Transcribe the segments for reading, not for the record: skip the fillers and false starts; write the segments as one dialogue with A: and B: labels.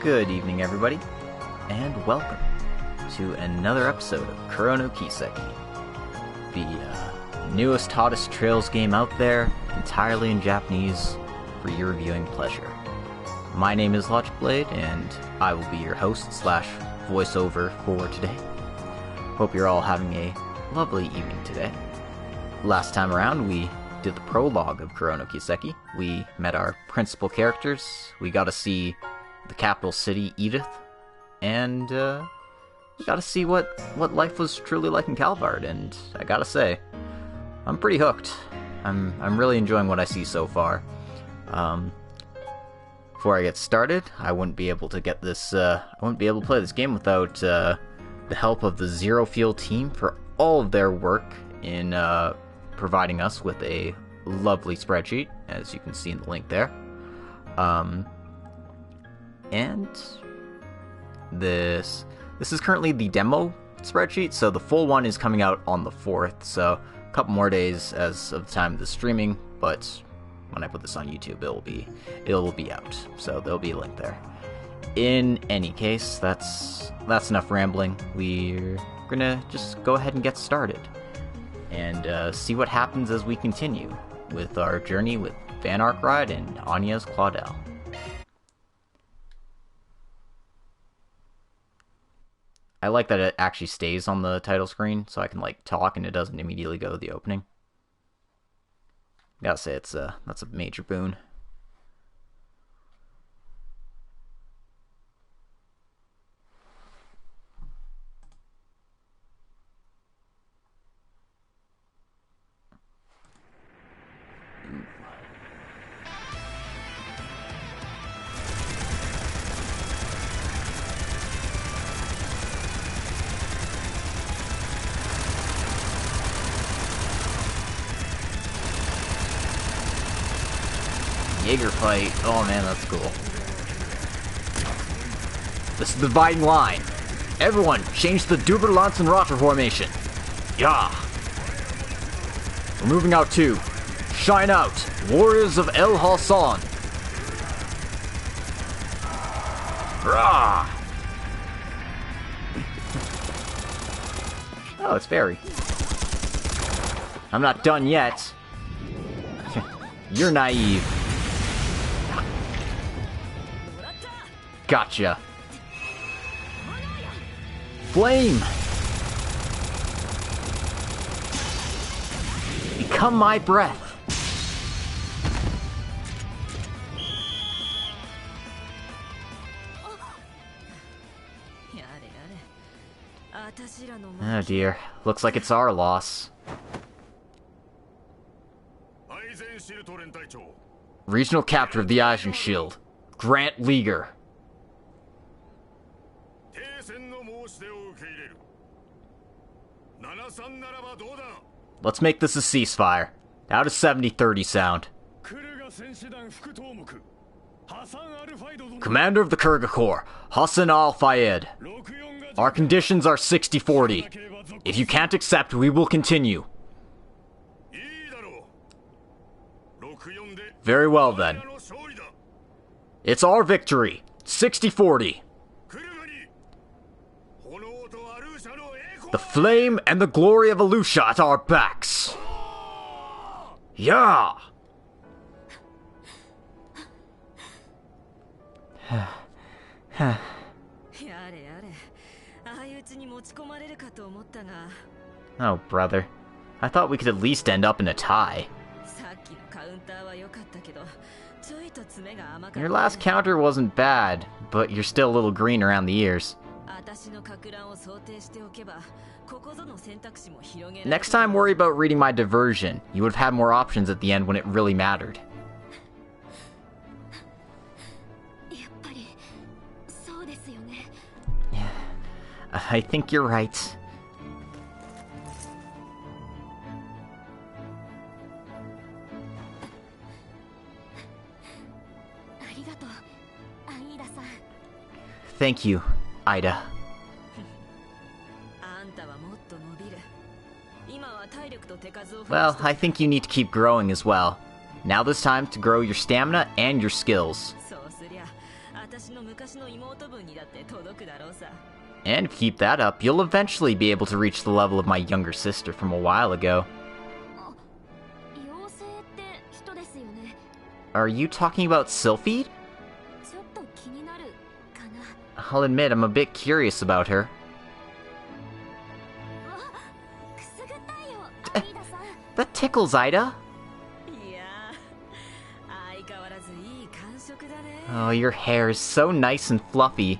A: Good evening, everybody, and welcome to another episode of Kuro no Kiseki, the newest, hottest Trails game out there, entirely in Japanese, for your viewing pleasure. My name is Blade, and I will be your host / voiceover for today. Hope you're all having a lovely evening today. Last time around, we did the prologue of Kuro no Kiseki. We met our principal characters, we got to see the capital city, Edith, and we got to see what life was truly like in Calvard, and I gotta say, I'm pretty hooked. I'm really enjoying what I see so far. Before I get started, I wouldn't be able to get this, I wouldn't be able to play this game without the help of the Zerofield team for all of their work in providing us with a lovely spreadsheet, as you can see in the link there. And this is currently the demo spreadsheet, so the full one is coming out on the 4th, so a couple more days as of the time of the streaming, but when I put this on YouTube, it will be out, so there'll be a link there. In any case, that's enough rambling. We're gonna just go ahead and get started, and see what happens as we continue with our journey with Van Arkride and Agnes Claudel. I like that it actually stays on the title screen, so I can talk and it doesn't immediately go to the opening. Gotta say, that's a major boon. Jaeger fight. Oh man, that's cool. This is the dividing line. Everyone, change the Duberlance and Rotter formation. Yeah. We're moving out too. Shine out, warriors of El Hassan. Rah! Oh, it's Barry. I'm not done yet. You're naive. Gotcha. Flame! Become my breath. Oh dear. Looks like it's our loss. Regional captor of the Eisen Shield, Grant Leaguer. Let's make this a ceasefire. How does 70-30 sound? Commander of the Kurga Corps, Hassan Al-Fayed. Our conditions are 60-40. If you can't accept, we will continue. Very well then. It's our victory. 60-40. The flame and the glory of Alusha at our backs. Yeah! Oh, brother. I thought we could at least end up in a tie. Your last counter wasn't bad, but you're still a little green around the ears. Next time, worry about reading my diversion. You would have had more options at the end when it really mattered. Yeah, I think you're right. Thank you, Ida. Well, I think you need to keep growing as well. Now this time to grow your stamina and your skills. And if you keep that up, you'll eventually be able to reach the level of my younger sister from a while ago. Are you talking about Sylphid? I'll admit I'm a bit curious about her. That tickles, Ida. Oh, your hair is so nice and fluffy.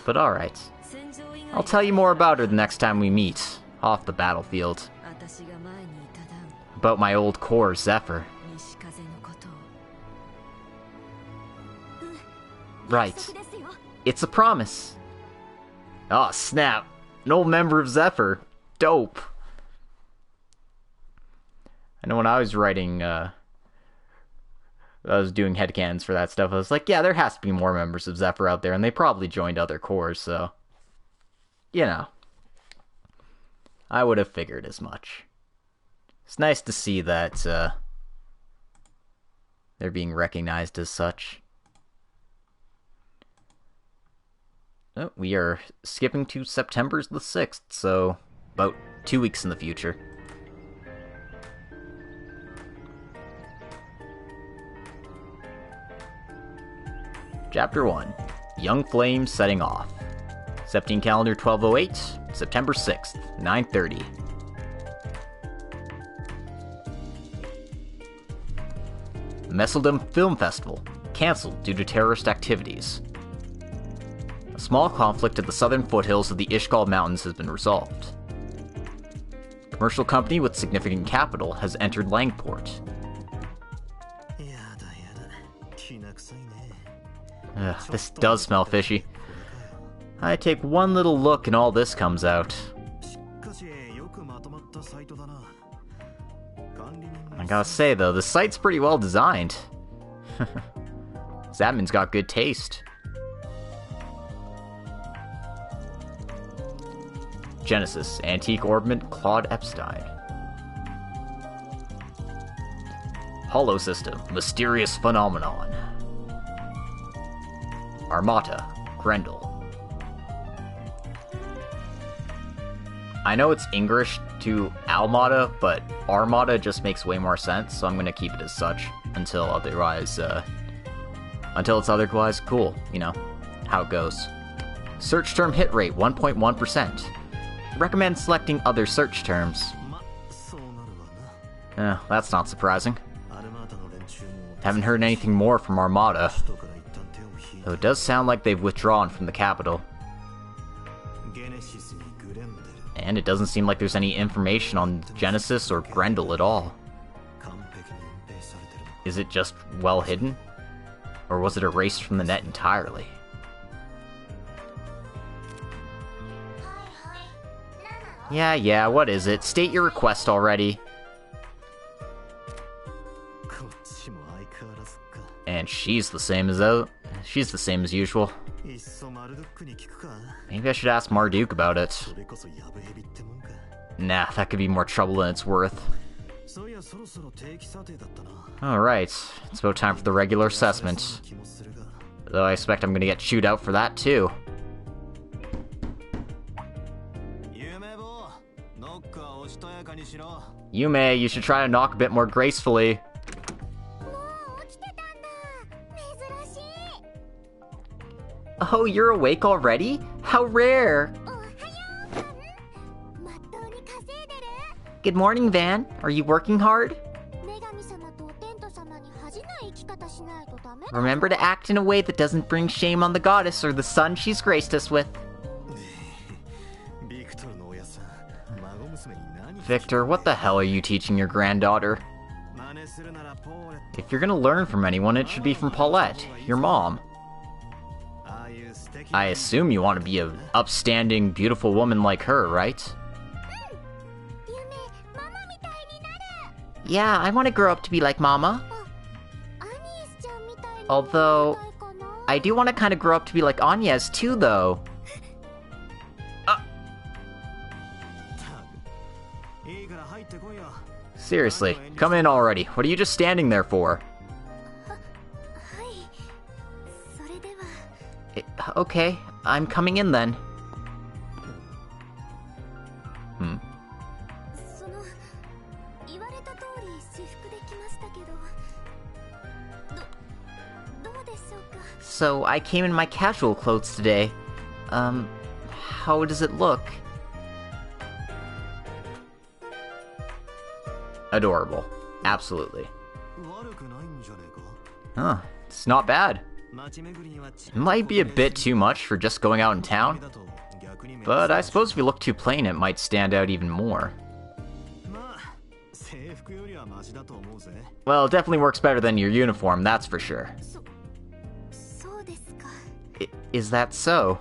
A: But alright. I'll tell you more about her the next time we meet, off the battlefield. About my old core, Zephyr. Right. It's a promise. Oh, snap. An old member of Zephyr. Dope. I know when I was writing, I was doing headcanons for that stuff, I was like, yeah, there has to be more members of Zephyr out there, and they probably joined other cores, so... You know. I would have figured as much. It's nice to see that, they're being recognized as such. Oh, we are skipping to September the 6th, so about 2 weeks in the future. Chapter 1. Young Flame Setting Off. Septine calendar 1208, September 6th, 9:30. Messeldom Film Festival, cancelled due to terrorist activities. A small conflict at the southern foothills of the Ishgal Mountains has been resolved. A commercial company with significant capital has entered Langport. Ugh, this does smell fishy. I take one little look and all this comes out. I gotta say though, the site's pretty well designed. This admin's got good taste. Genesis, Antique Orbment, Claude Epstein. Hollow System, Mysterious Phenomenon. Armata, Grendel. I know it's English to Almata, but Armata just makes way more sense, so I'm gonna keep it as such until it's otherwise cool, you know, how it goes. Search term hit rate, 1.1%. Recommend selecting other search terms. That's not surprising. Haven't heard anything more from Armata, though it does sound like they've withdrawn from the capital. And it doesn't seem like there's any information on Genesis or Grendel at all. Is it just well hidden? Or was it erased from the net entirely? Yeah, what is it? State your request already. And she's the same as usual. Maybe I should ask Marduk about it. Nah, that could be more trouble than it's worth. Alright, it's about time for the regular assessment. Though I expect I'm gonna get chewed out for that too. Yume, you should try to knock a bit more gracefully. Oh, you're awake already? How rare! Good morning, Van. Are you working hard? Remember to act in a way that doesn't bring shame on the goddess or the son she's graced us with. Victor, what the hell are you teaching your granddaughter? If you're gonna learn from anyone, it should be from Paulette, your mom. I assume you want to be an upstanding, beautiful woman like her, right? Yeah, I want to grow up to be like Mama. Although, I do want to kind of grow up to be like Agnes too, though. Seriously, come in already. What are you just standing there for? Okay, I'm coming in then. So, I came in my casual clothes today. How does it look? Adorable. Absolutely. Huh, it's not bad. It might be a bit too much for just going out in town, but I suppose if you look too plain, it might stand out even more. Well, it definitely works better than your uniform, that's for sure. Is that so?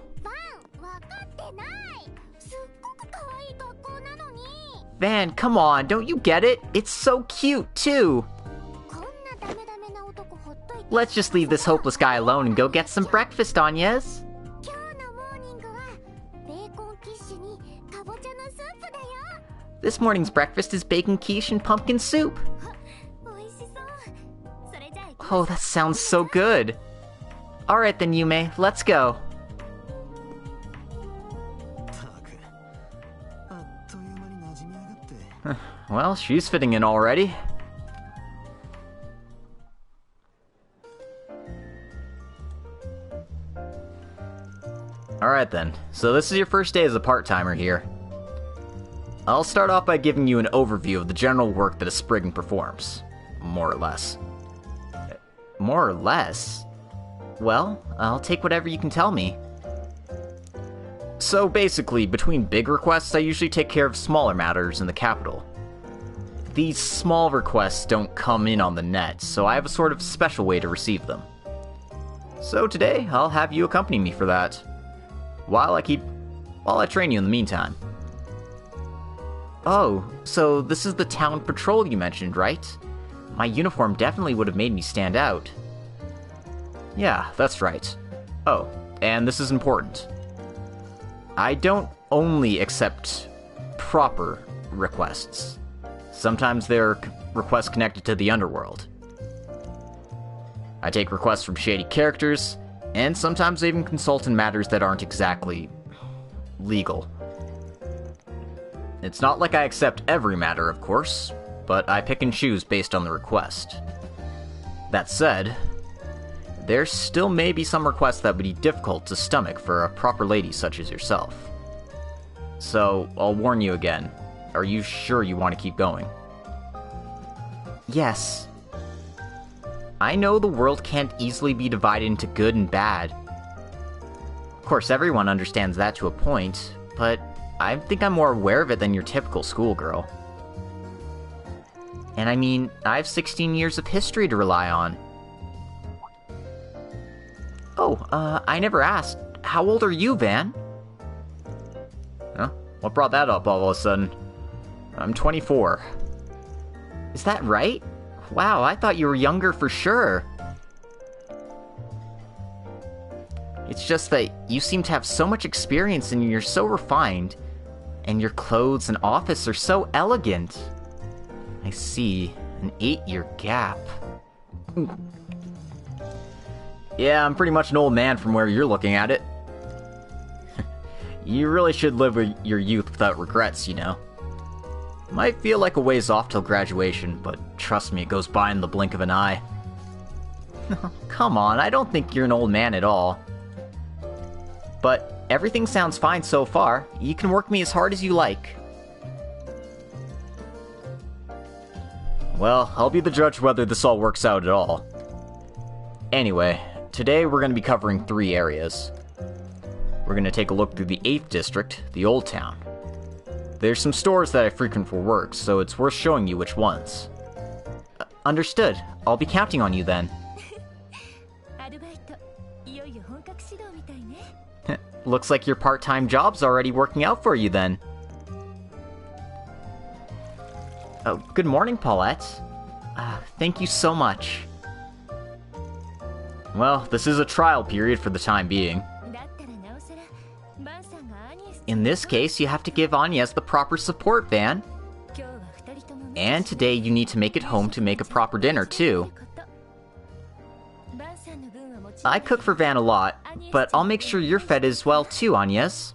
A: Van, come on, don't you get it? It's so cute, too! Let's just leave this hopeless guy alone and go get some breakfast, Agnes. This morning's breakfast is bacon quiche and pumpkin soup. Oh, that sounds so good. Alright then, Yume, let's go. Well, she's fitting in already. Alright then, so this is your first day as a part-timer here. I'll start off by giving you an overview of the general work that a Spriggan performs. More or less. More or less? Well, I'll take whatever you can tell me. So basically, between big requests, I usually take care of smaller matters in the capital. These small requests don't come in on the net, so I have a sort of special way to receive them. So today, I'll have you accompany me for that. While I train you in the meantime. Oh, so this is the town patrol you mentioned, right? My uniform definitely would have made me stand out. Yeah, that's right. Oh, and this is important. I don't only accept proper requests. Sometimes there are requests connected to the underworld. I take requests from shady characters, and sometimes I even consult in matters that aren't exactly legal. It's not like I accept every matter, of course, but I pick and choose based on the request. That said, there still may be some requests that would be difficult to stomach for a proper lady such as yourself. So, I'll warn you again. Are you sure you want to keep going? Yes. I know the world can't easily be divided into good and bad. Of course, everyone understands that to a point, but I think I'm more aware of it than your typical schoolgirl. And I mean, I have 16 years of history to rely on. Oh, I never asked. How old are you, Van? Huh? What brought that up all of a sudden? I'm 24. Is that right? Wow, I thought you were younger for sure. It's just that you seem to have so much experience and you're so refined. And your clothes and office are so elegant. I see. An 8-year gap. Yeah, I'm pretty much an old man from where you're looking at it. You really should live with your youth without regrets, you know. Might feel like a ways off till graduation, but trust me, it goes by in the blink of an eye. Come on, I don't think you're an old man at all. But everything sounds fine so far. You can work me as hard as you like. Well, I'll be the judge whether this all works out at all. Anyway, today we're going to be covering 3 areas. We're going to take a look through the 8th District, the Old Town. There's some stores that I frequent for work, so it's worth showing you which ones. Understood. I'll be counting on you then. Looks like your part-time job's already working out for you then. Oh, good morning, Paulette. Thank you so much. Well, this is a trial period for the time being. In this case, you have to give Agnes the proper support, Van. And today you need to make it home to make a proper dinner, too. I cook for Van a lot, but I'll make sure you're fed as well too, Agnes.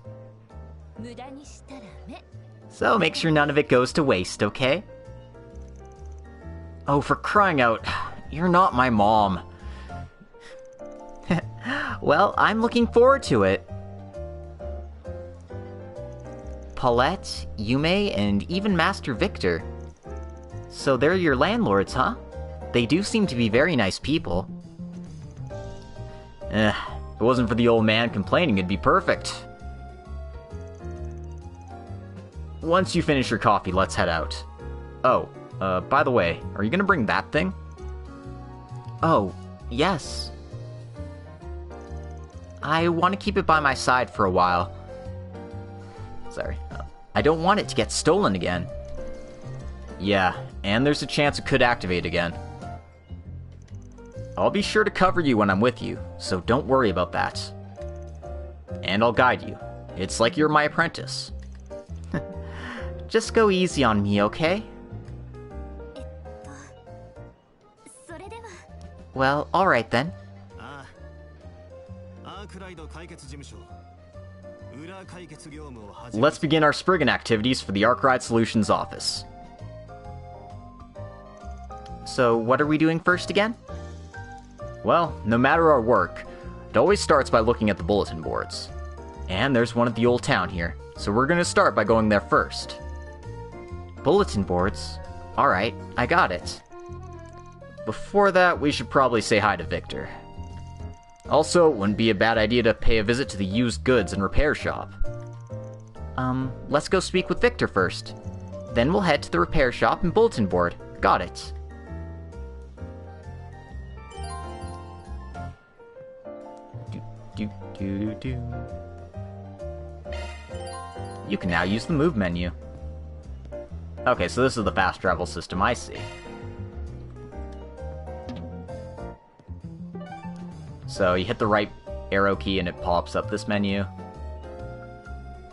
A: So make sure none of it goes to waste, okay? Oh, for crying out, you're not my mom. Well, I'm looking forward to it. Paulette, Yume, and even Master Victor. So they're your landlords, huh? They do seem to be very nice people. If it wasn't for the old man complaining, it'd be perfect. Once you finish your coffee, let's head out. Oh, by the way, are you gonna bring that thing? Oh, yes. I want to keep it by my side for a while. Sorry. I don't want it to get stolen again. Yeah, and there's a chance it could activate again. I'll be sure to cover you when I'm with you, so don't worry about that. And I'll guide you. It's like you're my apprentice. Just go easy on me, okay? Well, alright then. Let's begin our Spriggan activities for the Arkride Solutions office. So, what are we doing first again? Well, no matter our work, it always starts by looking at the bulletin boards. And there's one at the old town here, so we're gonna start by going there first. Bulletin boards? Alright, I got it. Before that, we should probably say hi to Victor. Also, it wouldn't be a bad idea to pay a visit to the used goods and repair shop. Let's go speak with Victor first. Then we'll head to the repair shop and bulletin board. Got it. You can now use the move menu. Okay, so this is the fast travel system, I see. So you hit the right arrow key and it pops up this menu.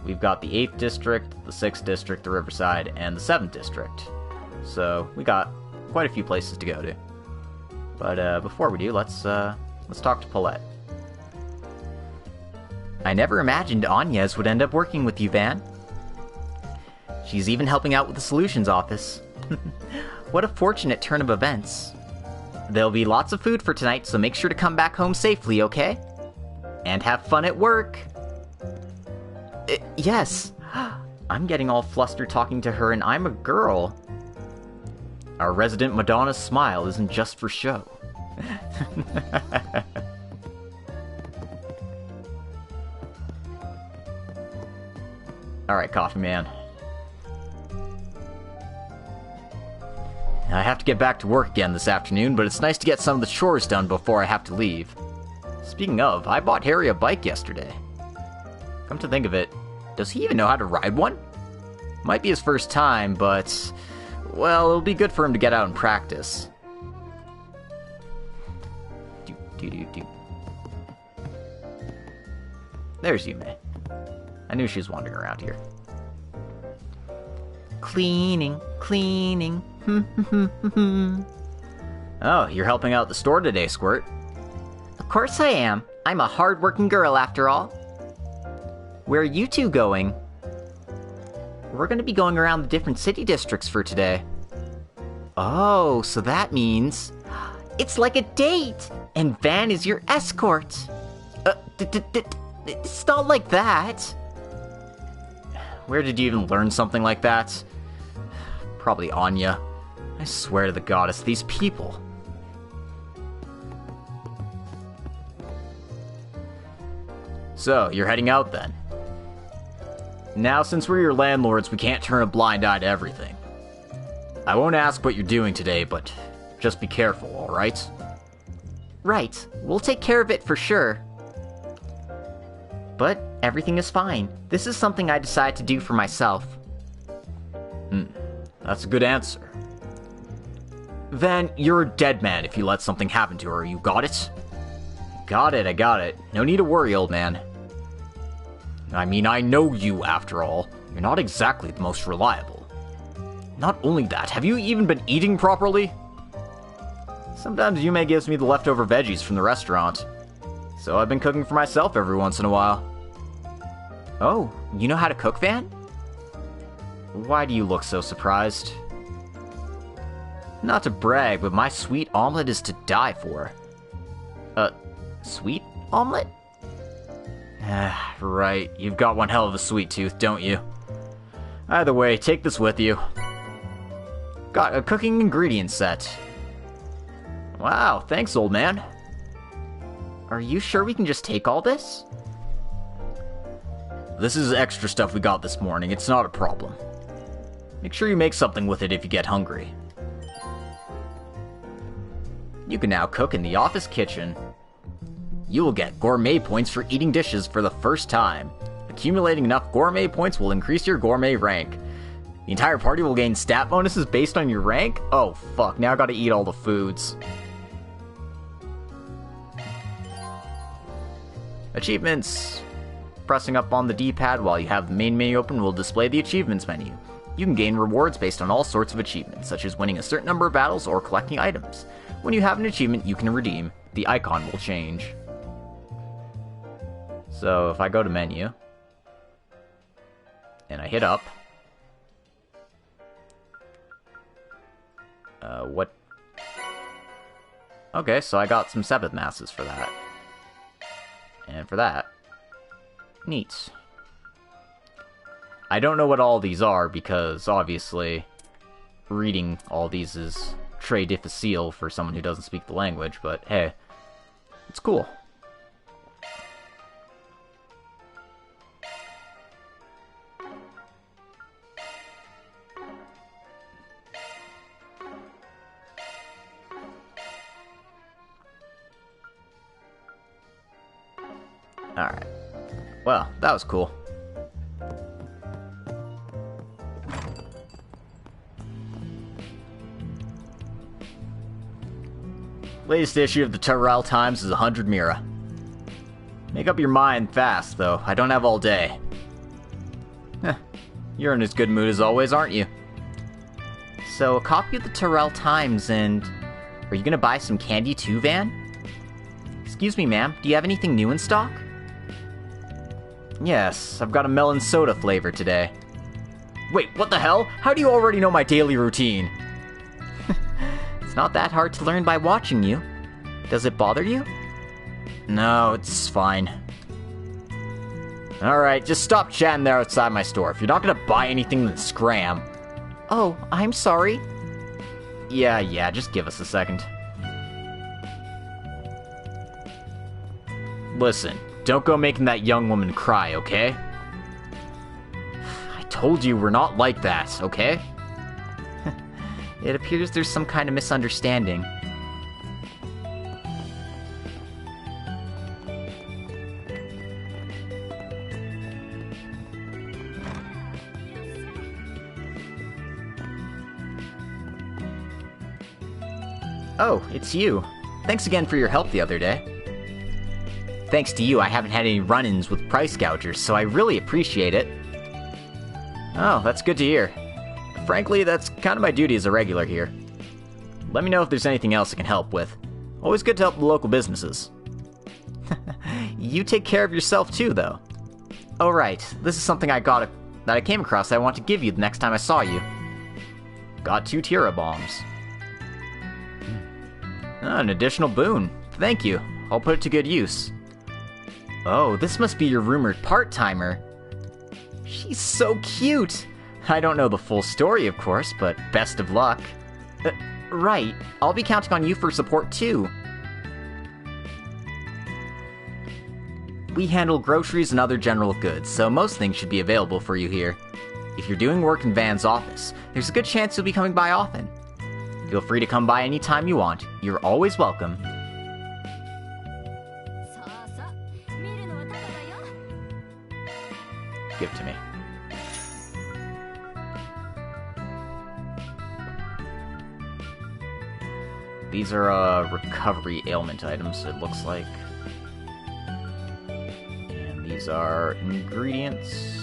A: We've got the 8th district, the 6th district, the Riverside, and the 7th district. So we got quite a few places to go to. But before we do, let's talk to Paulette. I never imagined Agnes would end up working with you, Van. She's even helping out with the Solutions office. What a fortunate turn of events. There'll be lots of food for tonight, so make sure to come back home safely, okay? And have fun at work! Yes! I'm getting all flustered talking to her, and I'm a girl. Our resident Madonna's smile isn't just for show. Alright, Coffee Man. I have to get back to work again this afternoon, but it's nice to get some of the chores done before I have to leave. Speaking of, I bought Harry a bike yesterday. Come to think of it, does he even know how to ride one? Might be his first time, but, well, it'll be good for him to get out and practice. There's Yume. I knew she was wandering around here. Cleaning. Oh, you're helping out at the store today, Squirt. Of course I am. I'm a hard-working girl, after all. Where are you two going? We're going to be going around the different city districts for today. Oh, so that means... It's like a date! And Van is your escort! It's not like that! Where did you even learn something like that? Probably Anya. I swear to the goddess, these people. So, you're heading out then? Now, since we're your landlords, we can't turn a blind eye to everything. I won't ask what you're doing today, but just be careful, alright? Right. We'll take care of it for sure. But everything is fine. This is something I decided to do for myself. That's a good answer. Van, you're a dead man if you let something happen to her, you got it? Got it, I got it. No need to worry, old man. I mean, I know you, after all. You're not exactly the most reliable. Not only that, have you even been eating properly? Sometimes Yume gives me the leftover veggies from the restaurant. So I've been cooking for myself every once in a while. Oh, you know how to cook, Van? Why do you look so surprised? Not to brag, but my sweet omelet is to die for. Sweet omelet? Ah, right. You've got one hell of a sweet tooth, don't you? Either way, take this with you. Got a cooking ingredient set. Wow, thanks, old man. Are you sure we can just take all this? This is extra stuff we got this morning. It's not a problem. Make sure you make something with it if you get hungry. You can now cook in the office kitchen. You will get gourmet points for eating dishes for the first time. Accumulating enough gourmet points will increase your gourmet rank. The entire party will gain stat bonuses based on your rank? Oh fuck, now I gotta eat all the foods. Achievements. Pressing up on the D-pad while you have the main menu open will display the achievements menu. You can gain rewards based on all sorts of achievements, such as winning a certain number of battles or collecting items. When you have an achievement you can redeem, the icon will change. So if I go to menu, and I hit up, what? Okay, so I got some 7th masses for that. And for that, neat. I don't know what all these are, because obviously reading all these is très difficile for someone who doesn't speak the language, but hey, it's cool. Alright. Well, that was cool. Latest issue of the Tyrell Times is 100 Mira. Make up your mind fast, though. I don't have all day. Heh. You're in as good mood as always, aren't you? So, a copy of the Tyrell Times, and... Are you gonna buy some candy too, Van? Excuse me, ma'am. Do you have anything new in stock? Yes, I've got a melon soda flavor today. Wait, what the hell? How do you already know my daily routine? It's not that hard to learn by watching you. Does it bother you? No, it's fine. Alright, just stop chatting there outside my store. If you're not gonna buy anything, then scram. Oh, I'm sorry. Yeah, just give us a second. Listen, don't go making that young woman cry, okay? I told you we're not like that, okay? It appears there's some kind of misunderstanding. Oh, it's you. Thanks again for your help the other day. Thanks to you, I haven't had any run-ins with price gougers, so I really appreciate it. Oh, that's good to hear. Frankly, that's kind of my duty as a regular here. Let me know if there's anything else I can help with. Always good to help the local businesses. You take care of yourself too, though. Oh right, this is something that I came across that I want to give you the next time I saw you. Got 2 Tira bombs. An additional boon. Thank you. I'll put it to good use. Oh, this must be your rumored part-timer. She's so cute. I don't know the full story, of course, but best of luck. Right. I'll be counting on you for support, too. We handle groceries and other general goods, so most things should be available for you here. If you're doing work in Van's office, there's a good chance you'll be coming by often. Feel free to come by anytime you want. You're always welcome. Give it to me. These are recovery ailment items, it looks like. And these are ingredients.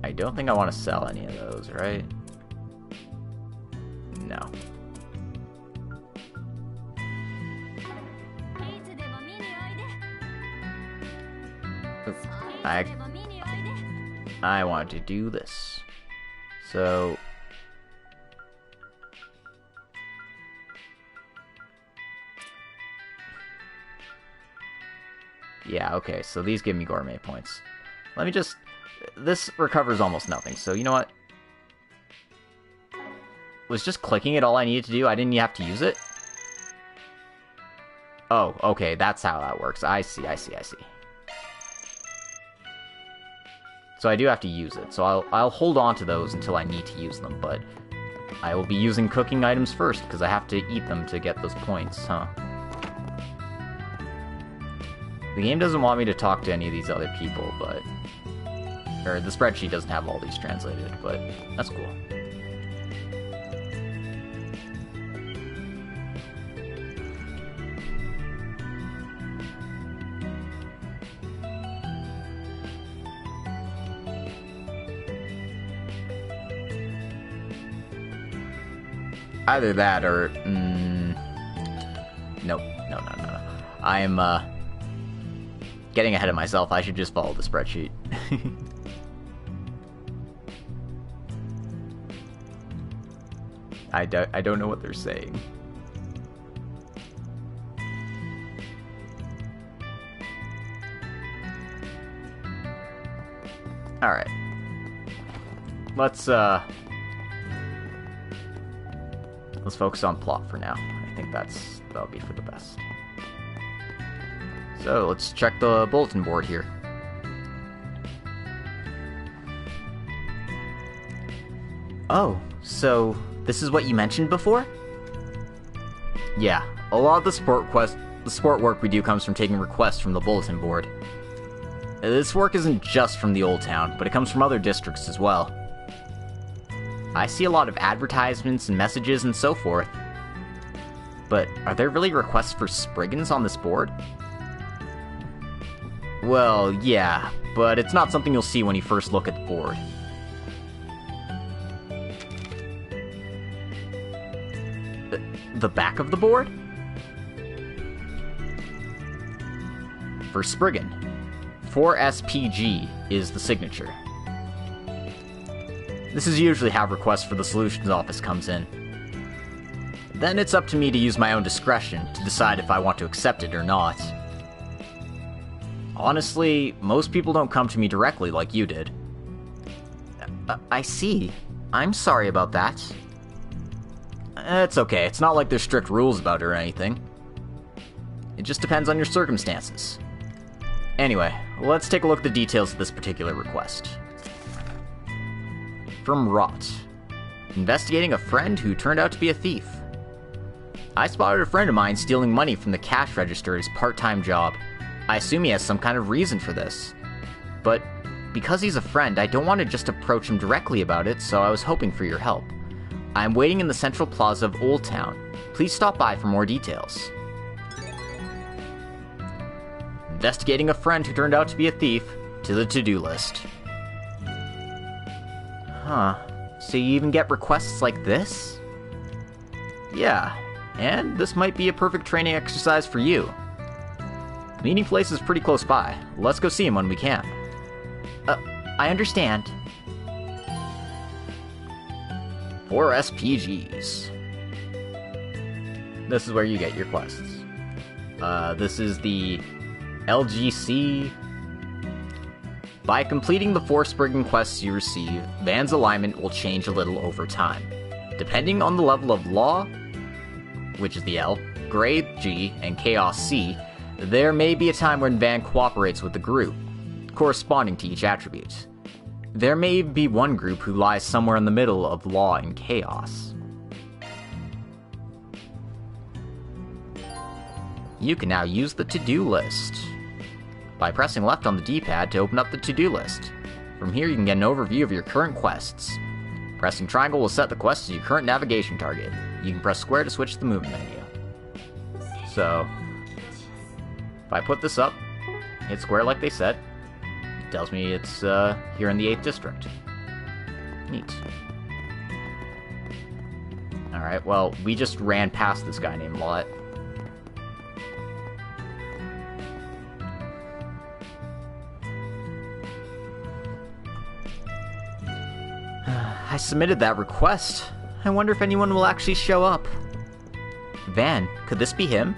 A: I don't think I want to sell any of those, right? No. Oops. I want to do this. So... yeah, okay, so these give me gourmet points. Let me just... this recovers almost nothing, so you know what? Was just clicking it all I needed to do? I didn't have to use it? Oh, okay, that's how that works. I see. So I do have to use it, so I'll hold on to those until I need to use them, but I will be using cooking items first, because I have to eat them to get those points, huh? The game doesn't want me to talk to any of these other people, but... or the spreadsheet doesn't have all these translated, but that's cool. Either that or... nope. No. I'm, getting ahead of myself. I should just follow the spreadsheet. I don't know what they're saying. Alright. Let's focus on plot for now. I think that'll be for the best. So, let's check the bulletin board here. Oh, so this is what you mentioned before? Yeah, a lot of the support work we do comes from taking requests from the bulletin board. This work isn't just from the Old Town, but it comes from other districts as well. I see a lot of advertisements and messages and so forth. But are there really requests for Spriggans on this board? Well, yeah, but it's not something you'll see when you first look at the board. The back of the board? For Spriggan, 4SPG is the signature. This is usually how requests for the Solutions Office comes in. Then it's up to me to use my own discretion to decide if I want to accept it or not. Honestly, most people don't come to me directly like you did. I see. I'm sorry about that. It's okay, it's not like there's strict rules about it or anything. It just depends on your circumstances. Anyway, let's take a look at the details of this particular request. From Rot. Investigating a friend who turned out to be a thief. I spotted a friend of mine stealing money from the cash register at his part-time job. I assume he has some kind of reason for this. But because he's a friend, I don't want to just approach him directly about it, so I was hoping for your help. I'm waiting in the central plaza of Old Town. Please stop by for more details. Investigating a friend who turned out to be a thief, to the to-do list. Huh. So you even get requests like this? Yeah, and this might be a perfect training exercise for you. The meeting place is pretty close by. Let's go see him when we can. I understand. 4 SPGs. This is where you get your quests. This is the LGC. By completing the 4 Spriggan quests you receive, Van's alignment will change a little over time. Depending on the level of Law, which is the L, Grade G, and Chaos C, there may be a time when Van cooperates with the group, corresponding to each attribute. There may be one group who lies somewhere in the middle of Law and Chaos. You can now use the to-do list by pressing left on the D-pad to open up the to-do list. From here you can get an overview of your current quests. Pressing triangle will set the quest to your current navigation target. You can press square to switch to the movement menu. So, if I put this up, hit square like they said, it tells me it's here in the 8th district. Neat. Alright, well, we just ran past this guy named Lot. I submitted that request. I wonder if anyone will actually show up. Van, could this be him?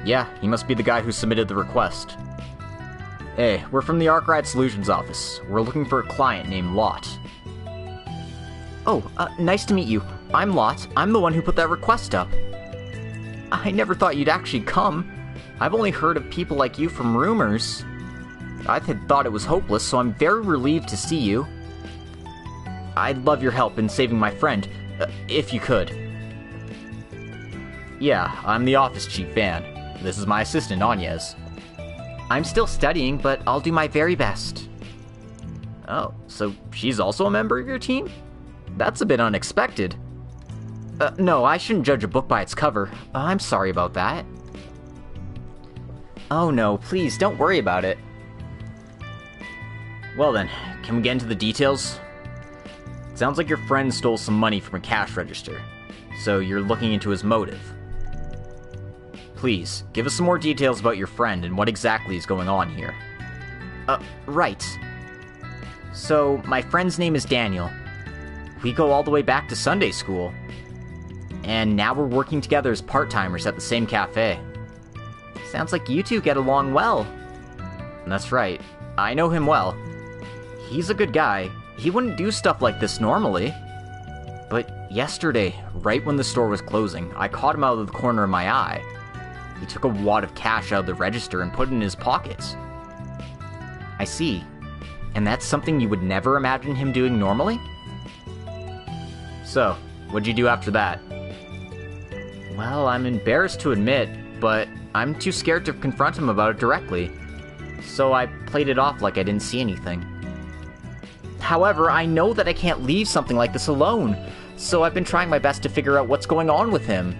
A: Yeah, he must be the guy who submitted the request. Hey, we're from the Arkride Solutions office. We're looking for a client named Lot. Oh, nice to meet you. I'm Lot. I'm the one who put that request up. I never thought you'd actually come. I've only heard of people like you from rumors. I had thought it was hopeless, so I'm very relieved to see you. I'd love your help in saving my friend, if you could. Yeah, I'm the office chief, Van. This is my assistant, Agnes. I'm still studying, but I'll do my very best. Oh, so she's also a member of your team? That's a bit unexpected. No, I shouldn't judge a book by its cover. I'm sorry about that. Oh no, please, don't worry about it. Well then, can we get into the details? Sounds like your friend stole some money from a cash register, so you're looking into his motive. Please, give us some more details about your friend and what exactly is going on here. Right. So, my friend's name is Daniel. We go all the way back to Sunday school. And now we're working together as part-timers at the same cafe. Sounds like you two get along well. That's right. I know him well. He's a good guy. He wouldn't do stuff like this normally. But yesterday, right when the store was closing, I caught him out of the corner of my eye. He took a wad of cash out of the register and put it in his pockets. I see. And that's something you would never imagine him doing normally? So, what'd you do after that? Well, I'm embarrassed to admit, but I'm too scared to confront him about it directly. So I played it off like I didn't see anything. However, I know that I can't leave something like this alone, so I've been trying my best to figure out what's going on with him.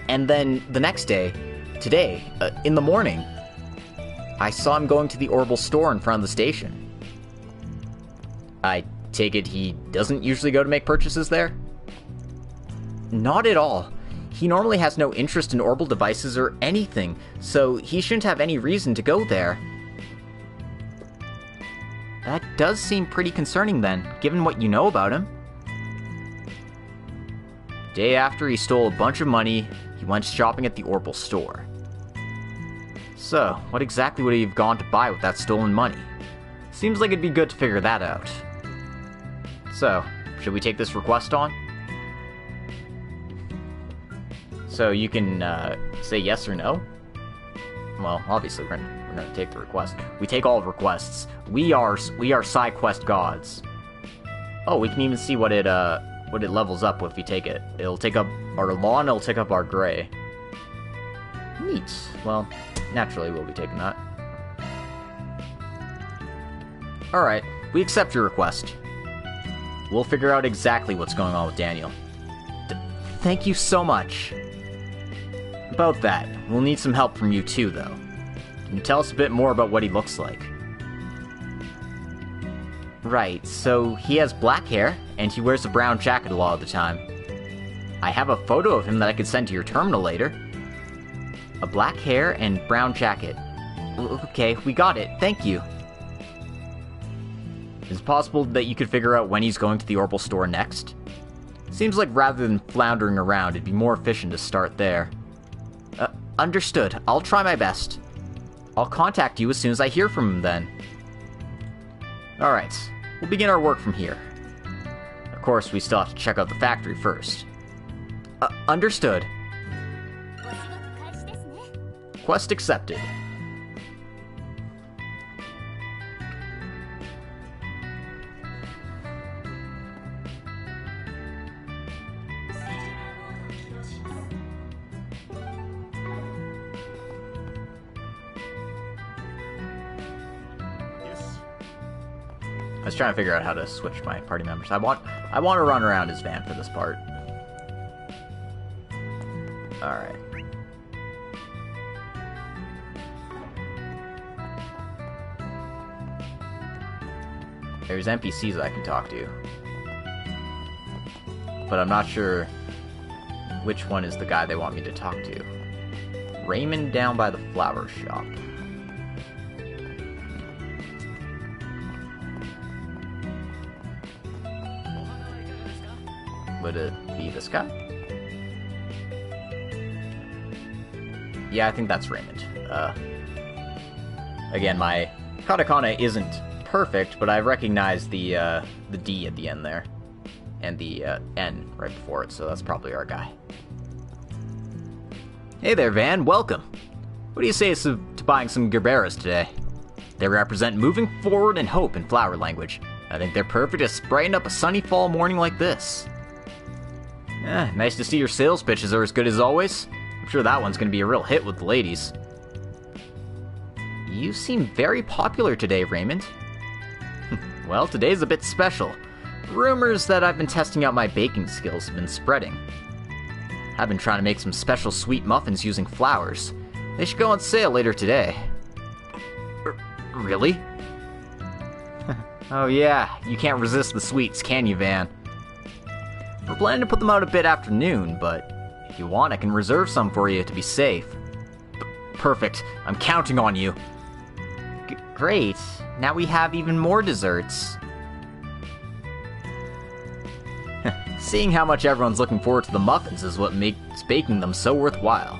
A: And then, the next day, today, in the morning, I saw him going to the Orbital store in front of the station. I take it he doesn't usually go to make purchases there? Not at all. He normally has no interest in orbital devices or anything, so he shouldn't have any reason to go there. That does seem pretty concerning then, given what you know about him. Day after he stole a bunch of money, he went shopping at the Orbital store. So, what exactly would he have gone to buy with that stolen money? Seems like it'd be good to figure that out. So, should we take this request on? So you can say yes or no? Well, obviously we're gonna take the request. We take all requests. We are side quest gods. Oh, we can even see what it levels up if we take it. It'll take up our lawn, it'll take up our gray. Neat. Well, naturally we'll be taking that. Alright, we accept your request. We'll figure out exactly what's going on with Daniel. Thank you so much. About that, we'll need some help from you too, though. Can you tell us a bit more about what he looks like? Right, so he has black hair, and he wears a brown jacket a lot of the time. I have a photo of him that I could send to your terminal later. A black hair and brown jacket. Okay, we got it, thank you. Is it possible that you could figure out when he's going to the Orbital store next? Seems like rather than floundering around, it'd be more efficient to start there. Understood. I'll try my best. I'll contact you as soon as I hear from him then. Alright, we'll begin our work from here. Of course, we still have to check out the factory first. Understood. Quest accepted. I was trying to figure out how to switch my party members. I want to run around as Van for this part. Alright. There's NPCs I can talk to. But I'm not sure which one is the guy they want me to talk to. Raymond down by the flower shop. Would it be this guy? Yeah, I think that's Raymond. Again, my katakana isn't perfect, but I recognize the D at the end there. And the N right before it, so that's probably our guy. Hey there, Van. Welcome. What do you say to buying some Gerberas today? They represent moving forward and hope in flower language. I think they're perfect to brighten up a sunny fall morning like this. Nice to see your sales pitches are as good as always. I'm sure that one's going to be a real hit with the ladies. You seem very popular today, Raymond. Well, today's a bit special. Rumors that I've been testing out my baking skills have been spreading. I've been trying to make some special sweet muffins using flowers. They should go on sale later today. Really? Oh yeah, you can't resist the sweets, can you, Van? We're planning to put them out a bit after noon, but if you want, I can reserve some for you to be safe. Perfect. I'm counting on you. Great. Now we have even more desserts. Seeing how much everyone's looking forward to the muffins is what makes baking them so worthwhile.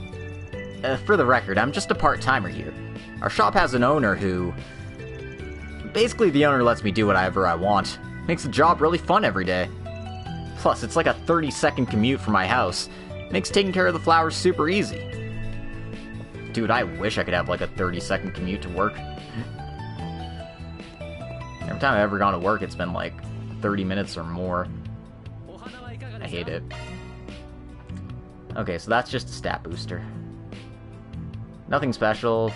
A: For the record, I'm just a part-timer here. Our shop has an owner who... Basically, the owner lets me do whatever I want. Makes the job really fun every day. Plus, it's like a 30-second commute from my house. Makes taking care of the flowers super easy. Dude, I wish I could have like a 30-second commute to work. Every time I've ever gone to work, it's been like 30 minutes or more. I hate it. Okay, so that's just a stat booster. Nothing special.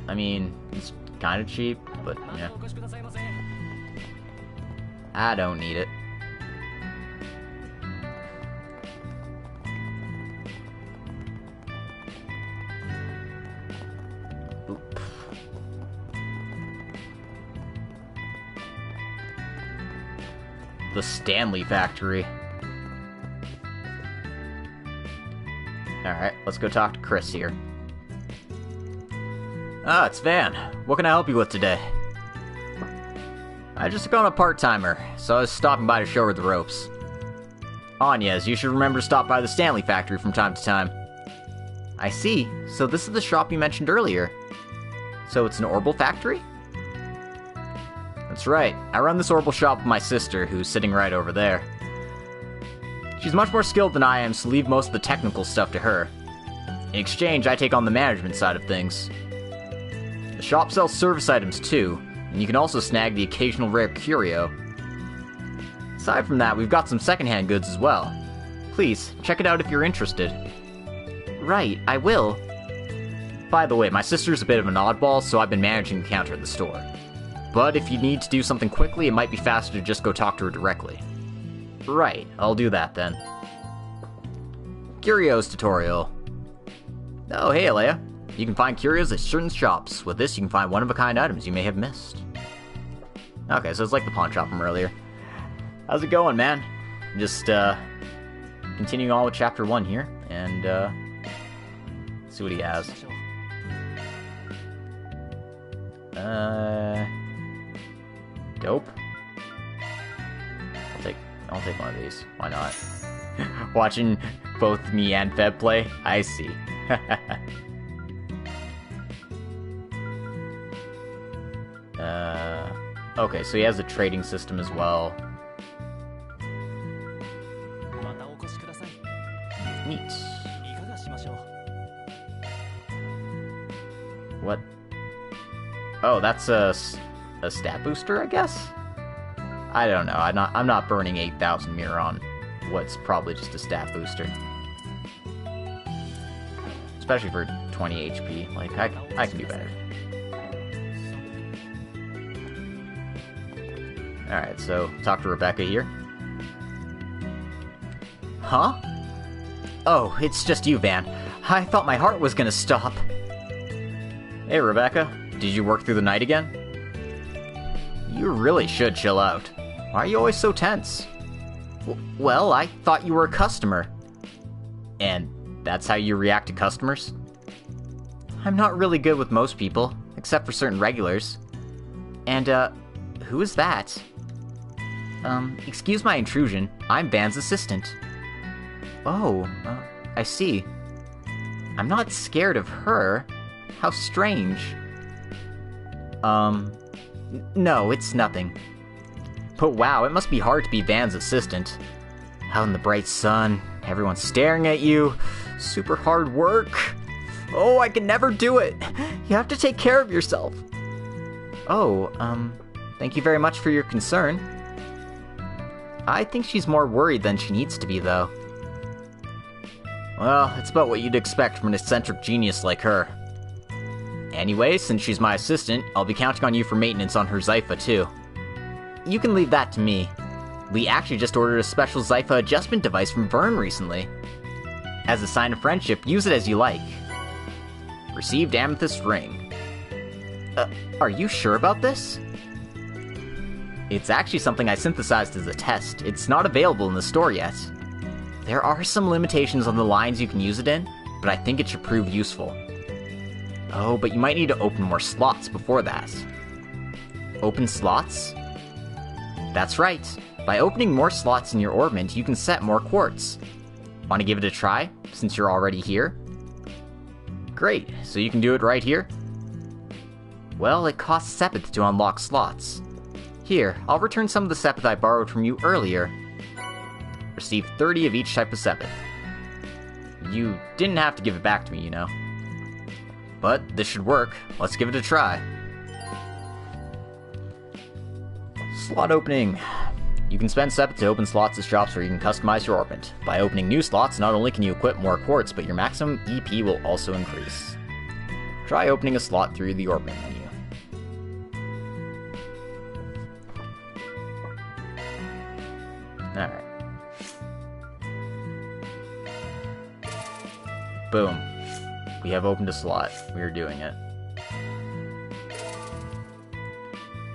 A: I mean, it's kind of cheap, but yeah. I don't need it. Oop. The Stanley Factory. Alright, let's go talk to Chris here. Ah, it's Van. What can I help you with today? I just took on a part-timer, so I was stopping by to show her the ropes. Agnes, you should remember to stop by the Stanley Factory from time to time. I see. So this is the shop you mentioned earlier. So it's an Orbital factory? That's right. I run this Orbital shop with my sister, who's sitting right over there. She's much more skilled than I am, so leave most of the technical stuff to her. In exchange, I take on the management side of things. The shop sells service items too, and you can also snag the occasional rare curio. Aside from that, we've got some secondhand goods as well. Please, check it out if you're interested. Right, I will. By the way, my sister's a bit of an oddball, so I've been managing the counter at the store. But if you need to do something quickly, it might be faster to just go talk to her directly. Right, I'll do that then. Curios tutorial. Oh, hey, Alea. You can find curios at certain shops. With this, you can find one-of-a-kind items you may have missed. Okay, so it's like the pawn shop from earlier. How's it going, man? Just, continuing on with Chapter 1 here, and, see what he has. Dope. I'll take one of these. Why not? Watching both me and Feb play? I see. Okay, so he has a trading system as well. Neat. What? Oh, that's a stat booster, I guess? I don't know. I'm not burning 8,000 mirror on what's probably just a stat booster. Especially for 20 HP. Like, I can do better. Alright, so talk to Rebecca here. Huh? Oh, it's just you, Van. I thought my heart was gonna stop. Hey, Rebecca. Did you work through the night again? You really should chill out. Why are you always so tense? Well, I thought you were a customer. And that's how you react to customers? I'm not really good with most people, except for certain regulars. And, who is that? Excuse my intrusion. I'm Van's assistant. Oh, I see. I'm not scared of her. How strange. No, it's nothing. But wow, it must be hard to be Van's assistant. Out in the bright sun, everyone's staring at you. Super hard work. Oh, I can never do it. You have to take care of yourself. Oh, thank you very much for your concern. I think she's more worried than she needs to be, though. Well, it's about what you'd expect from an eccentric genius like her. Anyway, since she's my assistant, I'll be counting on you for maintenance on her Zypha, too. You can leave that to me. We actually just ordered a special Zypha adjustment device from Vern recently. As a sign of friendship, use it as you like. Received amethyst ring. Are you sure about this? It's actually something I synthesized as a test. It's not available in the store yet. There are some limitations on the lines you can use it in, but I think it should prove useful. Oh, but you might need to open more slots before that. Open slots? That's right. By opening more slots in your orbment, you can set more quartz. Want to give it a try, since you're already here? Great, so you can do it right here? Well, it costs Sepith to unlock slots. Here, I'll return some of the Sepith I borrowed from you earlier. Receive 30 of each type of Sepith. You didn't have to give it back to me, you know. But this should work. Let's give it a try. Slot opening. You can spend Sepith to open slots at shops where you can customize your orbment. By opening new slots, not only can you equip more quartz, but your maximum EP will also increase. Try opening a slot through the orbment menu. Alright. Boom. We have opened a slot. We are doing it.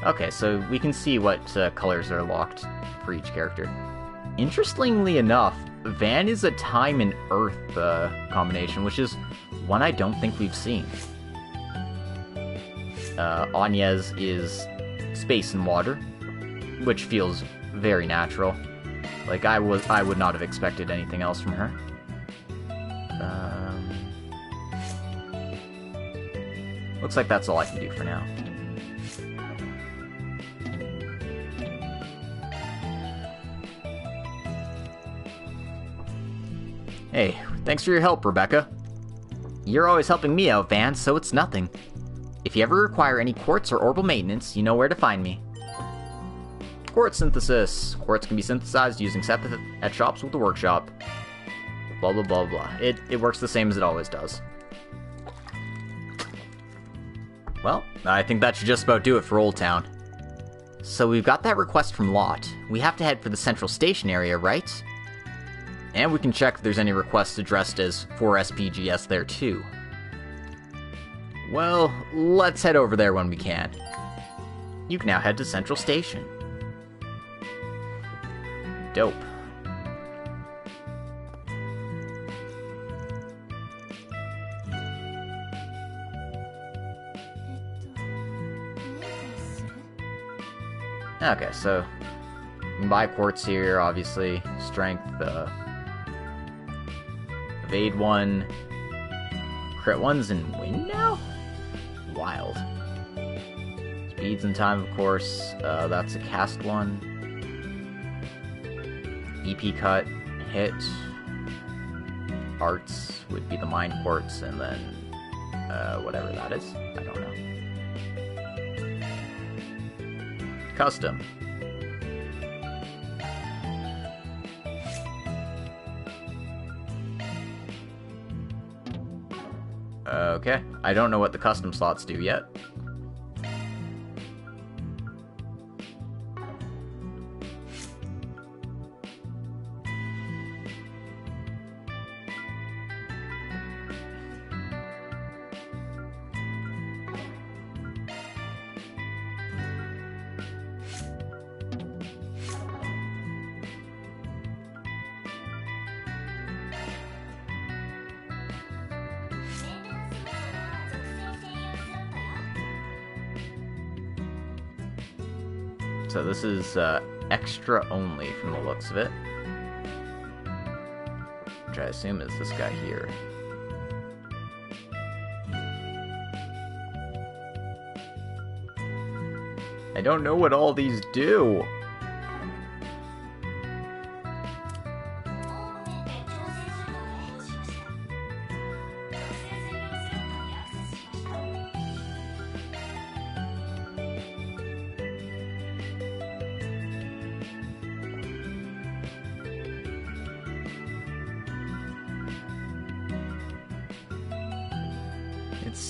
A: Okay, so we can see what colors are locked for each character. Interestingly enough, Van is a time and earth combination, which is one I don't think we've seen. Agnes is space and water, which feels very natural. Like, I would not have expected anything else from her. Looks like that's all I can do for now. Hey, thanks for your help, Rebecca. You're always helping me out, Van, so it's nothing. If you ever require any quartz or orbital maintenance, you know where to find me. Quartz synthesis. Quartz can be synthesized using Sepith at shops with the workshop. Blah, blah, blah, blah. It works the same as it always does. Well, I think that should just about do it for Old Town. So we've got that request from Lot. We have to head for the central station area, right? And we can check if there's any requests addressed as 4SPGS there too. Well, let's head over there when we can. You can now head to Central Station. Dope. Okay, so you can buy quartz here, obviously. Strength, evade 1. Crit 1's in win now? Wild. Speeds and time, of course. That's a cast 1. EP cut, hit. Arts would be the mind quartz, and then whatever that is. I don't know. Custom. Okay, I don't know what the custom slots do yet. So this is extra only from the looks of it. Which I assume is this guy here. I don't know what all these do.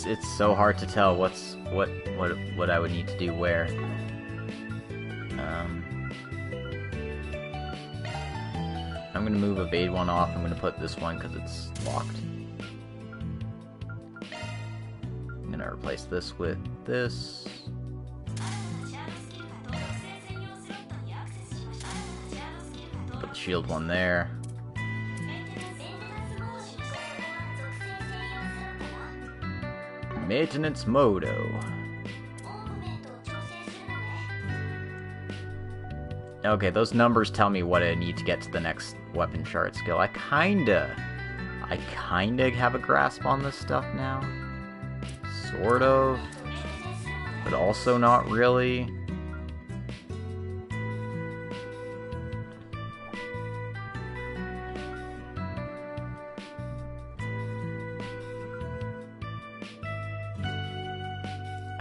A: It's so hard to tell what I would need to do where. I'm gonna move evade one off. I'm gonna put this one because it's locked. I'm gonna replace this with this. Put the shield one there. Maintenance Modo. Okay, those numbers tell me what I need to get to the next weapon shard skill. I kinda have a grasp on this stuff now. Sort of. But also not really.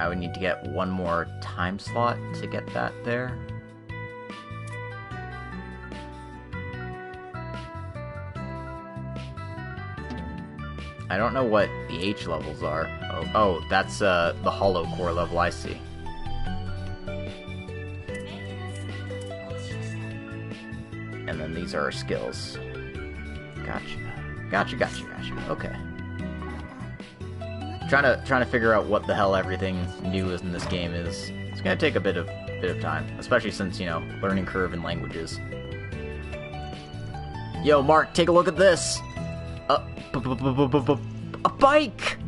A: I would need to get one more time slot to get that there. I don't know what the H levels are. Oh, that's the hollow core level, I see. And then these are our skills. Gotcha. Okay. Trying to figure out what the hell everything new is in this game is. It's gonna take a bit of time, especially since, you know, learning curve in languages. Yo, Mark, take a look at this. A bike.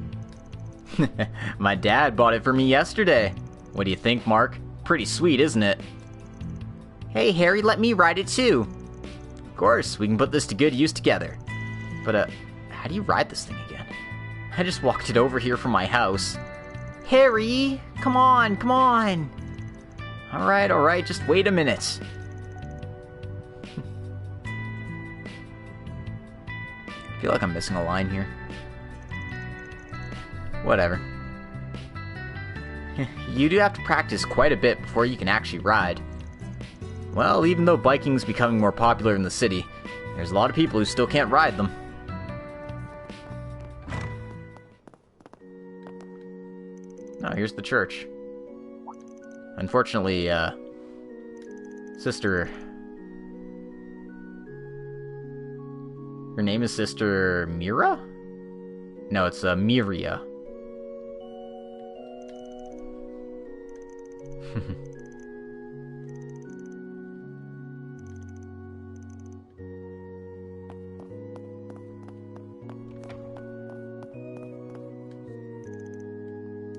A: My dad bought it for me yesterday. What do you think, Mark? Pretty sweet, isn't it? Hey, Harry, let me ride it too. Of course, we can put this to good use together. But how do you ride this thing again? I just walked it over here from my house. Harry, come on. Alright, just wait a minute. I feel like I'm missing a line here. Whatever. You do have to practice quite a bit before you can actually ride. Well, even though biking's becoming more popular in the city, there's a lot of people who still can't ride them. Oh, here's the church. Unfortunately, Sister... Her name is Sister Mira? No, it's Miria.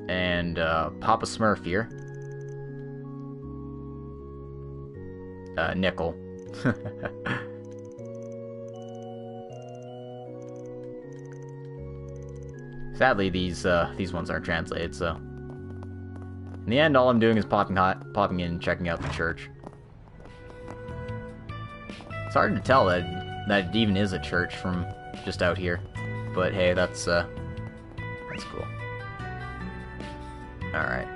A: And Papa Smurf here. Nickel. Sadly, these ones aren't translated, so... In the end, all I'm doing is popping in and checking out the church. It's hard to tell that it even is a church from just out here. But hey, that's cool. Alright,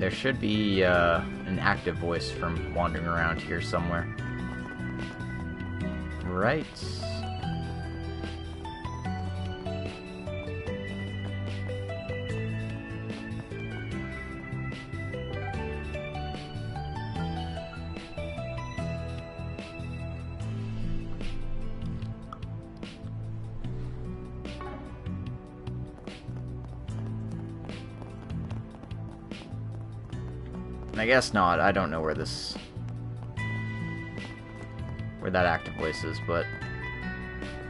A: there should be an active voice from wandering around here somewhere. Right. I guess not. I don't know where this... where that active voice is, but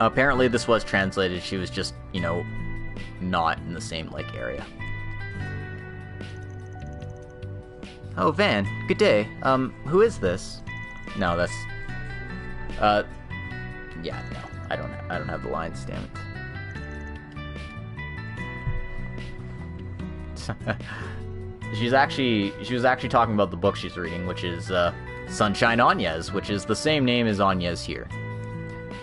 A: apparently this was translated. She was just, you know, not in the same, like, area. Oh, Van, good day. Who is this? No, that's... yeah, no. I don't have the lines, damn it. She was actually talking about the book she's reading, which is, Sunshine Agnes, which is the same name as Agnes here.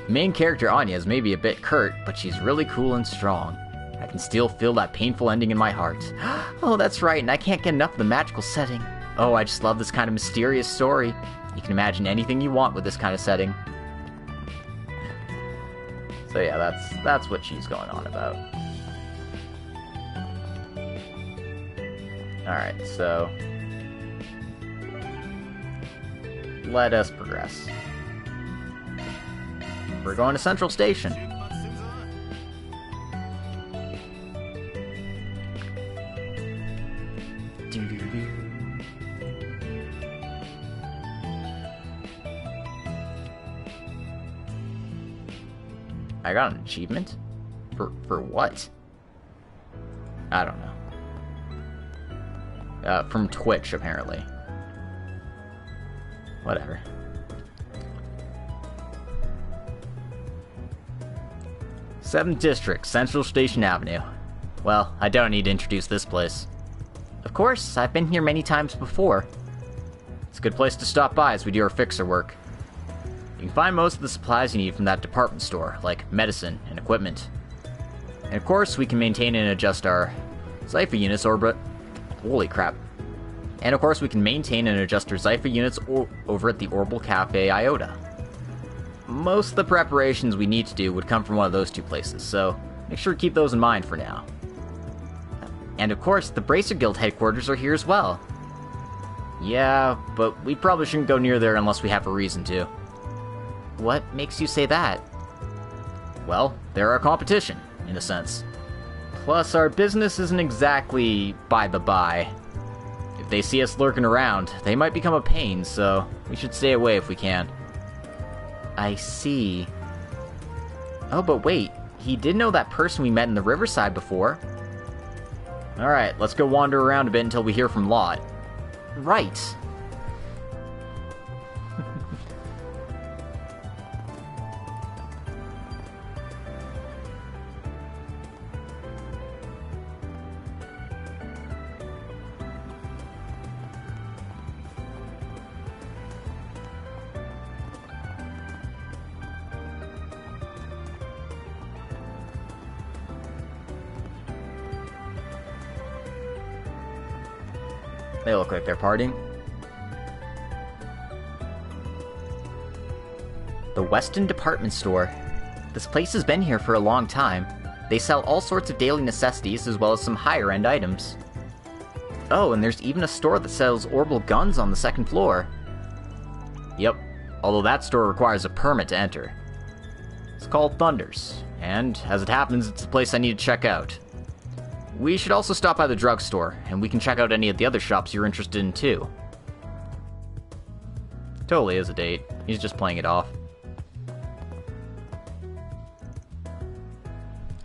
A: Main character Agnes may be a bit curt, but she's really cool and strong. I can still feel that painful ending in my heart. Oh, that's right, and I can't get enough of the magical setting. Oh, I just love this kind of mysterious story. You can imagine anything you want with this kind of setting. So yeah, that's what she's going on about. Alright, so... let us progress. We're going to Central Station. I got an achievement? For what? I don't know. From Twitch, apparently. Whatever. Seventh District, Central Station Avenue. Well, I don't need to introduce this place. Of course, I've been here many times before. It's a good place to stop by as we do our fixer work. You can find most of the supplies you need from that department store, like medicine and equipment. And of course, we can maintain and adjust our Zypher units orbit. Holy crap. And of course, we can maintain and adjust our Zypher units over at the Orbital Cafe Iota. Most of the preparations we need to do would come from one of those two places, so make sure to keep those in mind for now. And of course, the Bracer Guild headquarters are here as well. Yeah, but we probably shouldn't go near there unless we have a reason to. What makes you say that? Well, they're our competition, in a sense. Plus, our business isn't exactly by the by. If they see us lurking around, they might become a pain, so we should stay away if we can. I see. Oh, but wait, he did know that person we met in the riverside before. Alright, let's go wander around a bit until we hear from Lot. Right. They look like they're partying. The Weston Department Store. This place has been here for a long time. They sell all sorts of daily necessities as well as some higher-end items. Oh, and there's even a store that sells orbital guns on the second floor. Yep, although that store requires a permit to enter. It's called Thunder's, and as it happens, it's a place I need to check out. We should also stop by the drugstore, and we can check out any of the other shops you're interested in too. Totally is a date. He's just playing it off.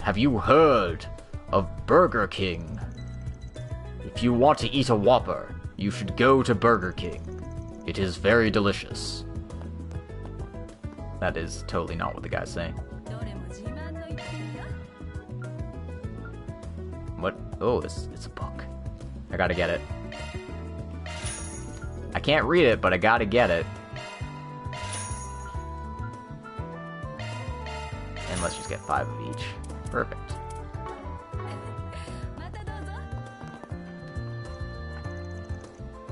A: Have you heard of Burger King? If you want to eat a Whopper, you should go to Burger King. It is very delicious. That is totally not what the guy's saying. What? Oh, it's a book. I gotta get it. I can't read it, but I gotta get it. And let's just get 5 of each. Perfect.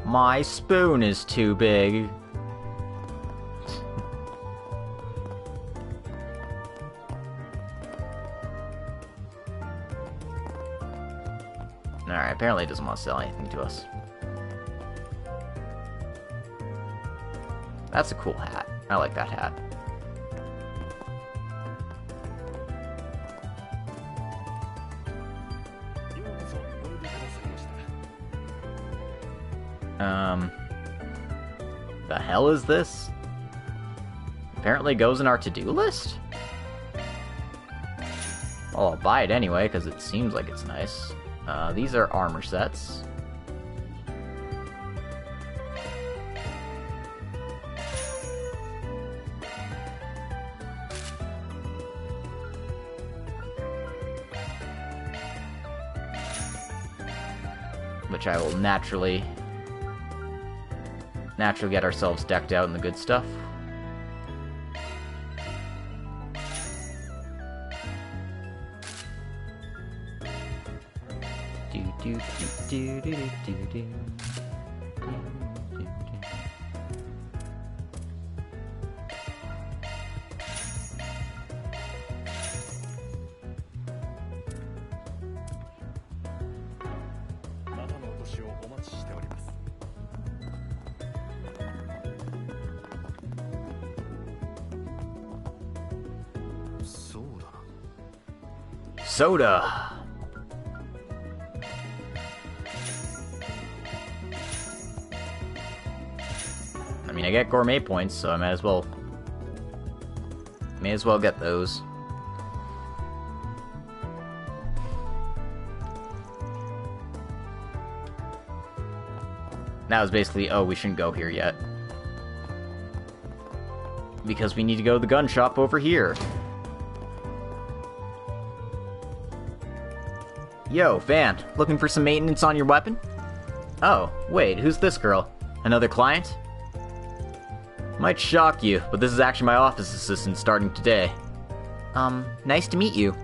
A: My spoon is too big. Alright, apparently it doesn't want to sell anything to us. That's a cool hat. I like that hat. The hell is this? apparently goes in our to-do list? Well, I'll buy it anyway, because it seems like it's nice. These are armor sets. Which I will naturally get ourselves decked out in the good stuff. Soda. I mean, I get gourmet points, so I may as well get those. That was basically, oh, we shouldn't go here yet, because we need to go to the gun shop over here. Yo, Van, looking for some maintenance on your weapon? Oh, wait, who's this girl? Another client? Might shock you, but this is actually my office assistant starting today. Nice to meet you.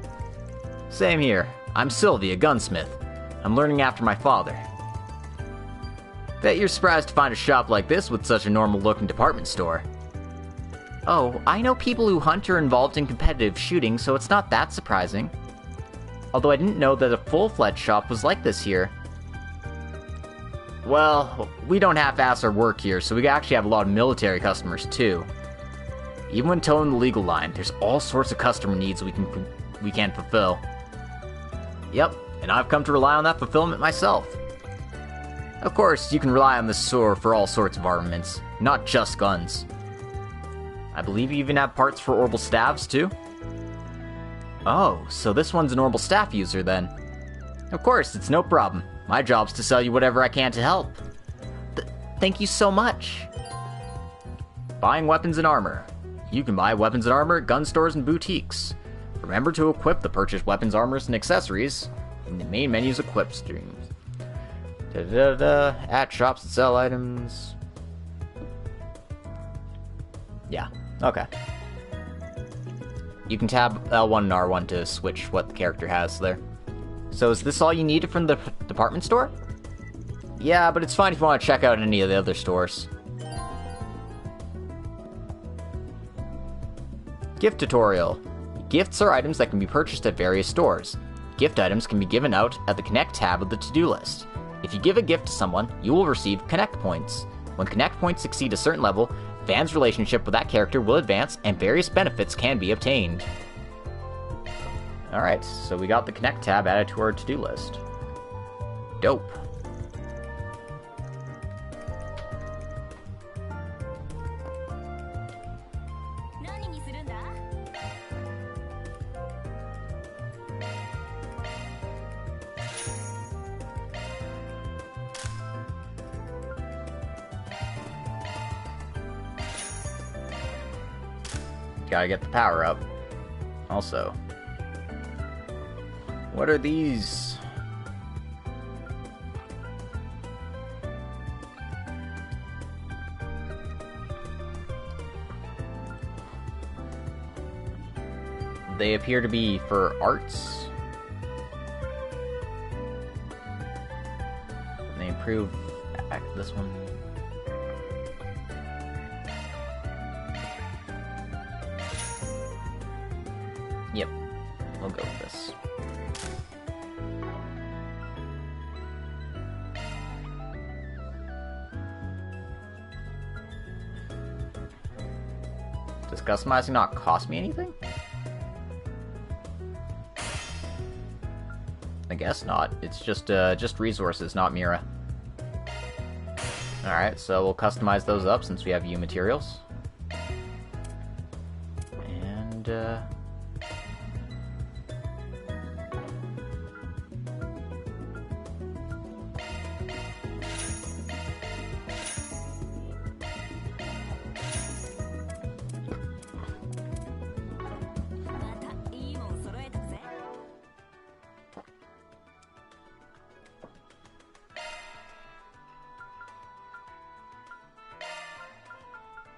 A: Same here. I'm Sylvia, gunsmith. I'm learning after my father. Bet you're surprised to find a shop like this with such a normal-looking department store. Oh, I know people who hunt are involved in competitive shooting, so it's not that surprising. Although I didn't know that a full-fledged shop was like this here. Well, we don't half-ass our work here, so we actually have a lot of military customers, too. Even when towing the legal line, there's all sorts of customer needs we can fulfill. Yep, and I've come to rely on that fulfillment myself. Of course, you can rely on this store for all sorts of armaments, not just guns. I believe you even have parts for orbital staves, too? Oh, so this one's an orbital staff user, then. Of course, it's no problem. My job's to sell you whatever I can to help. Thank you so much. Buying weapons and armor. You can buy weapons and armor at gun stores and boutiques. Remember to equip the purchased weapons, armors, and accessories in the main menu's equip streams. At shops that sell items. Yeah, okay. You can tab L1 and R1 to switch what the character has there. So is this all you needed from the department store? Yeah, but it's fine if you want to check out any of the other stores. Gift tutorial. Gifts are items that can be purchased at various stores. Gift items can be given out at the Connect tab of the to-do list. If you give a gift to someone, you will receive Connect points. When Connect points exceed a certain level, Van's relationship with that character will advance, and various benefits can be obtained. Alright, so we got the Connect tab added to our to-do list. Dope. Gotta get the power up. Also, what are these? They appear to be for arts. They improve this one. Yep, we'll go with this. Does customizing not cost me anything? I guess not. It's just resources, not Mira. Alright, so we'll customize those up since we have U materials.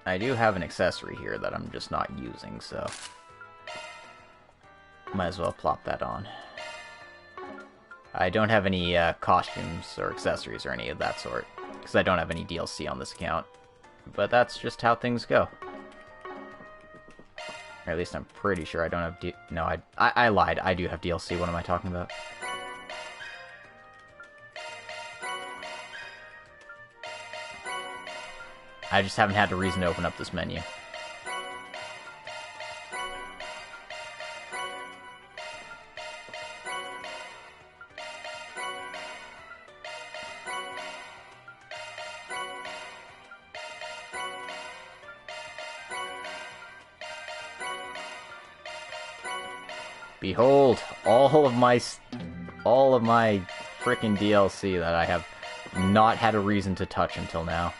A: I do have an accessory here that I'm just not using, so might as well plop that on. I don't have any costumes or accessories or any of that sort, because I don't have any DLC on this account. But that's just how things go. Or at least I'm pretty sure I don't have no, I lied. I do have DLC. What am I talking about? I just haven't had a reason to open up this menu. Behold, all of my frickin' DLC that I have not had a reason to touch until now.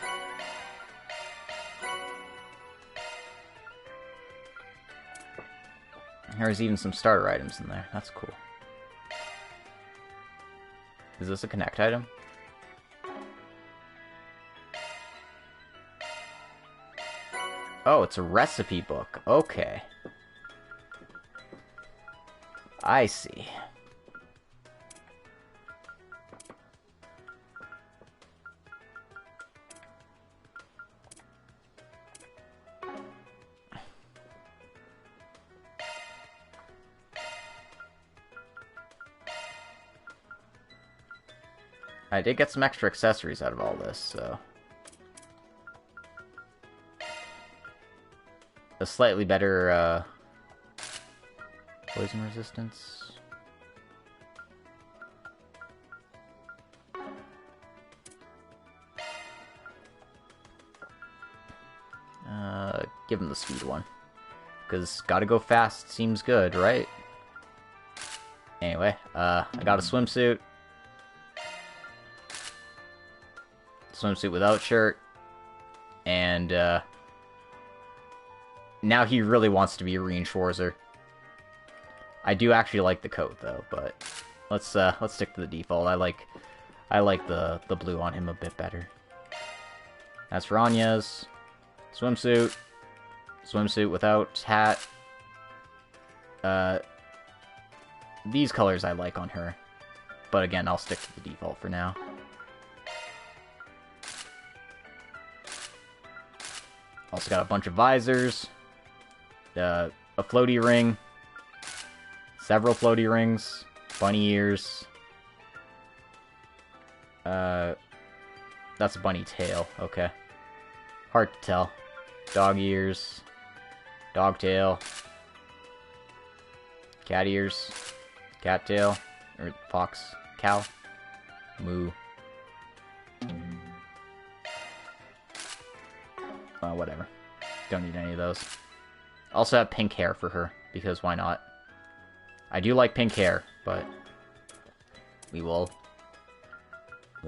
A: There's even some starter items in there. That's cool. Is this a connect item? Oh, it's a recipe book. Okay. I see. I did get some extra accessories out of all this, so... a slightly better, poison resistance. Give him the speed one. Because gotta go fast seems good, right? Anyway, I got a swimsuit. Swimsuit without shirt. And, now he really wants to be a Reinforcer. I do actually like the coat though, but let's stick to the default. I like the blue on him a bit better. That's for Anya's swimsuit. Swimsuit without hat. These colors I like on her. But again, I'll stick to the default for now. Also got a bunch of visors. A floaty ring. Several floaty rings. Bunny ears. That's a bunny tail. Okay. Hard to tell. Dog ears. Dog tail. Cat ears. Cat tail. Or fox. Cow. Moo. Whatever. Don't need any of those. Also have pink hair for her, because why not? I do like pink hair, but we'll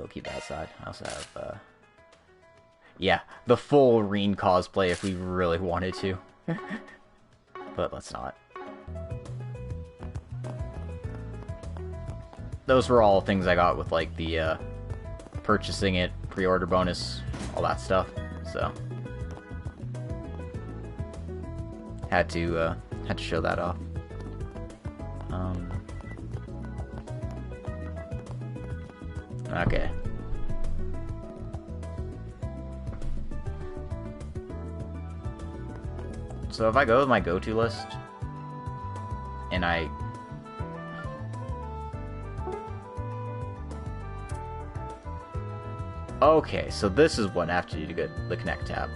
A: keep that aside. I also have, yeah, the full Reen cosplay if we really wanted to. But let's not. Those were all things I got with, like, the, purchasing it, pre-order bonus, all that stuff, so... Had to show that off. Okay. So if I go with my go-to list, and I... Okay, so this is what I have to do to get the Connect tab.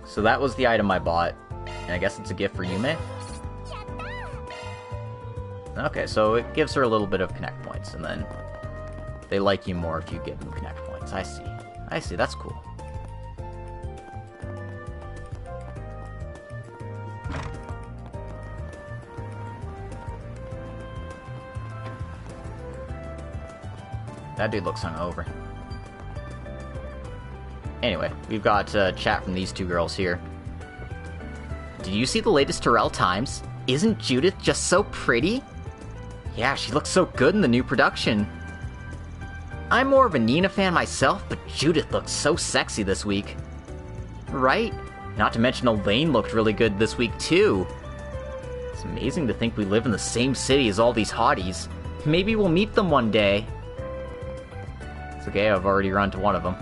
A: So that was the item I bought. And I guess it's a gift for Yume? Okay, so it gives her a little bit of Connect points, and then they like you more if you give them Connect points. I see. I see, that's cool. That dude looks hungover. Anyway, we've got chat from these two girls here. Did you see the latest Terrell Times? Isn't Judith just so pretty? Yeah, she looks so good in the new production. I'm more of a Nina fan myself, but Judith looks so sexy this week. Right? Not to mention Elaine looked really good this week too. It's amazing to think we live in the same city as all these hotties. Maybe we'll meet them one day. It's okay, I've already run to one of them.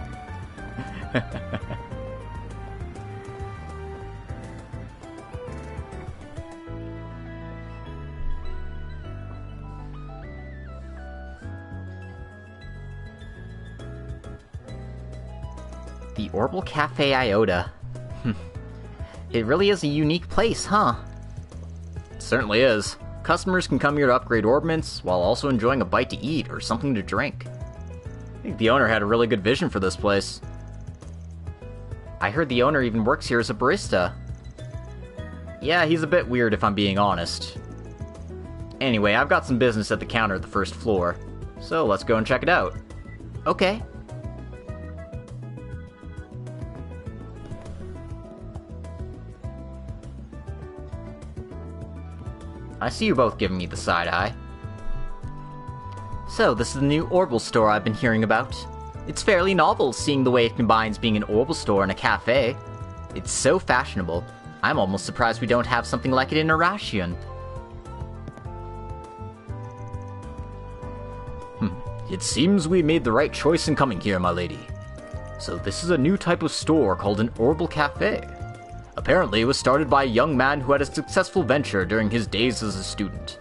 A: The Orbital Cafe Iota. It really is a unique place, huh? It certainly is. Customers can come here to upgrade orbments, while also enjoying a bite to eat or something to drink. I think the owner had a really good vision for this place. I heard the owner even works here as a barista. Yeah, he's a bit weird if I'm being honest. Anyway, I've got some business at the counter at the first floor, so let's go and check it out. Okay. I see you both giving me the side eye. So, this is the new Orbital store I've been hearing about. It's fairly novel, seeing the way it combines being an Orbital store and a cafe. It's so fashionable. I'm almost surprised we don't have something like it in Arashian. It seems we made the right choice in coming here, my lady. So this is a new type of store called an Orbital Cafe. Apparently, it was started by a young man who had a successful venture during his days as a student.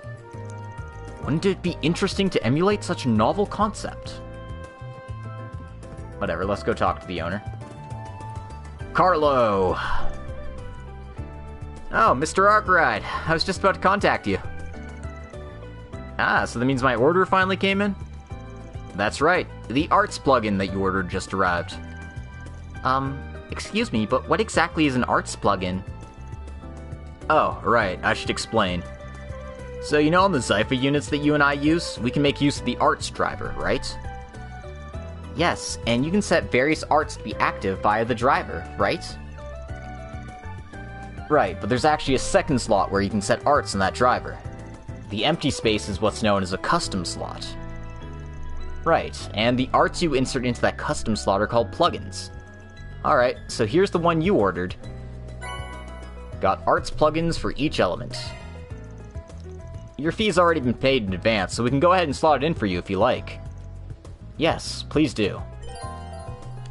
A: Wouldn't it be interesting to emulate such a novel concept? Whatever, let's go talk to the owner. Carlo! Oh, Mr. Arkride, I was just about to contact you. Ah, so that means my order finally came in? That's right, the arts plugin that you ordered just arrived. Excuse me, but what exactly is an arts plugin? Oh, right, I should explain. So you know on the Zypha units that you and I use, we can make use of the arts driver, right? Yes, and you can set various arts to be active via the driver, right? Right, but there's actually a second slot where you can set arts in that driver. The empty space is what's known as a custom slot. Right, and the arts you insert into that custom slot are called plugins. Alright, so here's the one you ordered. Got arts plugins for each element. Your fee's already been paid in advance, so we can go ahead and slot it in for you if you like. Yes, please do.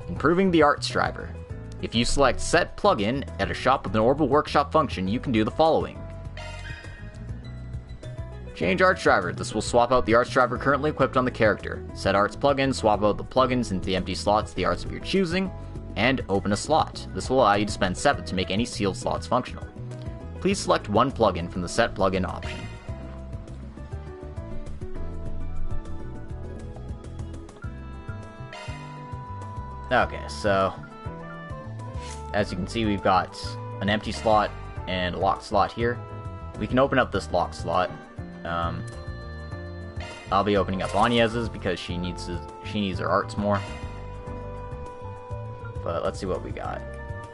A: Improving the arts driver. If you select Set Plugin at a shop with an Orbital Workshop function, you can do the following. Change arts driver. This will swap out the arts driver currently equipped on the character. Set arts plugin, swap out the plugins into the empty slots, the arts of your choosing, and open a slot. This will allow you to spend 7 to make any sealed slots functional. Please select one plugin from the Set Plugin option. Okay, so as you can see, we've got an empty slot and a locked slot here. We can open up this locked slot. I'll be opening up Anyez's because she needs her arts more. But let's see what we got.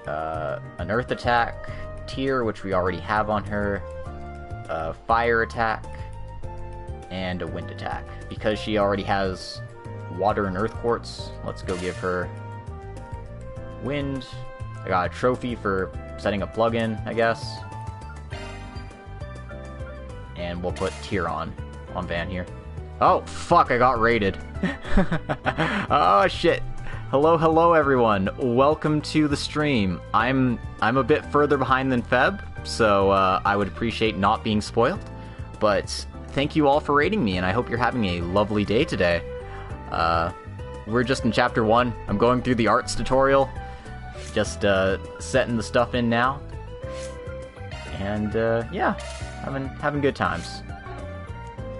A: An earth attack tier, which we already have on her. A fire attack. And a wind attack. Because she already has water and earth quartz, let's go give her wind. I got a trophy for setting a plugin, I guess. And we'll put tier on Van here. Oh, fuck, I got raided. Oh, shit. Hello, everyone. Welcome to the stream. I'm a bit further behind than Feb, so I would appreciate not being spoiled. But thank you all for raiding me, and I hope you're having a lovely day today. We're just in Chapter 1. I'm going through the arts tutorial. Just setting the stuff in now. And yeah, having good times.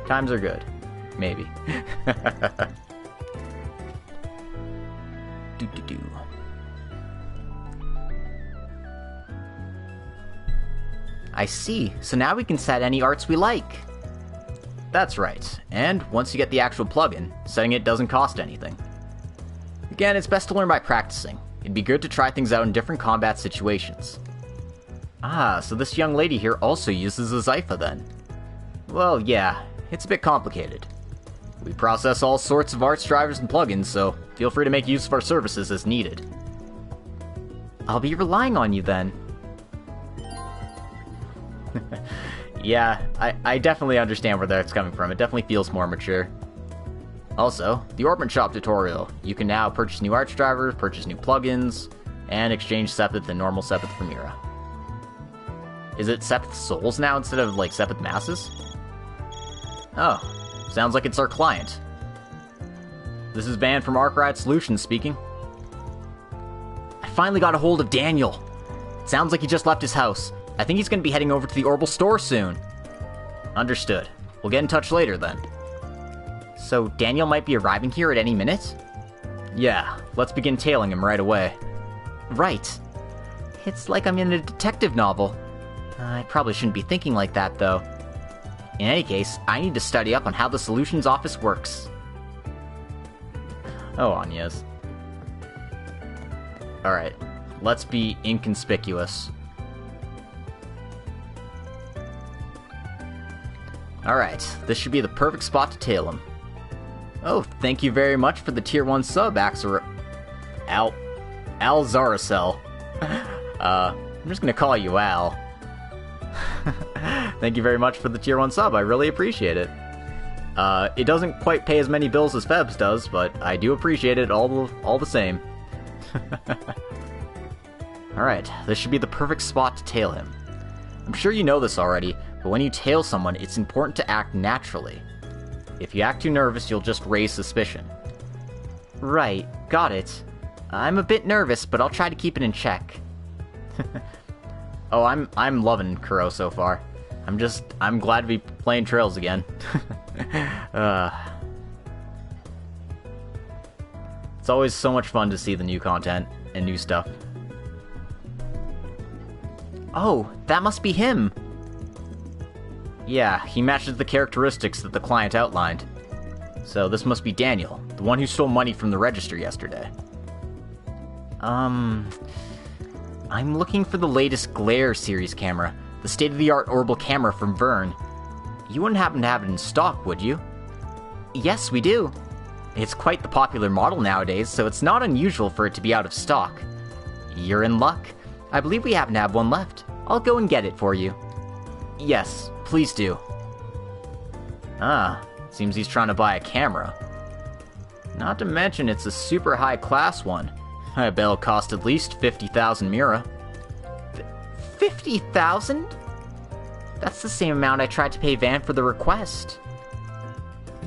A: Times are good. Maybe. Do. I see. So now we can set any arts we like. That's right, and once you get the actual plugin, setting it doesn't cost anything. Again, it's best to learn by practicing. It'd be good to try things out in different combat situations. Ah, so this young lady here also uses a Zypha then. Well, yeah, it's a bit complicated. We process all sorts of arts drivers and plugins, so feel free to make use of our services as needed. I'll be relying on you then. Yeah, I definitely understand where that's coming from. It definitely feels more mature. Also, the Orbment Shop tutorial. You can now purchase new arch drivers, purchase new plugins, and exchange Sepith and normal Sepith for Mira. Is it Sepith Souls now instead of, like, Sepith Masses? Oh, sounds like it's our client. This is Van from Arkride Solutions speaking. I finally got a hold of Daniel. Sounds like he just left his house. I think he's going to be heading over to the Orbital store soon. Understood. We'll get in touch later then. So Daniel might be arriving here at any minute? Yeah, let's begin tailing him right away. Right. It's like I'm in a detective novel. I probably shouldn't be thinking like that, though. In any case, I need to study up on how the Solutions Office works. Oh, Agnes. Alright, let's be inconspicuous. Alright, this should be the perfect spot to tail him. Oh, thank you very much for the tier 1 sub, Al-Zaracel. I'm just gonna call you Al. Thank you very much for the tier 1 sub, I really appreciate it. It doesn't quite pay as many bills as Febs does, but I do appreciate it all the same. Alright, this should be the perfect spot to tail him. I'm sure you know this already, but when you tail someone, it's important to act naturally. If you act too nervous, you'll just raise suspicion. Right, got it. I'm a bit nervous, but I'll try to keep it in check. Oh, I'm loving Kuro so far. I'm glad to be playing Trails again. It's always so much fun to see the new content and new stuff. Oh, that must be him! Yeah, he matches the characteristics that the client outlined. So this must be Daniel, the one who stole money from the register yesterday. I'm looking for the latest Glare series camera, the state-of-the-art orbital camera from Vern. You wouldn't happen to have it in stock, would you? Yes, we do. It's quite the popular model nowadays, so it's not unusual for it to be out of stock. You're in luck. I believe we happen to have one left. I'll go and get it for you. Yes, please do. Ah, seems he's trying to buy a camera. Not to mention it's a super high-class one. I bet it'll cost at least 50,000 Mira. 50,000? That's the same amount I tried to pay Van for the request.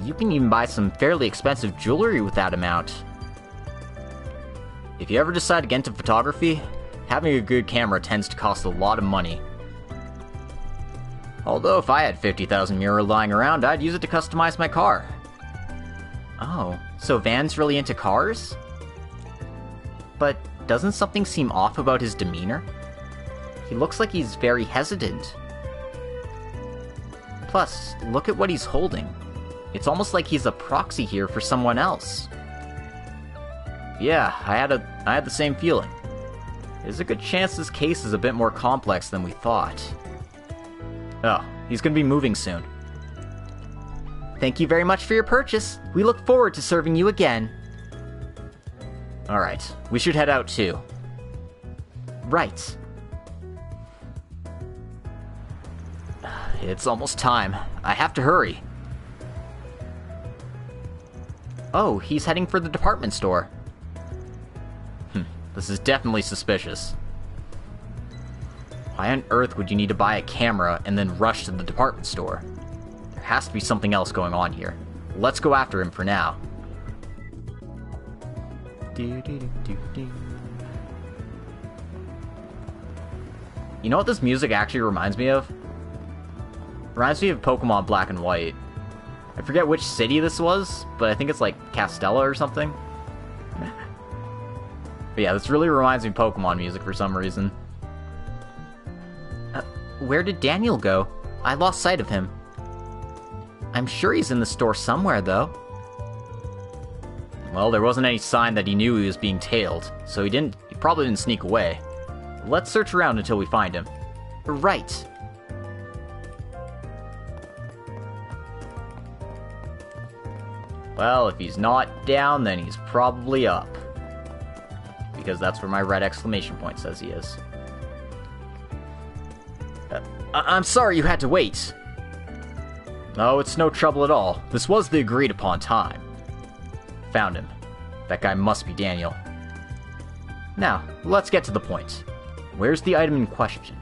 A: You can even buy some fairly expensive jewelry with that amount. If you ever decide to get into photography, having a good camera tends to cost a lot of money. Although if I had 50,000 Mira lying around, I'd use it to customize my car. Oh, so Van's really into cars? But doesn't something seem off about his demeanor? He looks like he's very hesitant. Plus, look at what he's holding. It's almost like he's a proxy here for someone else. Yeah, I had the same feeling. There's a good chance this case is a bit more complex than we thought. Oh, he's gonna be moving soon. Thank you very much for your purchase. We look forward to serving you again. Alright, we should head out too. Right. It's almost time. I have to hurry. Oh, he's heading for the department store. This is definitely suspicious. Why on earth would you need to buy a camera and then rush to the department store? There has to be something else going on here. Let's go after him for now. You know what this music actually reminds me of? Reminds me of Pokemon Black and White. I forget which city this was, but I think it's like Castella or something. But yeah, this really reminds me of Pokemon music for some reason. Where did Daniel go? I lost sight of him. I'm sure he's in the store somewhere, though. Well, there wasn't any sign that he knew he was being tailed, so he probably didn't sneak away. Let's search around until we find him. Right. Well, if he's not down, then he's probably up. Because that's where my red exclamation point says he is. I'm sorry you had to wait. No, it's no trouble at all. This was the agreed upon time. Found him. That guy must be Daniel. Now, let's get to the point. Where's the item in question?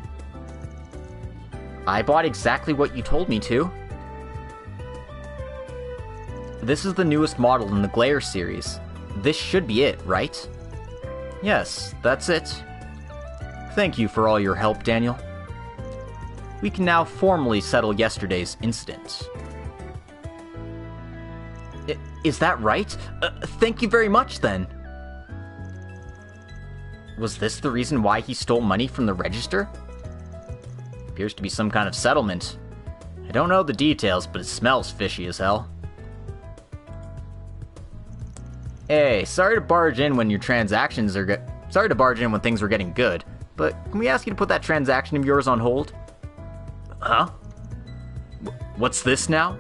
A: I bought exactly what you told me to. This is the newest model in the Glare series. This should be it, right? Yes, that's it. Thank you for all your help, Daniel. We can now formally settle yesterday's incident. Is that right? Thank you very much, then. Was this the reason why he stole money from the register? Appears to be some kind of settlement. I don't know the details, but it smells fishy as hell. Hey, sorry to barge in when things were getting good, but can we ask you to put that transaction of yours on hold? Huh? What's this now?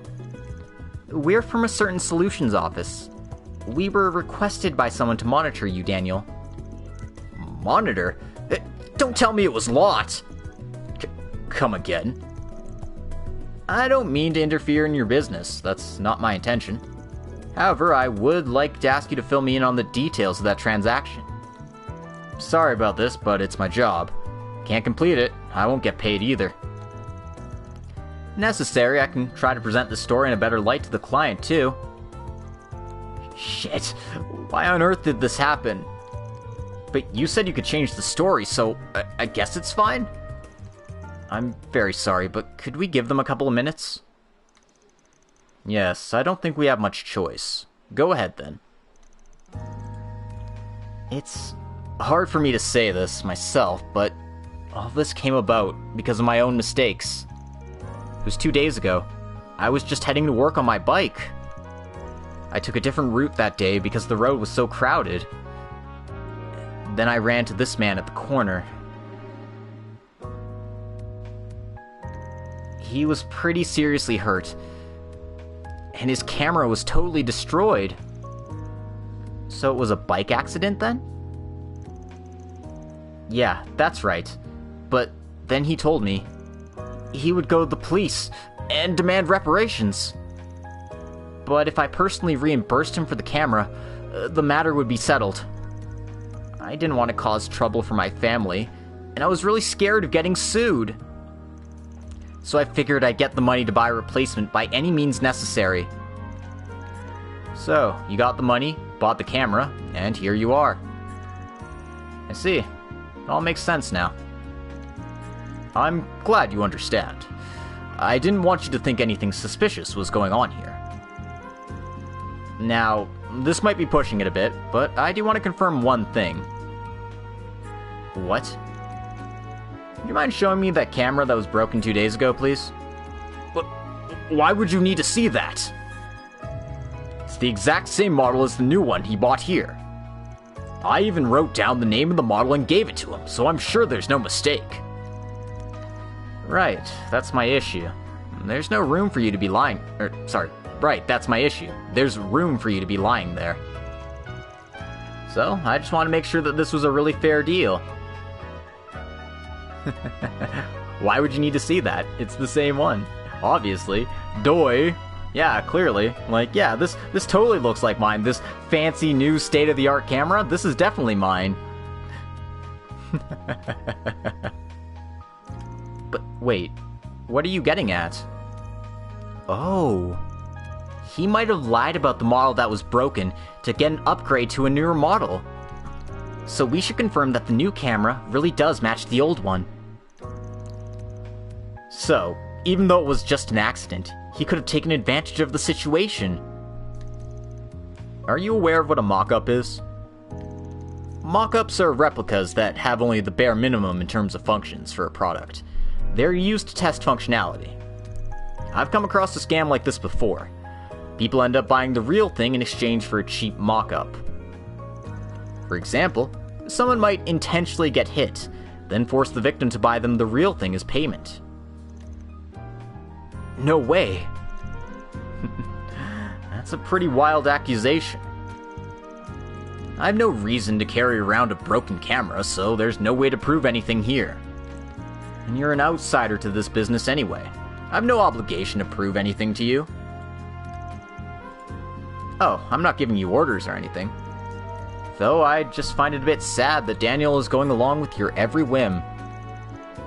A: We're from a certain solutions office. We were requested by someone to monitor you, Daniel. Monitor? Don't tell me it was Lot! Come again? I don't mean to interfere in your business. That's not my intention. However, I would like to ask you to fill me in on the details of that transaction. Sorry about this, but it's my job. Can't complete it. I won't get paid either. Necessary, I can try to present the story in a better light to the client, too. Shit. Why on earth did this happen? But you said you could change the story, so I guess it's fine? I'm very sorry, but could we give them a couple of minutes? Yes, I don't think we have much choice. Go ahead, then. It's hard for me to say this myself, but all this came about because of my own mistakes. It was 2 days ago. I was just heading to work on my bike. I took a different route that day because the road was so crowded. Then I ran to this man at the corner. He was pretty seriously hurt, and his camera was totally destroyed. So it was a bike accident then? Yeah, that's right. But then he told me he would go to the police and demand reparations. But if I personally reimbursed him for the camera, the matter would be settled. I didn't want to cause trouble for my family, and I was really scared of getting sued. So I figured I'd get the money to buy a replacement by any means necessary. So, you got the money, bought the camera, and here you are. I see. It all makes sense now. I'm glad you understand. I didn't want you to think anything suspicious was going on here. Now, this might be pushing it a bit, but I do want to confirm one thing. What? Do you mind showing me that camera that was broken 2 days ago, please? But why would you need to see that? It's the exact same model as the new one he bought here. I even wrote down the name of the model and gave it to him, so I'm sure there's no mistake. Right, that's my issue. There's no room for you to be lying. Right, that's my issue. There's room for you to be lying there. So, I just want to make sure that this was a really fair deal. Why would you need to see that? It's the same one. Obviously. Doi. Yeah, clearly. Like, yeah, this totally looks like mine. This fancy new state-of-the-art camera, this is definitely mine. But wait, what are you getting at? Oh. He might have lied about the model that was broken to get an upgrade to a newer model. So we should confirm that the new camera really does match the old one. So, even though it was just an accident, he could have taken advantage of the situation. Are you aware of what a mock-up is? Mock-ups are replicas that have only the bare minimum in terms of functions for a product. They're used to test functionality. I've come across a scam like this before. People end up buying the real thing in exchange for a cheap mock-up. For example, someone might intentionally get hit, then force the victim to buy them the real thing as payment. No way. That's a pretty wild accusation. I have no reason to carry around a broken camera, so there's no way to prove anything here. And you're an outsider to this business anyway. I have no obligation to prove anything to you. Oh, I'm not giving you orders or anything. Though I just find it a bit sad that Daniel is going along with your every whim.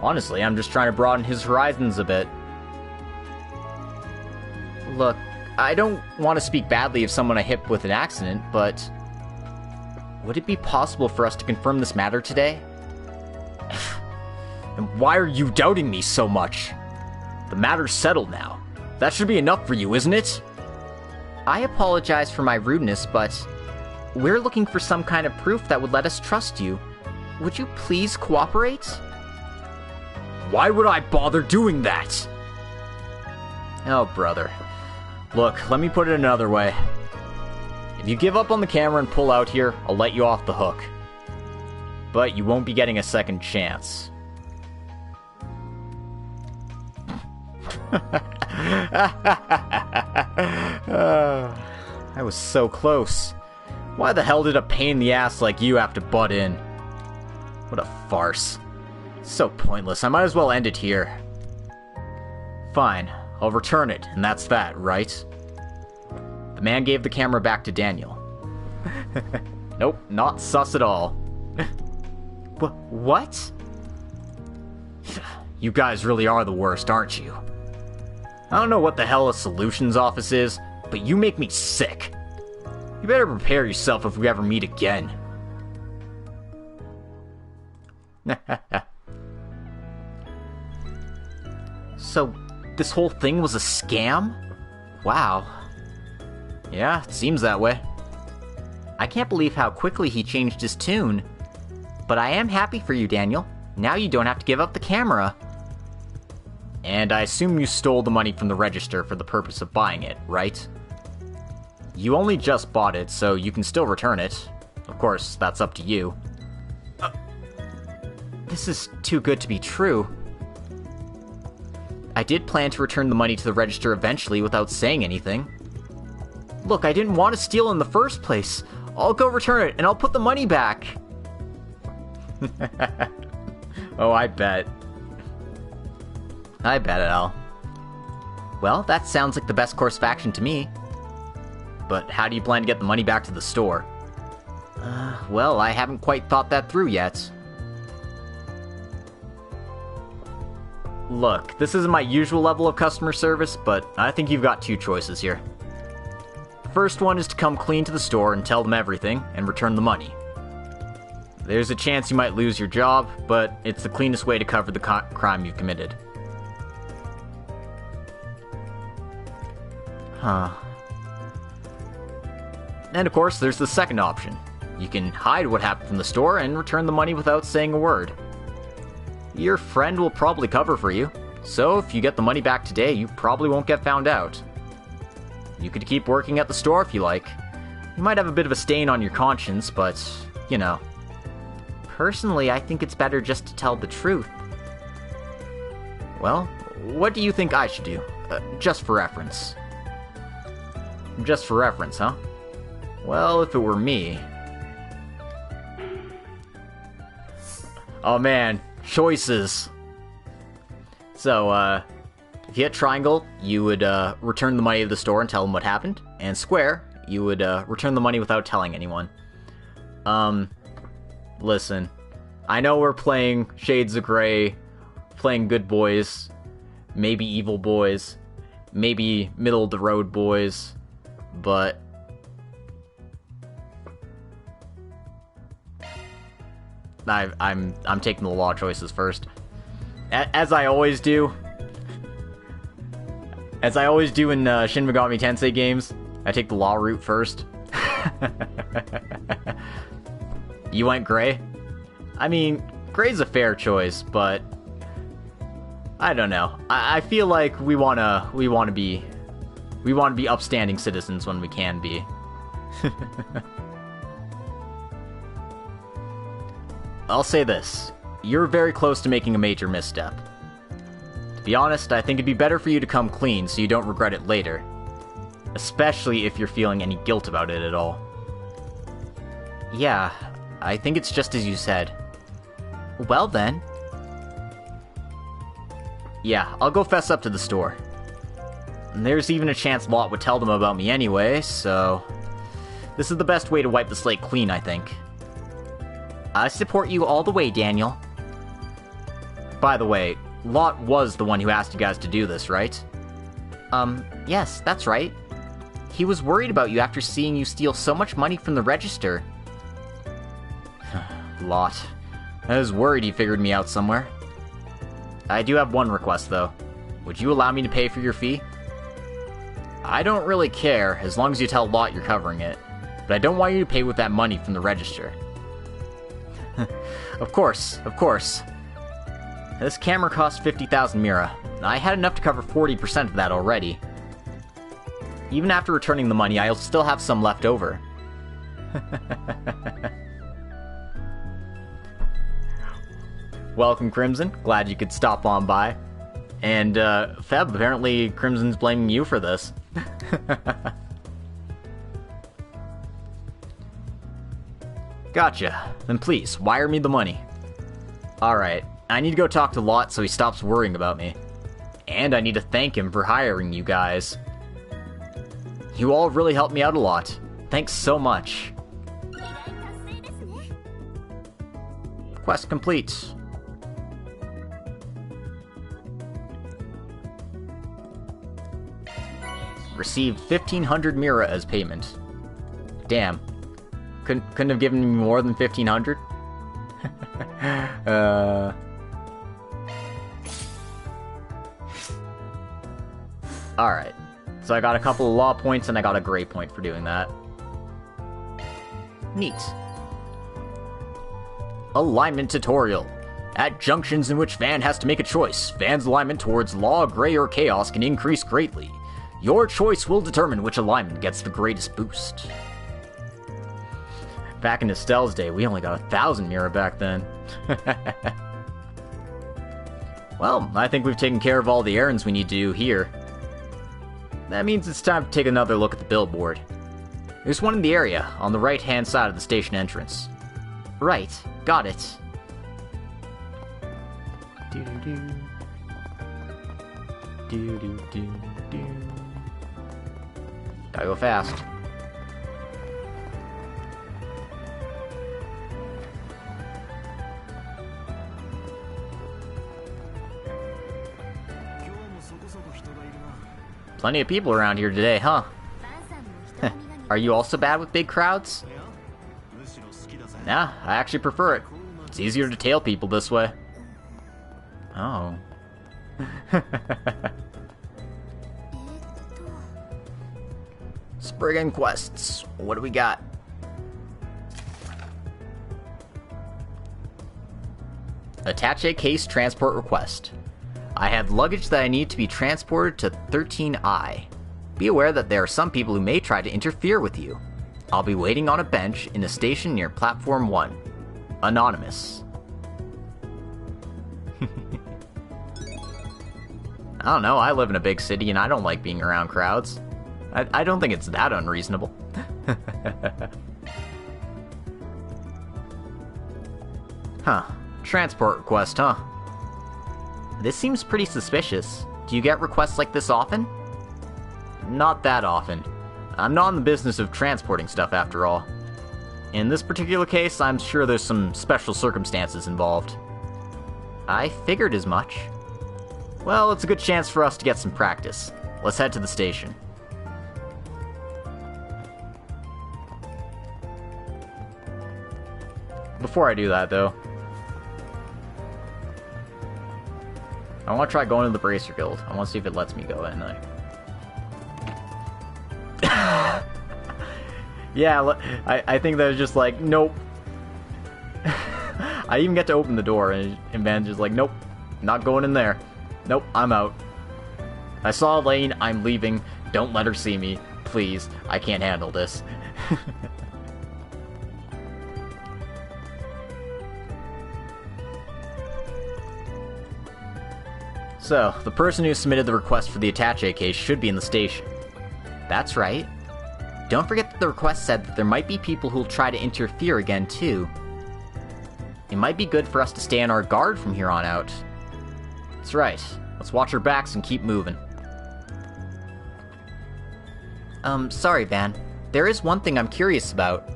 A: Honestly, I'm just trying to broaden his horizons a bit. Look, I don't want to speak badly of someone I hit with an accident, but would it be possible for us to confirm this matter today? And why are you doubting me so much? The matter's settled now. That should be enough for you, isn't it? I apologize for my rudeness, but we're looking for some kind of proof that would let us trust you. Would you please cooperate? Why would I bother doing that? Oh, brother. Look, let me put it another way. If you give up on the camera and pull out here, I'll let you off the hook. But you won't be getting a second chance. I was so close. Why the hell did a pain in the ass like you have to butt in? What a farce. So pointless, I might as well end it here. Fine, I'll return it, and that's that, right? The man gave the camera back to Daniel. Nope, not sus at all. What? You guys really are the worst, aren't you? I don't know what the hell a solutions office is, but you make me sick. You better prepare yourself if we ever meet again. So, this whole thing was a scam? Wow. Yeah, it seems that way. I can't believe how quickly he changed his tune. But I am happy for you, Daniel. Now you don't have to give up the camera. And I assume you stole the money from the register for the purpose of buying it, right? You only just bought it, so you can still return it. Of course, that's up to you. This is too good to be true. I did plan to return the money to the register eventually without saying anything. Look, I didn't want to steal in the first place. I'll go return it, and I'll put the money back. Oh, I bet. I bet, Al. Well, that sounds like the best course of action to me. But how do you plan to get the money back to the store? Well, I haven't quite thought that through yet. Look, this isn't my usual level of customer service, but I think you've got two choices here. The first one is to come clean to the store and tell them everything, and return the money. There's a chance you might lose your job, but it's the cleanest way to cover the crime you've committed. Huh. And of course, there's the second option. You can hide what happened from the store and return the money without saying a word. Your friend will probably cover for you, so if you get the money back today, you probably won't get found out. You could keep working at the store if you like. You might have a bit of a stain on your conscience, but, you know. Personally, I think it's better just to tell the truth. Well, what do you think I should do? Just for reference. Just for reference, huh? Well, if it were me... Oh man, choices. So, if you hit triangle, you would return the money to the store and tell them what happened. And square, you would return the money without telling anyone. Listen. I know we're playing Shades of Grey, playing good boys, maybe evil boys, maybe middle of the road boys, but... I'm taking the law choices first. As I always do. As I always do in Shin Megami Tensei games, I take the law route first. You went gray? I mean, gray's a fair choice, but... I don't know. I feel like we wanna be upstanding citizens when we can be. I'll say this. You're very close to making a major misstep. To be honest, I think it'd be better for you to come clean so you don't regret it later. Especially if you're feeling any guilt about it at all. Yeah, I think it's just as you said. Well then. Yeah, I'll go fess up to the store. And there's even a chance Lot would tell them about me anyway, so... This is the best way to wipe the slate clean, I think. I support you all the way, Daniel. By the way, Lot was the one who asked you guys to do this, right? Yes, that's right. He was worried about you after seeing you steal so much money from the register. Lot. I was worried he figured me out somewhere. I do have one request, though. Would you allow me to pay for your fee? I don't really care, as long as you tell Lot you're covering it. But I don't want you to pay with that money from the register. Of course, of course. This camera cost 50,000 Mira. I had enough to cover 40% of that already. Even after returning the money, I'll still have some left over. Welcome, Crimson. Glad you could stop on by. And, Feb, apparently Crimson's blaming you for this. Gotcha. Then please, wire me the money. Alright, I need to go talk to Lot so he stops worrying about me. And I need to thank him for hiring you guys. You all really helped me out a lot. Thanks so much. Quest complete. Received 1,500 Mira as payment. Damn. Couldn't have given me more than 1,500? Alright. So I got a couple of law points and I got a gray point for doing that. Neat. Alignment tutorial. At junctions in which Van has to make a choice, Van's alignment towards law, gray, or chaos can increase greatly. Your choice will determine which alignment gets the greatest boost. Back in Estelle's day, we only got 1,000 Mira back then. Well, I think we've taken care of all the errands we need to do here. That means it's time to take another look at the billboard. There's one in the area, on the right-hand side of the station entrance. Right, got it. Do-do-do. Do-do-do-do. Gotta go fast. Plenty of people around here today, huh? Are you also bad with big crowds? Nah, I actually prefer it. It's easier to tail people this way. Oh. Spriggan quests. What do we got? Attache case transport request. I have luggage that I need to be transported to 13I. Be aware that there are some people who may try to interfere with you. I'll be waiting on a bench in a station near Platform 1. Anonymous. I don't know, I live in a big city and I don't like being around crowds. I don't think it's that unreasonable. Huh. Transport request, huh? This seems pretty suspicious. Do you get requests like this often? Not that often. I'm not in the business of transporting stuff after all. In this particular case, I'm sure there's some special circumstances involved. I figured as much. Well, it's a good chance for us to get some practice. Let's head to the station. Before I do that, though, I want to try going to the Bracer Guild. I want to see if it lets me go in there. Yeah, I think that was just like, nope. I even get to open the door, and Van's just like, nope, not going in there. Nope, I'm out. I saw Elaine, I'm leaving. Don't let her see me. Please, I can't handle this. So, the person who submitted the request for the attaché case should be in the station. That's right. Don't forget that the request said that there might be people who'll try to interfere again, too. It might be good for us to stay on our guard from here on out. That's right. Let's watch our backs and keep moving. Sorry, Van. There is one thing I'm curious about.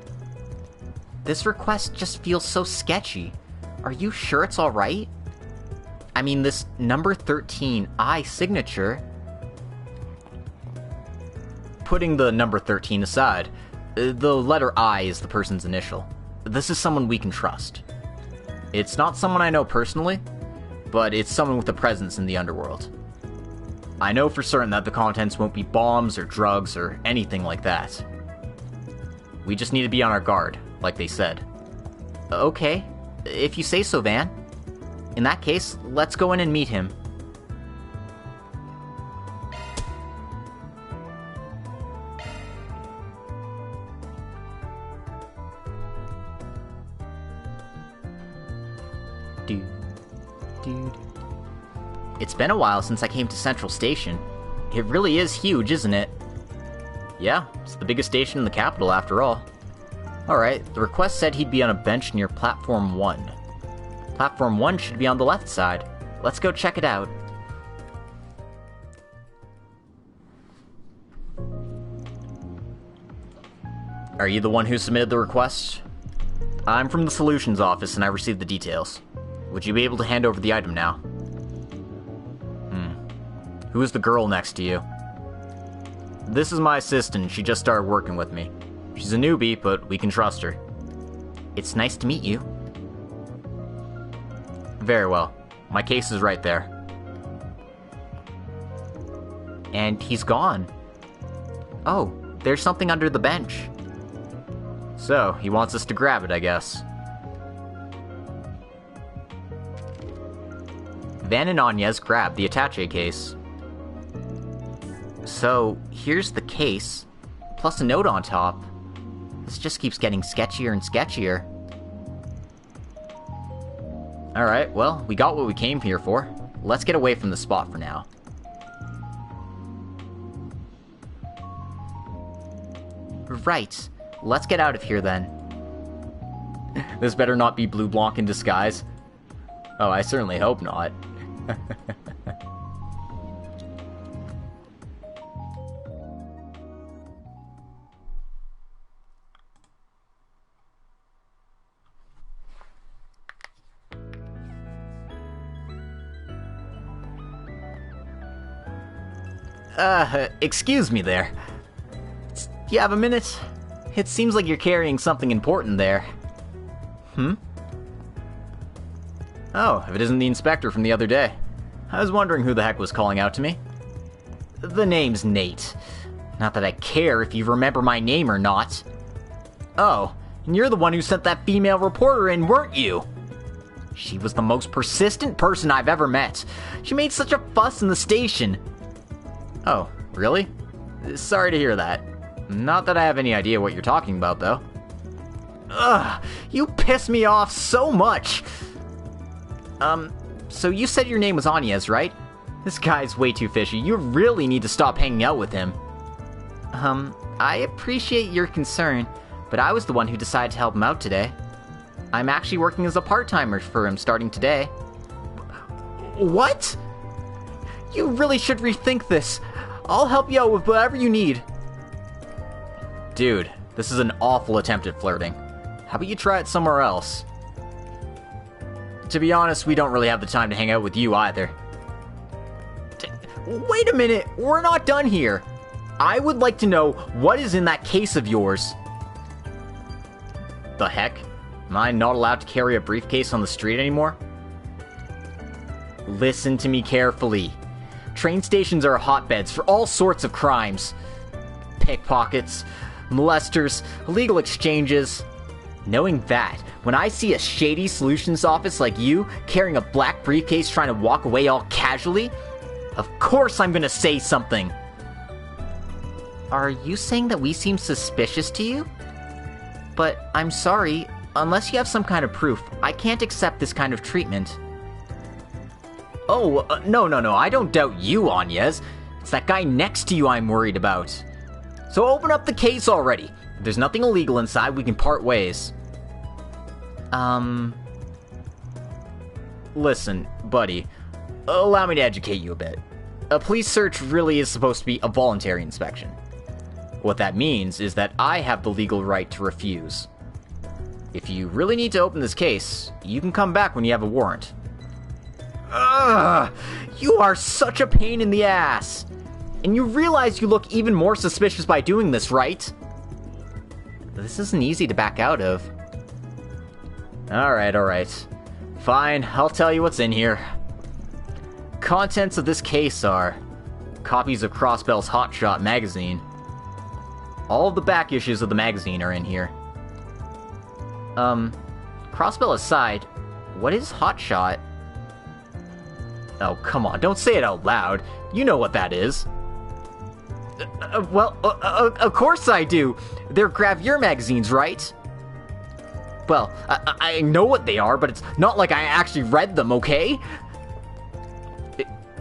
A: This request just feels so sketchy. Are you sure it's alright? I mean, this number 13 I signature... Putting the number 13 aside, the letter I is the person's initial. This is someone we can trust. It's not someone I know personally, but it's someone with a presence in the underworld. I know for certain that the contents won't be bombs or drugs or anything like that. We just need to be on our guard, like they said. Okay, if you say so, Van. In that case, let's go in and meet him. Dude. It's been a while since I came to Central Station. It really is huge, isn't it? Yeah, it's the biggest station in the capital after all. Alright, the request said he'd be on a bench near Platform 1. Platform 1 should be on the left side. Let's go check it out. Are you the one who submitted the request? I'm from the Solutions office and I received the details. Would you be able to hand over the item now? Who is the girl next to you? This is my assistant. She just started working with me. She's a newbie, but we can trust her. It's nice to meet you. Very well. My case is right there. And he's gone. Oh, there's something under the bench. So, he wants us to grab it, I guess. Van and Agnes grabbed the attaché case. So, here's the case, plus a note on top. This just keeps getting sketchier and sketchier. Alright, well, we got what we came here for. Let's get away from the spot for now. Right, let's get out of here then. This better not be Blue Blanc in disguise. Oh, I certainly hope not. Excuse me there. Do you have a minute? It seems like you're carrying something important there. Oh, if it isn't the inspector from the other day. I was wondering who the heck was calling out to me. The name's Nate. Not that I care if you remember my name or not. Oh, and you're the one who sent that female reporter in, weren't you? She was the most persistent person I've ever met. She made such a fuss in the station. Oh, really? Sorry to hear that. Not that I have any idea what you're talking about, though. Ugh, you piss me off so much! So you said your name was Agnes, right? This guy's way too fishy. You really need to stop hanging out with him. I appreciate your concern, but I was the one who decided to help him out today. I'm actually working as a part-timer for him starting today. What? You really should rethink this. I'll help you out with whatever you need. Dude, this is an awful attempt at flirting. How about you try it somewhere else? To be honest, we don't really have the time to hang out with you either. Wait a minute, we're not done here. I would like to know what is in that case of yours. The heck? Am I not allowed to carry a briefcase on the street anymore? Listen to me carefully. Train stations are hotbeds for all sorts of crimes. Pickpockets, molesters, illegal exchanges. Knowing that, when I see a shady solutions office like you carrying a black briefcase trying to walk away all casually, of course I'm gonna say something. Are you saying that we seem suspicious to you? But I'm sorry, unless you have some kind of proof, I can't accept this kind of treatment. Oh, no, I don't doubt you, Agnes. It's that guy next to you I'm worried about. So open up the case already. If there's nothing illegal inside, we can part ways. Listen, buddy, allow me to educate you a bit. A police search really is supposed to be a voluntary inspection. What that means is that I have the legal right to refuse. If you really need to open this case, you can come back when you have a warrant. Ugh! You are such a pain in the ass! And you realize you look even more suspicious by doing this, right? This isn't easy to back out of. Alright. Fine, I'll tell you what's in here. Contents of this case are copies of Crossbell's Hotshot magazine. All of the back issues of the magazine are in here. Crossbell aside, what is Hotshot? Oh, come on, don't say it out loud. You know what that is. Of course I do. They're gravure magazines, right? Well, I know what they are, but it's not like I actually read them, okay?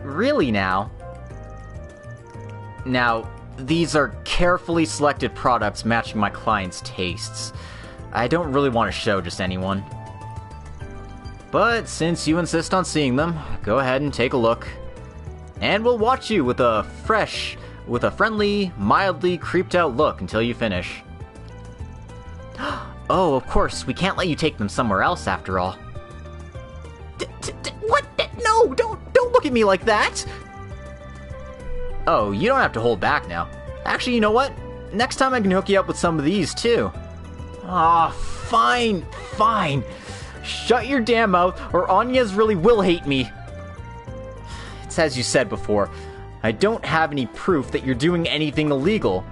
A: Really now? Now, these are carefully selected products matching my client's tastes. I don't really want to show just anyone. But since you insist on seeing them, go ahead and take a look. And we'll watch you with a friendly, mildly creeped out look until you finish. Oh, of course, we can't let you take them somewhere else after all. What? No, don't look at me like that! Oh, you don't have to hold back now. Actually, you know what? Next time I can hook you up with some of these, too. Aw, fine. Shut your damn mouth, or Agnes really will hate me. It's as you said before. I don't have any proof that you're doing anything illegal.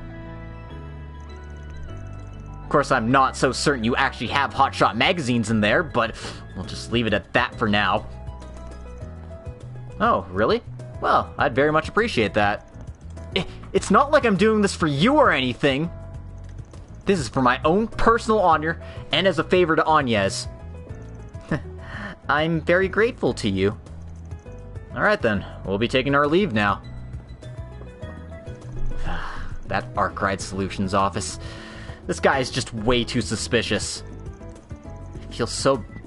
A: Of course, I'm not so certain you actually have Hotshot magazines in there, but we'll just leave it at that for now. Oh, really? Well, I'd very much appreciate that. It's not like I'm doing this for you or anything. This is for my own personal honor and as a favor to Agnes. I'm very grateful to you. Alright then, we'll be taking our leave now. That Arkride Solutions office. This guy is just way too suspicious.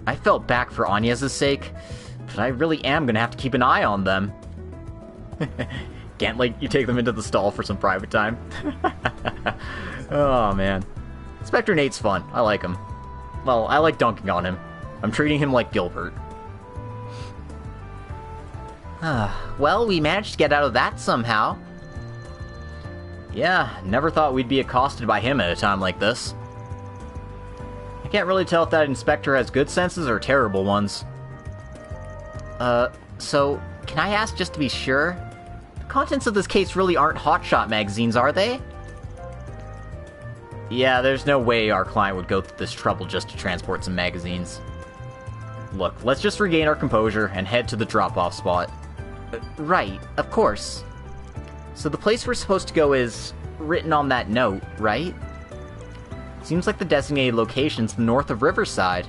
A: I felt bad for Agnes' sake, but I really am gonna have to keep an eye on them. Can't, you take them into the stall for some private time? Oh, man. Inspector Nate's fun. I like him. Well, I like dunking on him. I'm treating him like Gilbert. Well, we managed to get out of that somehow. Yeah, never thought we'd be accosted by him at a time like this. I can't really tell if that inspector has good senses or terrible ones. So, can I ask just to be sure? The contents of this case really aren't Hotshot magazines, are they? Yeah, there's no way our client would go through this trouble just to transport some magazines. Look, let's just regain our composure and head to the drop-off spot. Right, of course. So the place we're supposed to go is written on that note, right? Seems like the designated location's north of Riverside.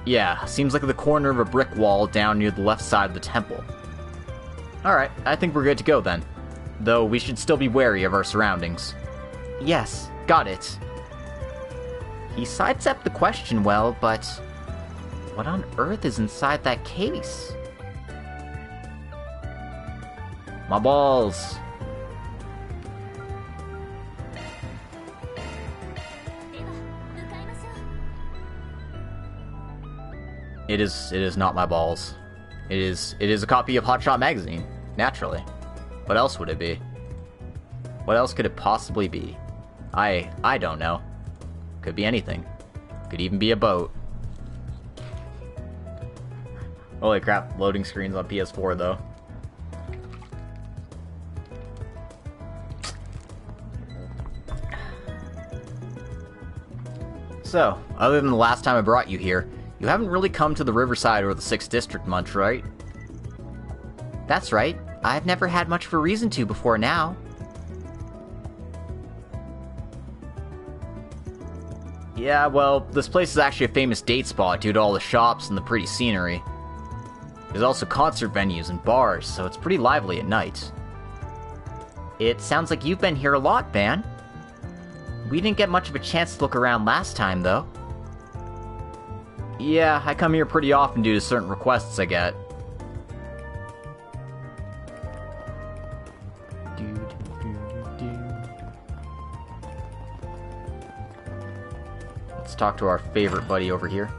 A: Yeah, seems like the corner of a brick wall down near the left side of the temple. Alright, I think we're good to go then. Though we should still be wary of our surroundings. Yes, got it. He sidestepped the question well, but what on earth is inside that case? My balls. It is not my balls. It is a copy of Hotshot magazine, naturally. What else would it be? What else could it possibly be? I don't know. Could be anything. Could even be a boat. Holy crap, loading screens on PS4 though. So, other than the last time I brought you here, you haven't really come to the Riverside or the 6th District much, right? That's right. I've never had much of a reason to before now. Yeah, well, this place is actually a famous date spot due to all the shops and the pretty scenery. There's also concert venues and bars, so it's pretty lively at night. It sounds like you've been here a lot, Van. We didn't get much of a chance to look around last time, though. Yeah, I come here pretty often due to certain requests I get. Let's talk to our favorite buddy over here.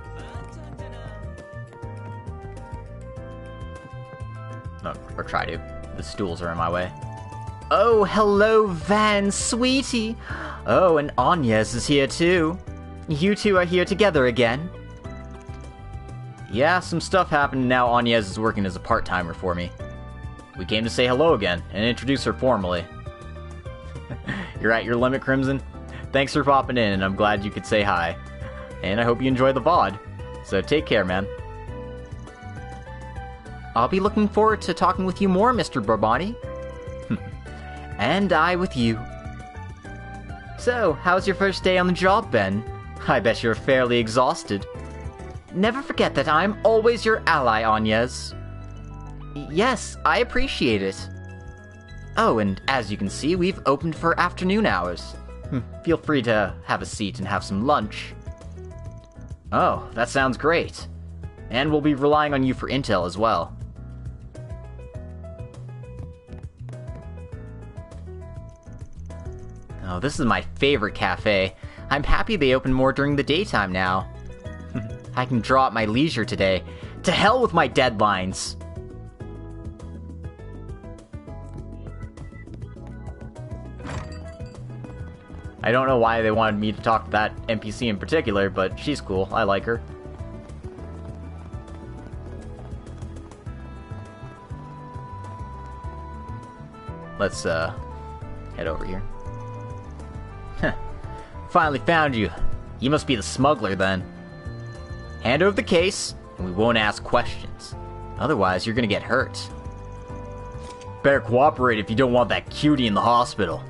A: No, or try to. The stools are in my way. Oh, hello, Van, sweetie! Oh, and Agnes is here too. You two are here together again. Yeah, some stuff happened and now Agnes is working as a part-timer for me. We came to say hello again, and introduce her formally. You're at your limit, Crimson? Thanks for popping in, and I'm glad you could say hi. And I hope you enjoy the VOD. So take care, man. I'll be looking forward to talking with you more, Mr. Barbani. And I with you. So, how's your first day on the job, Ben? I bet you're fairly exhausted. Never forget that I'm always your ally, Agnes. Yes, I appreciate it. Oh, and as you can see, we've opened for afternoon hours. Feel free to have a seat and have some lunch. Oh, that sounds great. And we'll be relying on you for intel as well. Oh, this is my favorite cafe. I'm happy they open more during the daytime now. I can draw at my leisure today. To hell with my deadlines! I don't know why they wanted me to talk to that NPC in particular, but she's cool. I like her. Let's, head over here. Finally found you. You must be the smuggler, then. Hand over the case, and we won't ask questions. Otherwise, you're gonna get hurt. Better cooperate if you don't want that cutie in the hospital.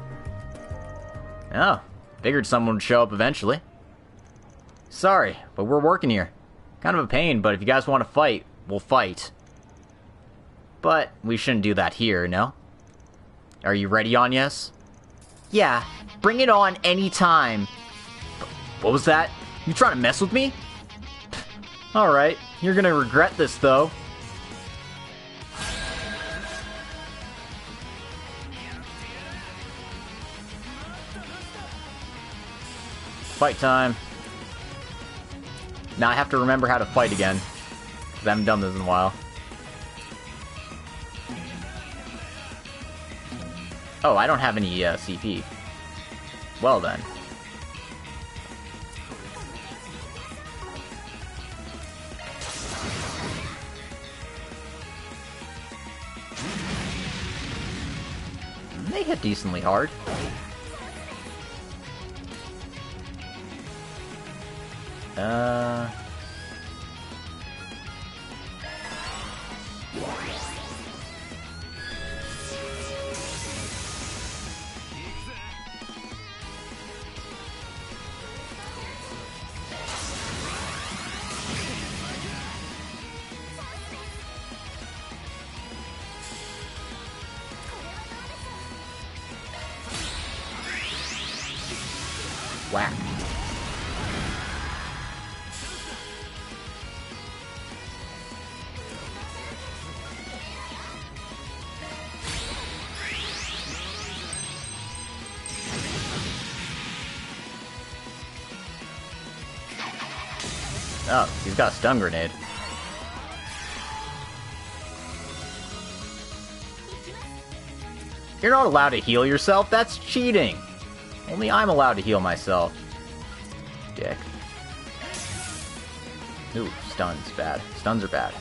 A: Oh, figured someone would show up eventually. Sorry, but we're working here. Kind of a pain, but if you guys want to fight, we'll fight. But we shouldn't do that here, no? Are you ready, Agnes? Yeah, bring it on any time. What was that? You trying to mess with me? Alright, you're gonna regret this, though. Fight time. Now I have to remember how to fight again, because I haven't done this in a while. Oh, I don't have any CP. Well then. They hit decently hard. Whack. Oh, he's got a stun grenade. You're not allowed to heal yourself, that's cheating! Only I'm allowed to heal myself. Dick. Ooh, stuns, bad. Stuns are bad.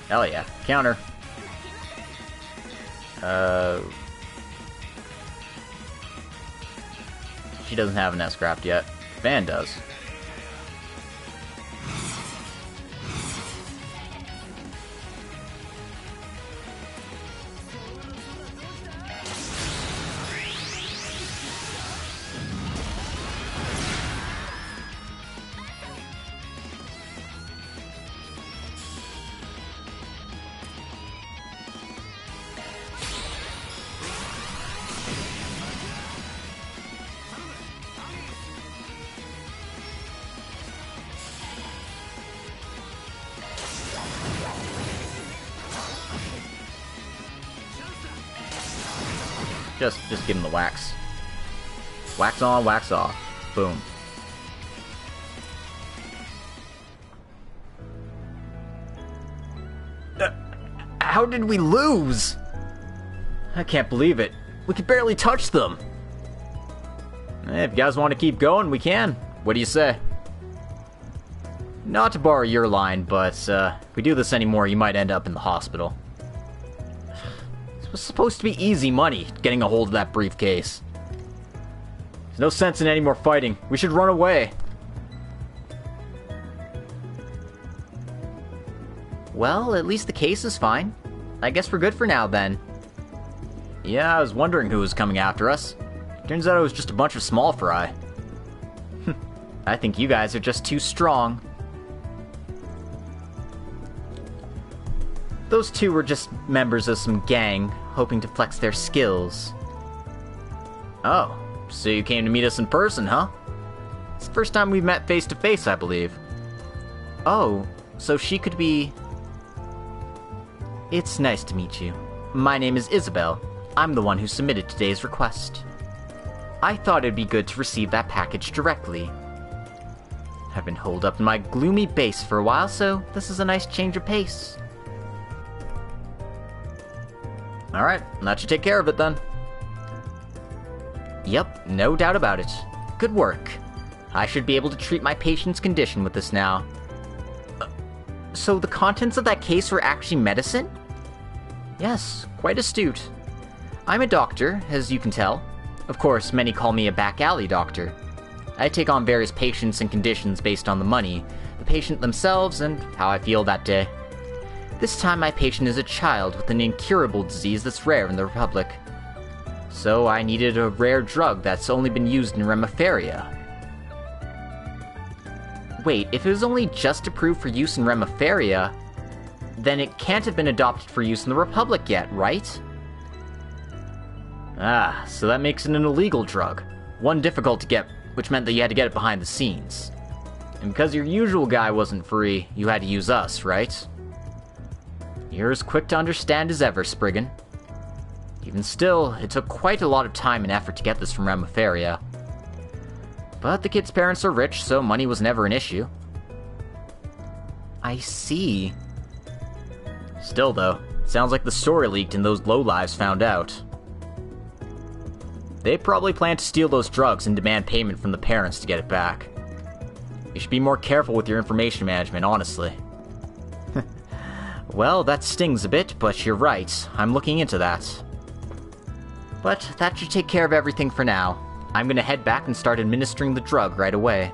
A: Hell yeah. Counter. She doesn't have an S-Craft yet. Van does. Just give him the wax. Wax on, wax off. Boom. How did we lose? I can't believe it. We could barely touch them. If you guys want to keep going, we can. What do you say? Not to borrow your line, but if we do this anymore, you might end up in the hospital. It was supposed to be easy money, getting a hold of that briefcase. There's no sense in any more fighting. We should run away. Well, at least the case is fine. I guess we're good for now, then. Yeah, I was wondering who was coming after us. Turns out it was just a bunch of small fry. I think you guys are just too strong. Those two were just members of some gang, hoping to flex their skills. Oh, so you came to meet us in person, huh? It's the first time we've met face to face, I believe. Oh, so she could be... It's nice to meet you. My name is Isabel. I'm the one who submitted today's request. I thought it'd be good to receive that package directly. I've been holed up in my gloomy base for a while, so this is a nice change of pace. Alright, that should take care of it then. Yep, no doubt about it. Good work. I should be able to treat my patient's condition with this now. So the contents of that case were actually medicine? Yes, quite astute. I'm a doctor, as you can tell. Of course, many call me a back alley doctor. I take on various patients and conditions based on the money, the patient themselves, and how I feel that day. This time my patient is a child with an incurable disease that's rare in the Republic. So I needed a rare drug that's only been used in Remiferia. Wait, if it was only just approved for use in Remiferia, then it can't have been adopted for use in the Republic yet, right? Ah, so that makes it an illegal drug. One difficult to get, which meant that you had to get it behind the scenes. And because your usual guy wasn't free, you had to use us, right? You're as quick to understand as ever, Spriggan. Even still, it took quite a lot of time and effort to get this from Remiferia. But the kid's parents are rich, so money was never an issue. I see. Still though, it sounds like the story leaked and those lowlives found out. They probably plan to steal those drugs and demand payment from the parents to get it back. You should be more careful with your information management, honestly. Well, that stings a bit, but you're right. I'm looking into that. But that should take care of everything for now. I'm gonna head back and start administering the drug right away.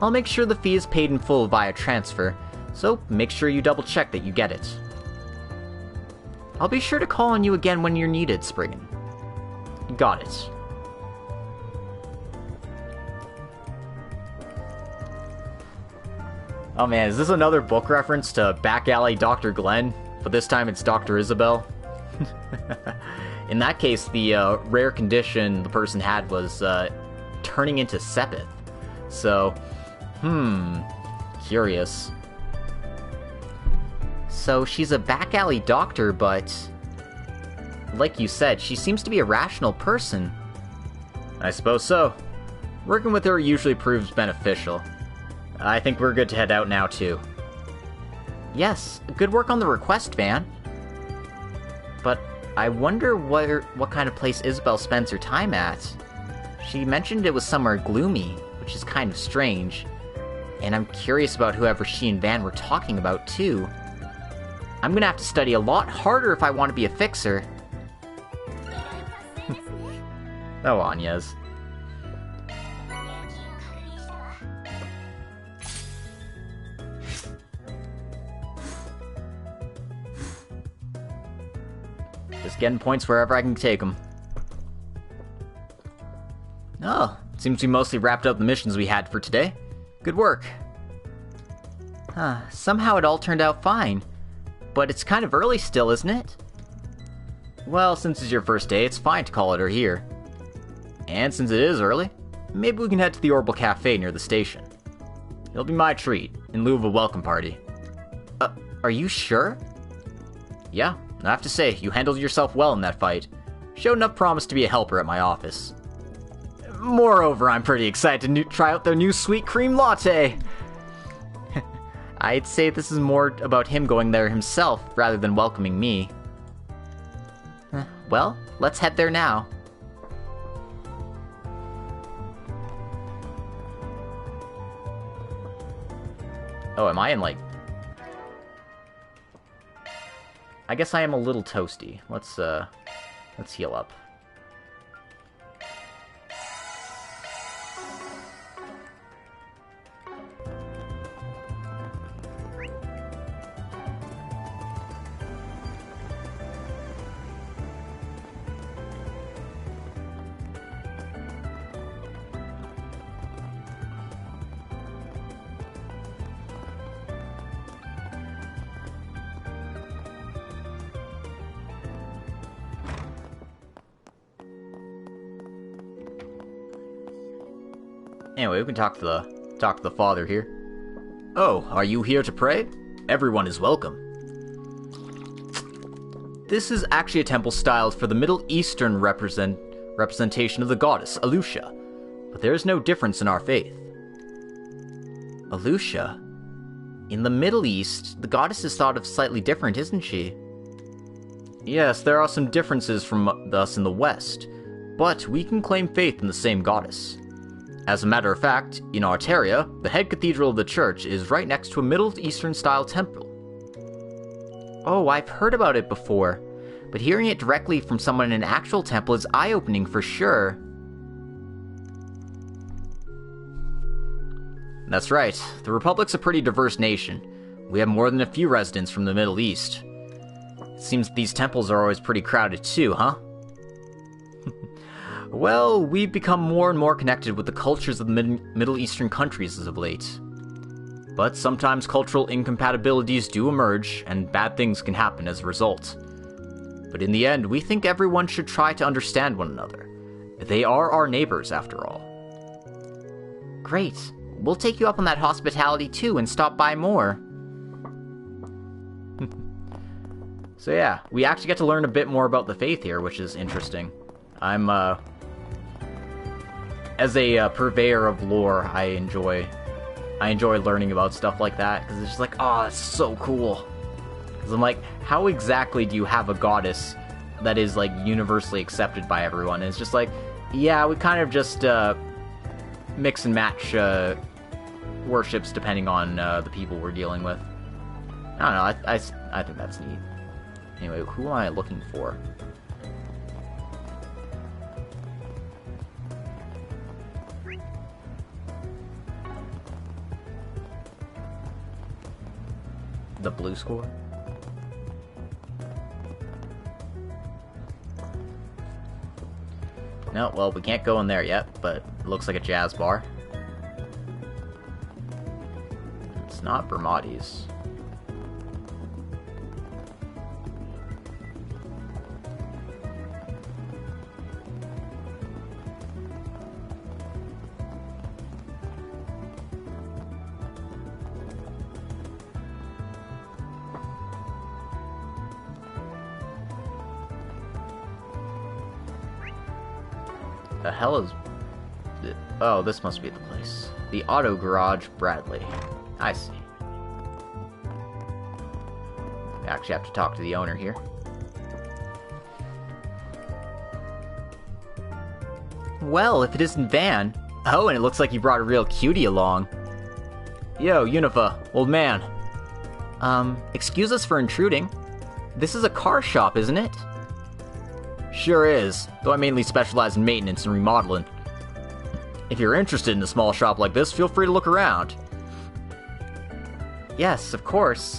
A: I'll make sure the fee is paid in full via transfer, so make sure you double check that you get it. I'll be sure to call on you again when you're needed, Spriggan. Got it. Oh man, is this another book reference to Back Alley Dr. Glenn? But this time it's Dr. Isabel? In that case, the rare condition the person had was turning into Sepith. So, curious. So she's a back alley doctor, but like you said, she seems to be a rational person. I suppose so. Working with her usually proves beneficial. I think we're good to head out now, too. Yes, good work on the request, Van. But I wonder what kind of place Isabel spends her time at. She mentioned it was somewhere gloomy, which is kind of strange. And I'm curious about whoever she and Van were talking about, too. I'm gonna have to study a lot harder if I want to be a fixer. Oh, Agnes. Just getting points wherever I can take them. Oh, seems we mostly wrapped up the missions we had for today. Good work. Somehow it all turned out fine. But it's kind of early still, isn't it? Well, since it's your first day, it's fine to call it here. And since it is early, maybe we can head to the Orbital Cafe near the station. It'll be my treat, in lieu of a welcome party. Are you sure? Yeah, I have to say, you handled yourself well in that fight. Showed enough promise to be a helper at my office. Moreover, I'm pretty excited to try out their new sweet cream latte! I'd say this is more about him going there himself, rather than welcoming me. Well, let's head there now. Oh, am I in, like... I guess I am a little toasty. Let's heal up. Anyway, we can talk to the father here. Oh, are you here to pray? Everyone is welcome. This is actually a temple styled for the Middle Eastern representation of the goddess, Alusha. But there is no difference in our faith. Alusha? In the Middle East, the goddess is thought of slightly different, isn't she? Yes, there are some differences from us in the West, but we can claim faith in the same goddess. As a matter of fact, in Arteria, the head cathedral of the church is right next to a Middle Eastern-style temple. Oh, I've heard about it before, but hearing it directly from someone in an actual temple is eye-opening for sure. That's right, the Republic's a pretty diverse nation. We have more than a few residents from the Middle East. It seems these temples are always pretty crowded too, huh? Well, we've become more and more connected with the cultures of the Middle Eastern countries as of late. But sometimes cultural incompatibilities do emerge, and bad things can happen as a result. But in the end, we think everyone should try to understand one another. They are our neighbors, after all. Great. We'll take you up on that hospitality too and stop by more. So yeah, we actually get to learn a bit more about the faith here, which is interesting. As a purveyor of lore, I enjoy learning about stuff like that, because it's just like, oh, that's so cool. Because I'm like, how exactly do you have a goddess that is, like, universally accepted by everyone? And it's just like, yeah, we kind of just mix and match worships depending on the people we're dealing with. I don't know, I think that's neat. Anyway, who am I looking for? The blue score? No, well, we can't go in there yet, but it looks like a jazz bar. It's not Bermati's. The hell is... Oh, this must be the place. The Auto Garage, Bradley. I see. I actually have to talk to the owner here. Well, if it isn't Van. Oh, and it looks like you brought a real cutie along. Yo, Unifa, old man. Excuse us for intruding. This is a car shop, isn't it? Sure is, though I mainly specialize in maintenance and remodeling. If you're interested in a small shop like this, feel free to look around. Yes, of course.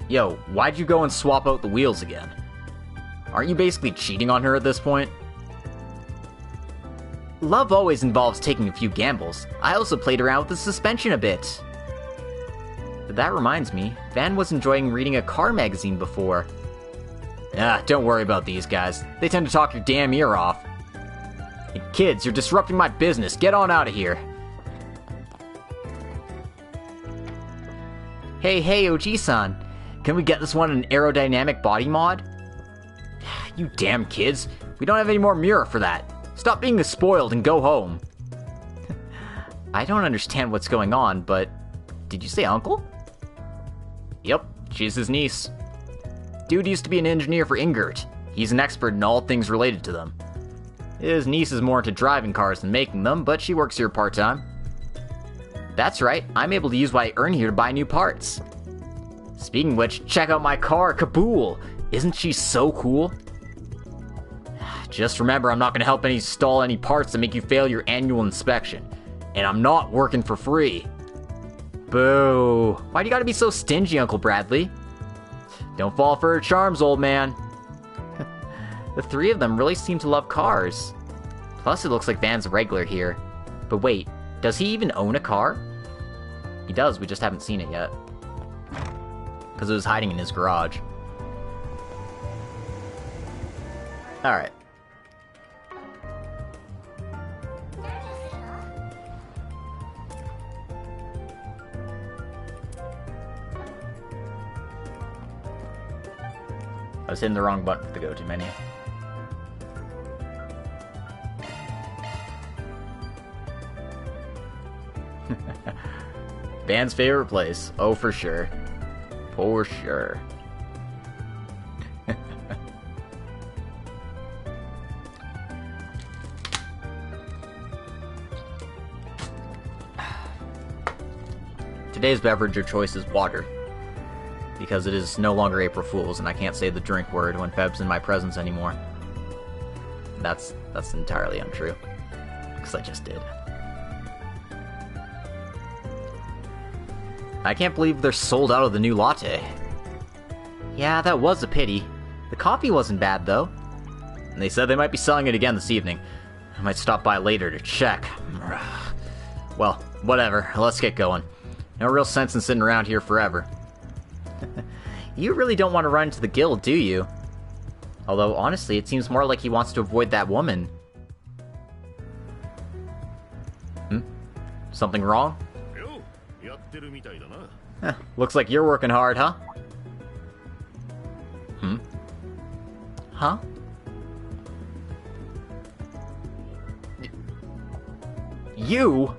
A: Yo, why'd you go and swap out the wheels again? Aren't you basically cheating on her at this point? Love always involves taking a few gambles. I also played around with the suspension a bit. But that reminds me, Van was enjoying reading a car magazine before. Ah, don't worry about these guys. They tend to talk your damn ear off. Hey, kids, you're disrupting my business. Get on out of here. Hey, Oji-san. Can we get this one an aerodynamic body mod? You damn kids. We don't have any more mirror for that. Stop being spoiled and go home. I don't understand what's going on, but... Did you say uncle? Yep, she's his niece. Dude used to be an engineer for Ingert. He's an expert in all things related to them. His niece is more into driving cars than making them, but she works here part-time. That's right, I'm able to use what I earn here to buy new parts. Speaking of which, check out my car, Kabool! Isn't she so cool? Just remember, I'm not going to help install any parts that make you fail your annual inspection. And I'm not working for free. Boo. Why do you gotta be so stingy, Uncle Bradley? Don't fall for her charms, old man. The three of them really seem to love cars. Plus, it looks like Van's a regular here. But wait, does he even own a car? He does, we just haven't seen it yet. Because it was hiding in his garage. Alright. I was hitting the wrong button for the go-to menu. Van's favorite place. Oh, for sure. For sure. Today's beverage of choice is water. Because it is no longer April Fool's, and I can't say the drink word when Feb's in my presence anymore. That's entirely untrue. Because I just did. I can't believe they're sold out of the new latte. Yeah, that was a pity. The coffee wasn't bad, though. And they said they might be selling it again this evening. I might stop by later to check. Well, whatever. Let's get going. No real sense in sitting around here forever. You really don't want to run into the guild, do you? Although, honestly, it seems more like he wants to avoid that woman. Something wrong? Looks like you're working hard, huh? Huh? You?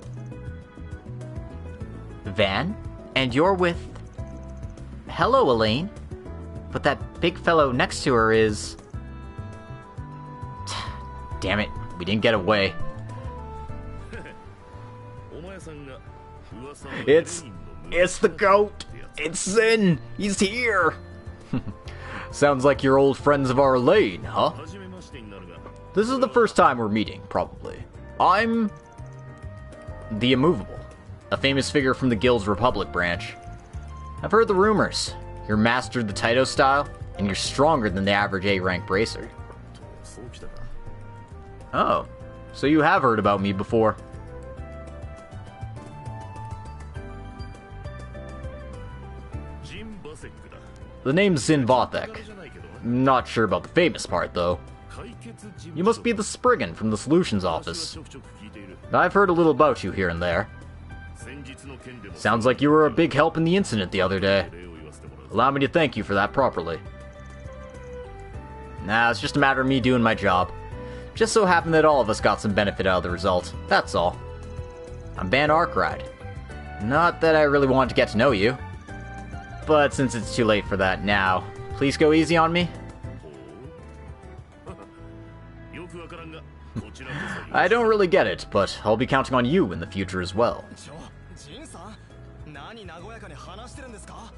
A: Van? And you're with... Hello, Elaine. But that big fellow next to her is... Damn it, we didn't get away. It's the goat! It's Zin! He's here! Sounds like you're old friends of our Elaine, huh? This is the first time we're meeting, probably. I'm... the Immovable, a famous figure from the Guild's Republic branch. I've heard the rumors. You're mastered the Taito style, and you're stronger than the average A-rank bracer. Oh, so you have heard about me before. The name's Zin Vothek. Not sure about the famous part, though. You must be the Spriggan from the Solutions office. I've heard a little about you here and there. Sounds like you were a big help in the incident the other day. Allow me to thank you for that properly. Nah, it's just a matter of me doing my job. Just so happened that all of us got some benefit out of the result, that's all. I'm Van Arkride. Not that I really wanted to get to know you. But since it's too late for that now, please go easy I don't really get it, but I'll be counting on you in the future as well.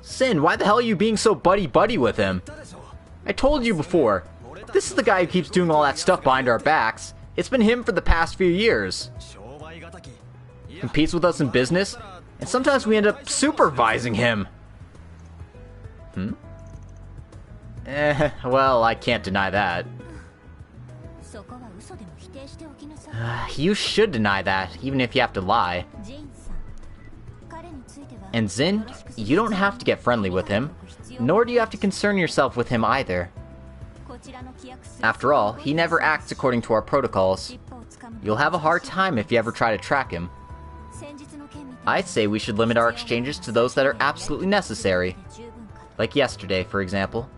A: Sin, why the hell are you being so buddy-buddy with him? I told you before, this is the guy who keeps doing all that stuff behind our backs. It's been him for the past few years. Competes with us in business, and sometimes we end up supervising him. Well, I can't deny that. You should deny that, even if you have to lie. And Zin, you don't have to get friendly with him, nor do you have to concern yourself with him either. After all, he never acts according to our protocols. You'll have a hard time if you ever try to track him. I'd say we should limit our exchanges to those that are absolutely necessary. Like yesterday, for example.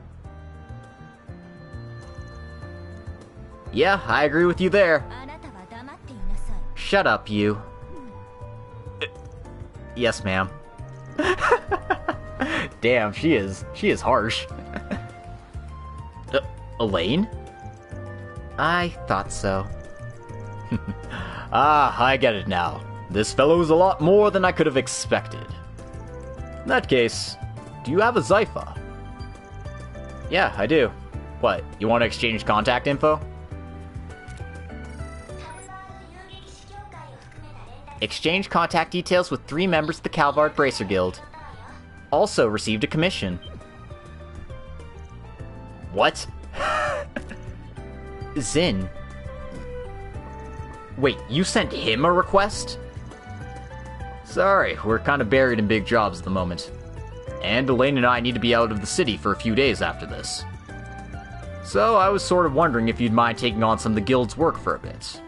A: Yeah, I agree with you there. Shut up, you. Yes, ma'am. Damn, she is harsh. Elaine? I thought so. I get it now. This fellow is a lot more than I could have expected. In that case, do you have a Zypha? Yeah, I do. What, you want to exchange contact info? Exchange contact details with 3 members of the Calvard Bracer Guild. Also received a commission. What? Zin. Wait, you sent him a request? Sorry, we're kind of buried in big jobs at the moment. And Elaine and I need to be out of the city for a few days after this. So I was sort of wondering if you'd mind taking on some of the guild's work for a bit.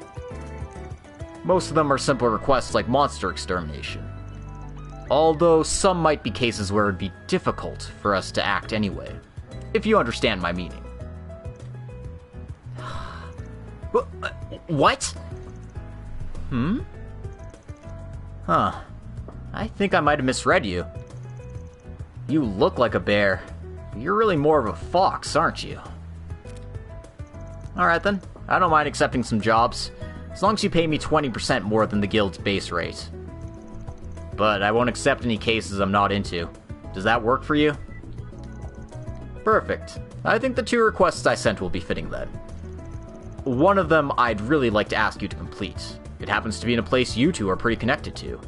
A: Most of them are simple requests like monster extermination. Although some might be cases where it would be difficult for us to act anyway. If you understand my meaning. What? Huh. I think I might have misread you. You look like a bear. You're really more of a fox, aren't you? Alright then. I don't mind accepting some jobs. As long as you pay me 20% more than the guild's base rate. But I won't accept any cases I'm not into. Does that work for you? Perfect. I think the 2 requests I sent will be fitting then. One of them I'd really like to ask you to complete. It happens to be in a place you two are pretty connected to.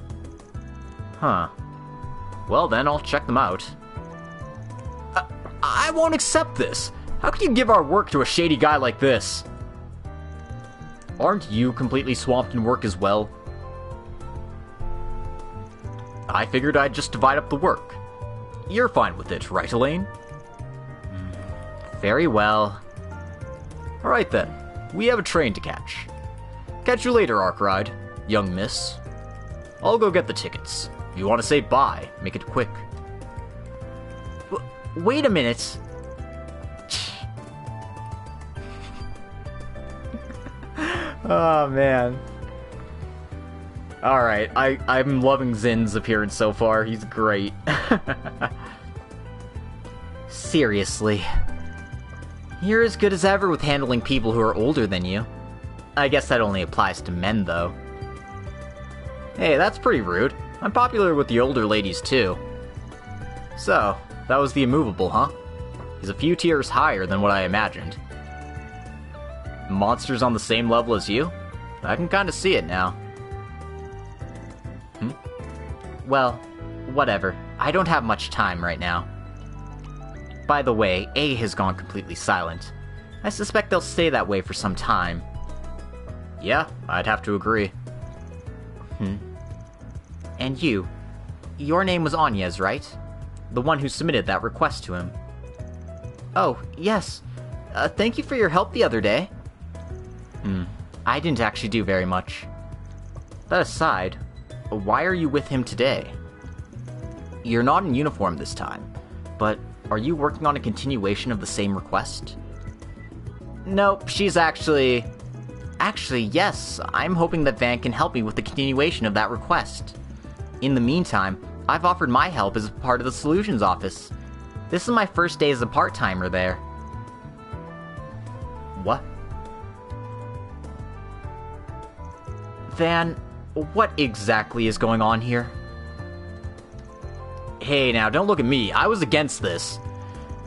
A: Huh. Well then, I'll check them out. I won't accept this! How can you give our work to a shady guy like this? Aren't you completely swamped in work as well? I figured I'd just divide up the work. You're fine with it, right, Elaine? Very well. Alright then, we have a train to catch. Catch you later, Arkride, young miss. I'll go get the tickets. If you want to say bye, make it quick. Wait a minute. Oh, man. Alright, I'm loving Zin's appearance so far. He's great. Seriously. You're as good as ever with handling people who are older than you. I guess that only applies to men, though. Hey, that's pretty rude. I'm popular with the older ladies, too. So, that was the immovable, huh? He's a few tiers higher than what I imagined. Monsters on the same level as you? I can kinda see it now. Well, whatever. I don't have much time right now. By the way, A has gone completely silent. I suspect they'll stay that way for some time. Yeah, I'd have to agree. And you. Your name was Agnes, right? The one who submitted that request to him. Oh, yes. Thank you for your help the other day. I didn't actually do very much. That aside, why are you with him today? You're not in uniform this time, but are you working on a continuation of the same request? Nope, she's actually... Actually, yes, I'm hoping that Van can help me with the continuation of that request. In the meantime, I've offered my help as a part of the Solutions Office. This is my first day as a part-timer there. What? Van, what exactly is going on here? Hey, now, don't look at me. I was against this.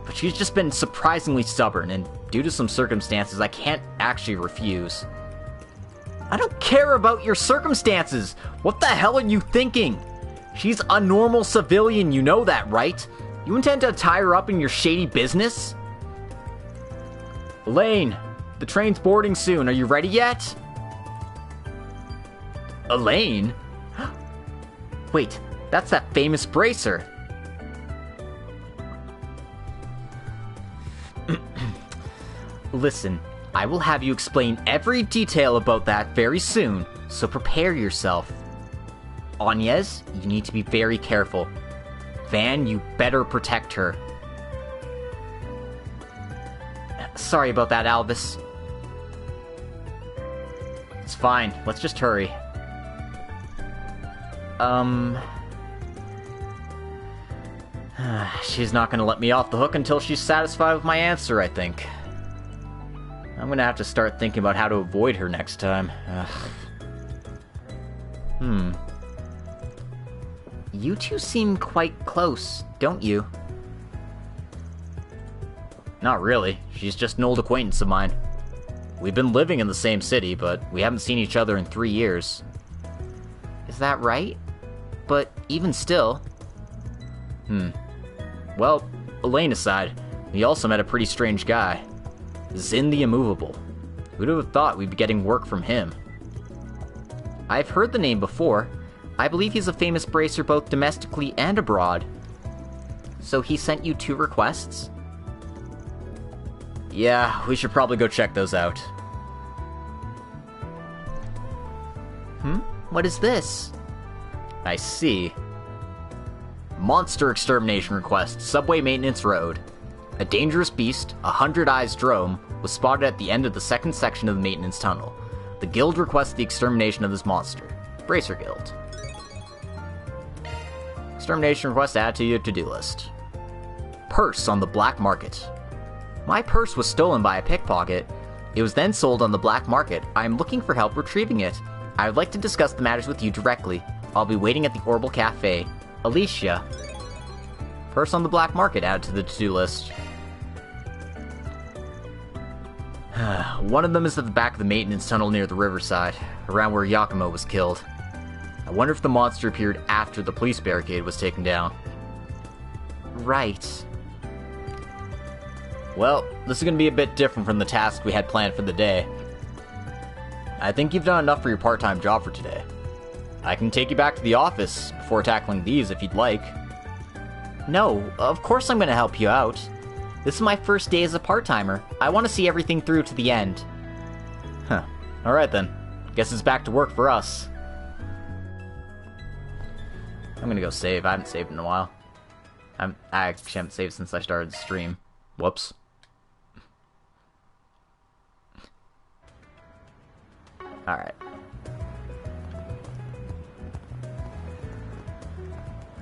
A: But she's just been surprisingly stubborn, and due to some circumstances, I can't actually refuse. I don't care about your circumstances! What the hell are you thinking? She's a normal civilian, you know that, right? You intend to tie her up in your shady business? Elaine, the train's boarding soon. Are you ready yet? Elaine? Wait, that's that famous bracer. Listen, I will have you explain every detail about that very soon, so prepare yourself. Agnes, you need to be very careful. Van, you better protect her. Sorry about that, Albus. It's fine, let's just hurry. She's not gonna let me off the hook until she's satisfied with my answer, I think. I'm gonna have to start thinking about how to avoid her next time. You two seem quite close, don't you? Not really. She's just an old acquaintance of mine. We've been living in the same city, but we haven't seen each other in 3 years. Is that right? But even still... Well, Elaine aside, we also met a pretty strange guy. Zin the Immovable. Who'd have thought we'd be getting work from him? I've heard the name before. I believe he's a famous bracer both domestically and abroad. So he sent you 2 requests? Yeah, we should probably go check those out. What is this? I see. Monster extermination request, Subway Maintenance Road. A dangerous beast, a 100-eyes drome, was spotted at the end of the 2nd section of the maintenance tunnel. The guild requests the extermination of this monster. Bracer Guild. Extermination request added to your to-do list. Purse on the black market. My purse was stolen by a pickpocket. It was then sold on the black market. I am looking for help retrieving it. I would like to discuss the matters with you directly. I'll be waiting at the Orbital Cafe. Alicia. Purse on the black market added to the to-do list. One of them is at the back of the maintenance tunnel near the riverside, around where Yakumo was killed. I wonder if the monster appeared after the police barricade was taken down. Right. Well, this is going to be a bit different from the task we had planned for the day. I think you've done enough for your part-time job for today. I can take you back to the office before tackling these if you'd like. No, of course I'm going to help you out. This is my first day as a part-timer. I want to see everything through to the end. Huh. Alright then. Guess it's back to work for us. I'm gonna go save. I haven't saved in a while. I actually haven't saved since I started the stream. Whoops. Alright.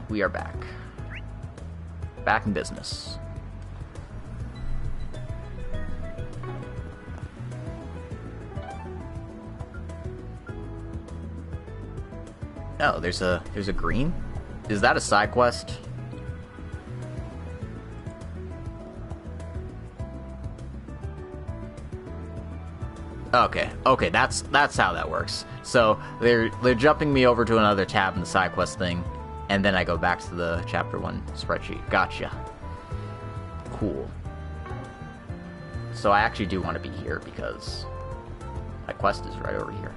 A: We are back. Back in business. Oh, there's a green? Is that a side quest? Okay, that's how that works. So they're jumping me over to another tab in the side quest thing, and then I go back to the chapter 1 spreadsheet. Gotcha. Cool. So I actually do want to be here because my quest is right over here.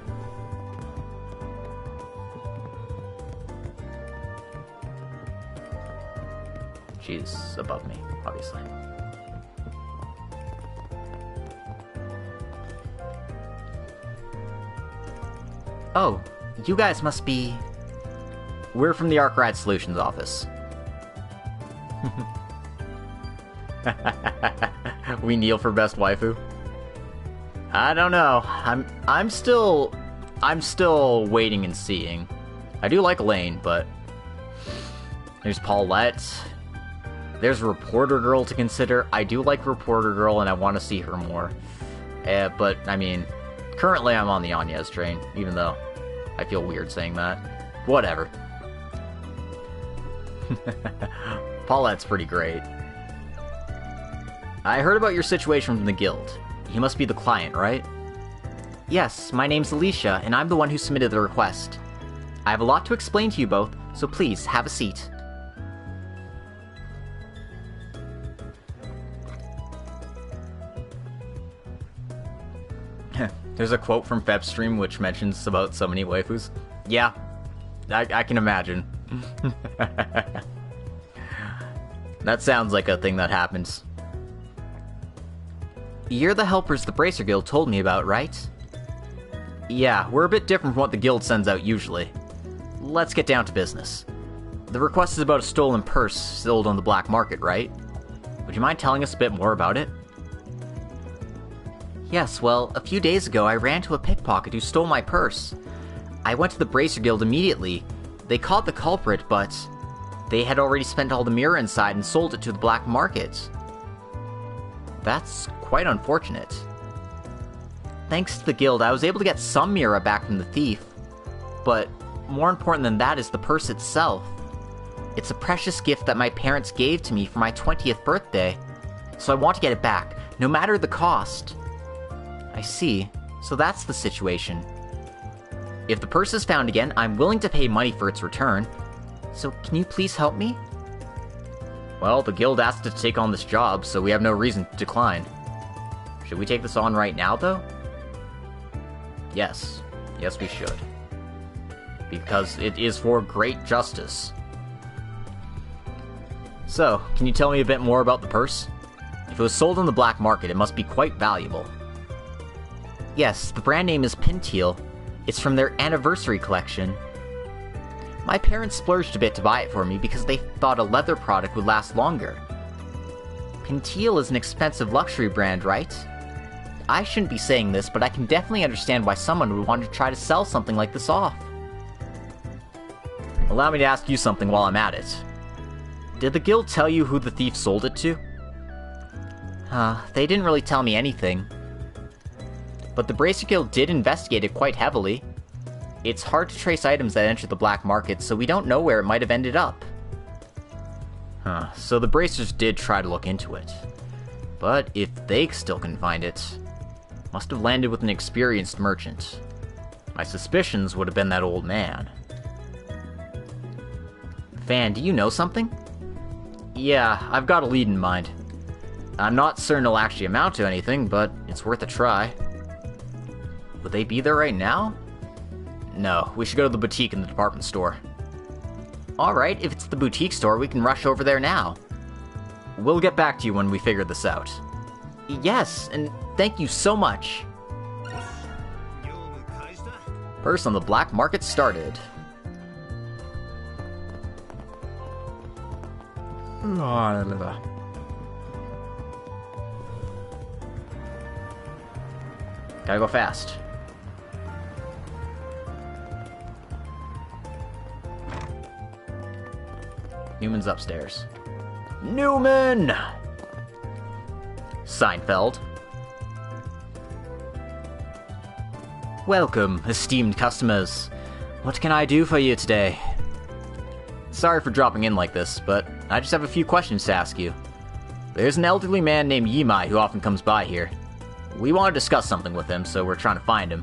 A: She's above me, obviously. Oh, you guys must be... We're from the Arkride Solutions office. We kneel for best waifu? I don't know. I'm still waiting and seeing. I do like Elaine, but there's Paulette. There's Reporter Girl to consider. I do like Reporter Girl, and I want to see her more. But, I mean, currently I'm on the Agnes train, even though I feel weird saying that. Whatever. Paulette's pretty great. I heard about your situation from the guild. You must be the client, right? Yes, my name's Alicia, and I'm the one who submitted the request. I have a lot to explain to you both, so please, have a seat. There's a quote from Febstream which mentions about so many waifus. Yeah, I can imagine. That sounds like a thing that happens. You're the helpers the Bracer Guild told me about, right? Yeah, we're a bit different from what the guild sends out usually. Let's get down to business. The request is about a stolen purse sold on the black market, right? Would you mind telling us a bit more about it? Yes, well, a few days ago I ran to a pickpocket who stole my purse. I went to the Bracer Guild immediately. They caught the culprit, but they had already spent all the mirror inside and sold it to the black market. That's quite unfortunate. Thanks to the guild, I was able to get some mirror back from the thief. But more important than that is the purse itself. It's a precious gift that my parents gave to me for my 20th birthday, so I want to get it back, no matter the cost. I see. So that's the situation. If the purse is found again, I'm willing to pay money for its return. So can you please help me? Well, the guild asked us to take on this job, so we have no reason to decline. Should we take this on right now, though? Yes. Yes, we should. Because it is for great justice. So, can you tell me a bit more about the purse? If it was sold on the black market, it must be quite valuable. Yes, the brand name is Pinteal. It's from their anniversary collection. My parents splurged a bit to buy it for me because they thought a leather product would last longer. Pinteal is an expensive luxury brand, right? I shouldn't be saying this, but I can definitely understand why someone would want to try to sell something like this off. Allow me to ask you something while I'm at it. Did the guild tell you who the thief sold it to? They didn't really tell me anything. But the Bracer Guild did investigate it quite heavily. It's hard to trace items that enter the black market, so we don't know where it might have ended up. So the Bracers did try to look into it. But if they still can find it, must have landed with an experienced merchant. My suspicions would have been that old man. Fan, do you know something? Yeah, I've got a lead in mind. I'm not certain it'll actually amount to anything, but it's worth a try. Would they be there right now? No, we should go to the boutique in the department store. Alright, if it's the boutique store, we can rush over there now. We'll get back to you when we figure this out. Yes, and thank you so much. Purse on the black market started. Gotta go fast. Newman's upstairs. Newman! Seinfeld. Welcome, esteemed customers. What can I do for you today? Sorry for dropping in like this, but I just have a few questions to ask you. There's an elderly man named Yimai who often comes by here. We want to discuss something with him, so we're trying to find him.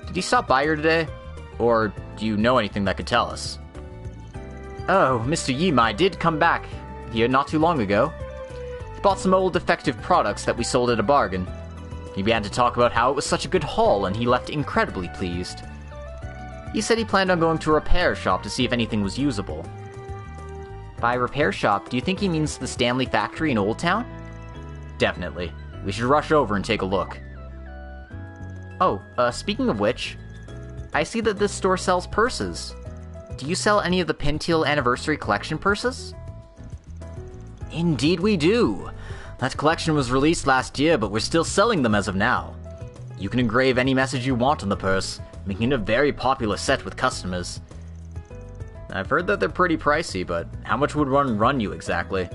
A: Did he stop by here today? Or do you know anything that could tell us? Oh, Mr. Yimai did come back here not too long ago. He bought some old defective products that we sold at a bargain. He began to talk about how it was such a good haul, and he left incredibly pleased. He said he planned on going to a repair shop to see if anything was usable. By repair shop, do you think he means the Stanley factory in Old Town? Definitely. We should rush over and take a look. Oh, speaking of which, I see that this store sells purses. Do you sell any of the Pinteal Anniversary Collection purses? Indeed we do. That collection was released last year, but we're still selling them as of now. You can engrave any message you want on the purse, making it a very popular set with customers. I've heard that they're pretty pricey, but how much would one run you exactly?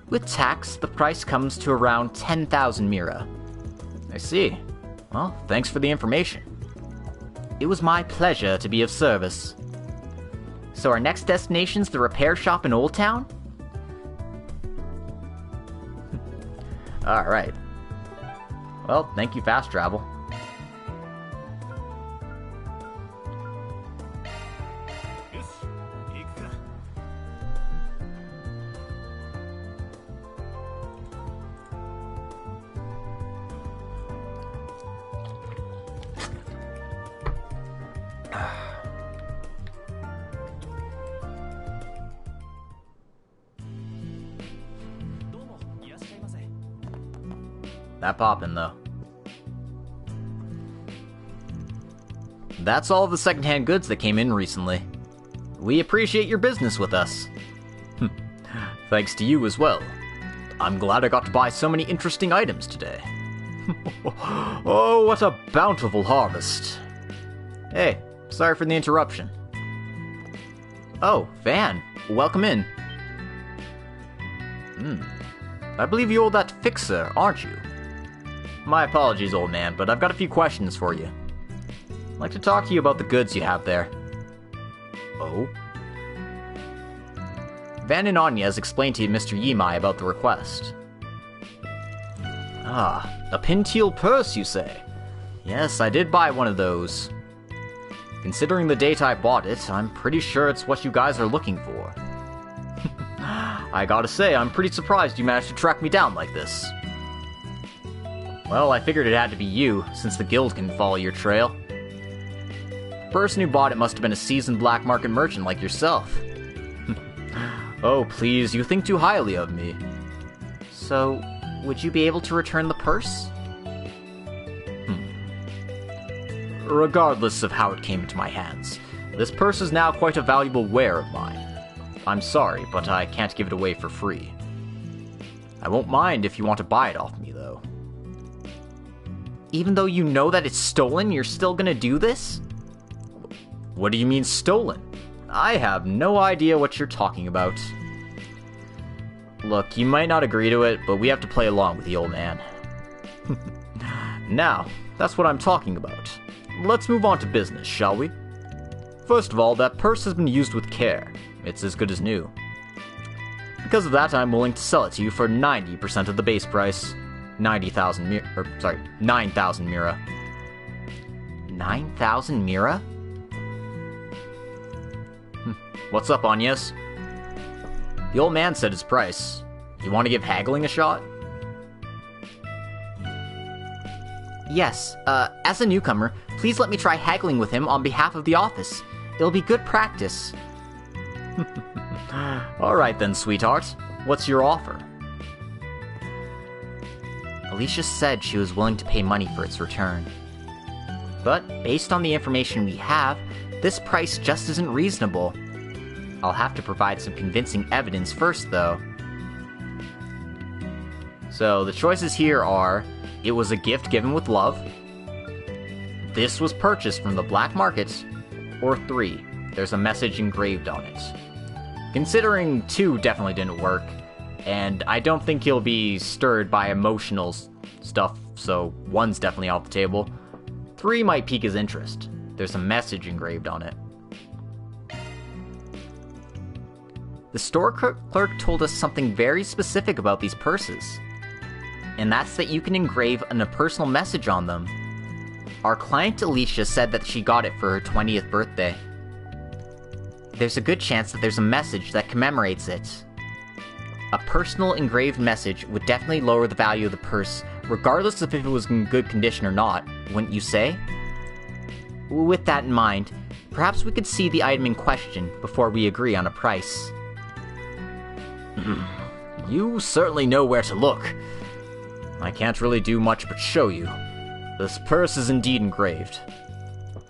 A: With tax, the price comes to around 10,000 mira. I see. Well, thanks for the information. It was my pleasure to be of service. So our next destination's the repair shop in Old Town? Alright. Well, thank you, fast travel. That poppin', though. That's all of the secondhand goods that came in recently. We appreciate your business with us. Thanks to you as well. I'm glad I got to buy so many interesting items today. Oh, what a bountiful harvest. Hey, sorry for the interruption. Oh, Van, welcome in. I believe you're that fixer, aren't you? My apologies, old man, but I've got a few questions for you. I'd like to talk to you about the goods you have there. Oh? Van and Agnes explained to Mr. Yimai about the request. Ah, a pinteal purse, you say? Yes, I did buy one of those. Considering the date I bought it, I'm pretty sure it's what you guys are looking for. I gotta say, I'm pretty surprised you managed to track me down like this. Well, I figured it had to be you, since the guild can follow your trail. The person who bought it must have been a seasoned black market merchant like yourself. Oh, please, you think too highly of me. So, would you be able to return the purse? Regardless of how it came into my hands, this purse is now quite a valuable ware of mine. I'm sorry, but I can't give it away for free. I won't mind if you want to buy it off me, though. Even though you know that it's stolen, you're still gonna do this? What do you mean stolen? I have no idea what you're talking about. Look, you might not agree to it, but we have to play along with the old man. Now, that's what I'm talking about. Let's move on to business, shall we? First of all, that purse has been used with care. It's as good as new. Because of that, I'm willing to sell it to you for 90% of the base price. 9,000 mira. 9,000 mira? What's up, Agnes? The old man said his price. You want to give haggling a shot? Yes, as a newcomer, please let me try haggling with him on behalf of the office. It'll be good practice. Alright then, sweetheart. What's your offer? Alicia said she was willing to pay money for its return. But, based on the information we have, this price just isn't reasonable. I'll have to provide some convincing evidence first, though. So, the choices here are, it was a gift given with love, this was purchased from the black market, or 3, there's a message engraved on it. Considering 2 definitely didn't work, and I don't think he'll be stirred by emotional stuff, so 1's definitely off the table. 3 might pique his interest. There's a message engraved on it. The store clerk told us something very specific about these purses, and that's that you can engrave a personal message on them. Our client Alicia said that she got it for her 20th birthday. There's a good chance that there's a message that commemorates it. A personal engraved message would definitely lower the value of the purse, regardless of if it was in good condition or not, wouldn't you say? With that in mind, perhaps we could see the item in question before we agree on a price. You certainly know where to look. I can't really do much but show you. This purse is indeed engraved.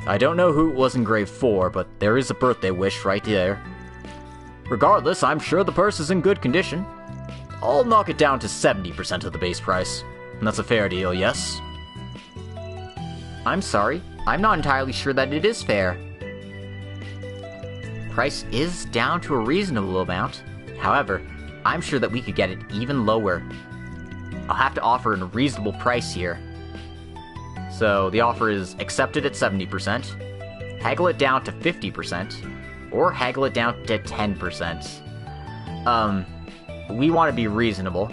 A: I don't know who it was engraved for, but there is a birthday wish right there. Regardless, I'm sure the purse is in good condition. I'll knock it down to 70% of the base price. And that's a fair deal, yes? I'm sorry, I'm not entirely sure that it is fair. Price is down to a reasonable amount. However, I'm sure that we could get it even lower. I'll have to offer a reasonable price here. So, the offer is accepted at 70%. haggle it down to 50%, or haggle it down to 10%. We want to be reasonable,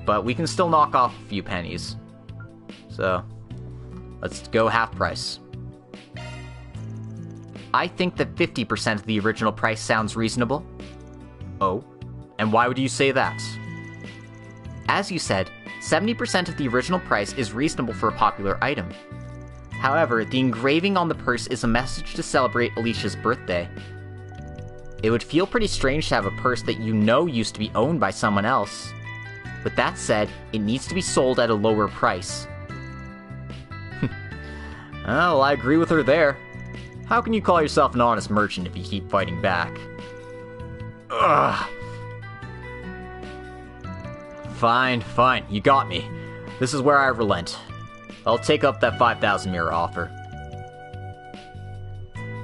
A: but we can still knock off a few pennies. So, let's go half price. I think that 50% of the original price sounds reasonable. Oh, and why would you say that? As you said, 70% of the original price is reasonable for a popular item. However, the engraving on the purse is a message to celebrate Alicia's birthday. It would feel pretty strange to have a purse that you know used to be owned by someone else. With that said, it needs to be sold at a lower price. Well, I agree with her there. How can you call yourself an honest merchant if you keep fighting back? Ugh. Fine, you got me. This is where I relent. I'll take up that 5,000 mirror offer.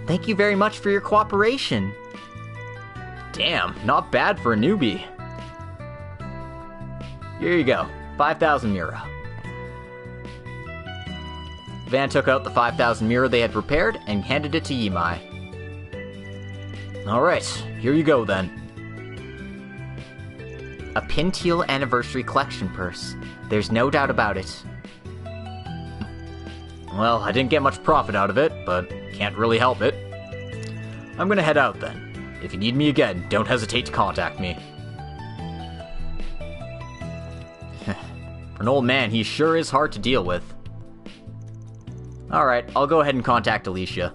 A: Thank you very much for your cooperation. Damn, not bad for a newbie. Here you go, 5,000 mirror. Van took out the 5,000 mirror they had prepared and handed it to Yimai. Alright, here you go then. A Pinteal Anniversary Collection purse. There's no doubt about it. Well, I didn't get much profit out of it, but can't really help it. I'm gonna head out then. If you need me again, don't hesitate to contact me. For an old man, he sure is hard to deal with. Alright, I'll go ahead and contact Alicia.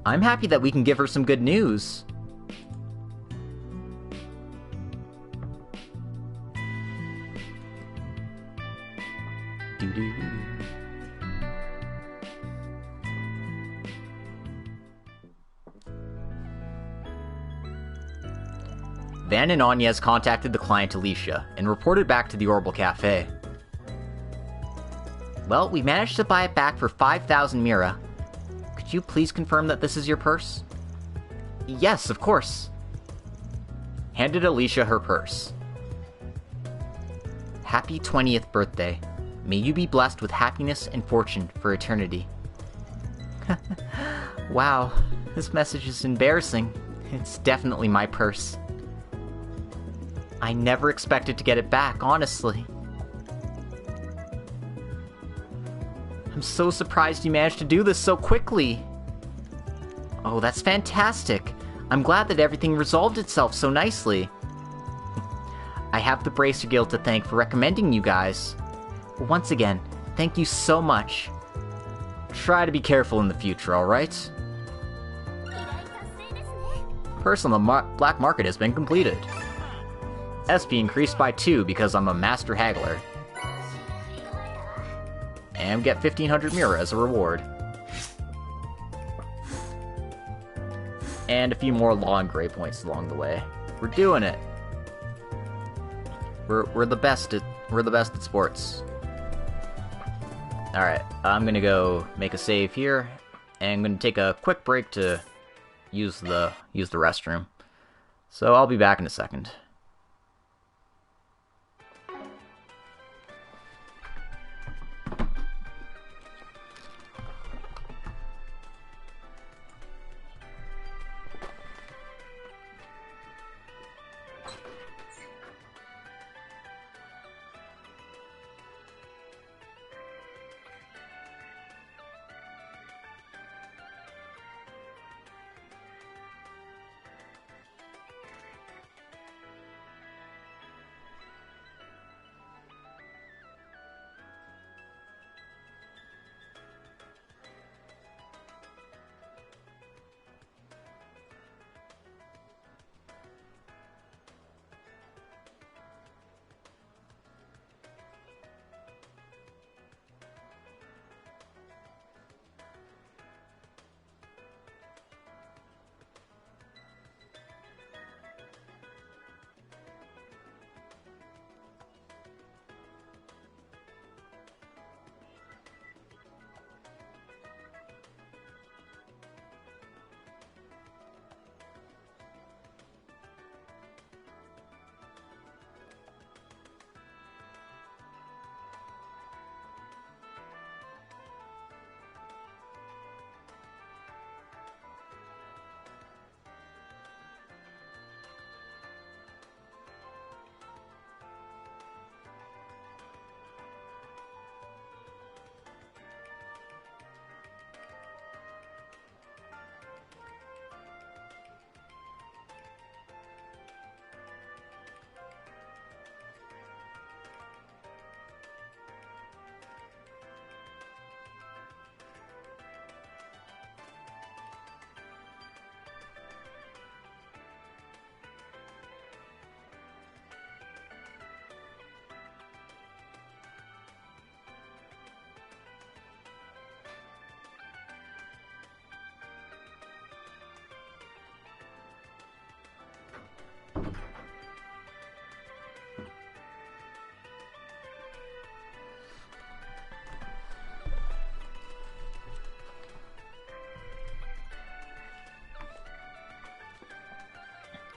A: I'm happy that we can give her some good news. Van and Agnes contacted the client Alicia and reported back to the Orbital Cafe. Well, we managed to buy it back for 5,000 mira. Could you please confirm that this is your purse? Yes, of course. Handed Alicia her purse. Happy 20th birthday. May you be blessed with happiness and fortune for eternity. Wow, this message is embarrassing. It's definitely my purse. I never expected to get it back, honestly. I'm so surprised you managed to do this so quickly. Oh, that's fantastic. I'm glad that everything resolved itself so nicely. I have the Bracer Guild to thank for recommending you guys. Once again, thank you so much. Try to be careful in the future, alright? Purse on the black market has been completed. SP increased by 2 because I'm a master haggler. And get 1,500 mira as a reward. And a few more law and gray points along the way. We're doing it. We're the best at sports. Alright, I'm gonna go make a save here, and I'm gonna take a quick break to use the restroom. So I'll be back in a second.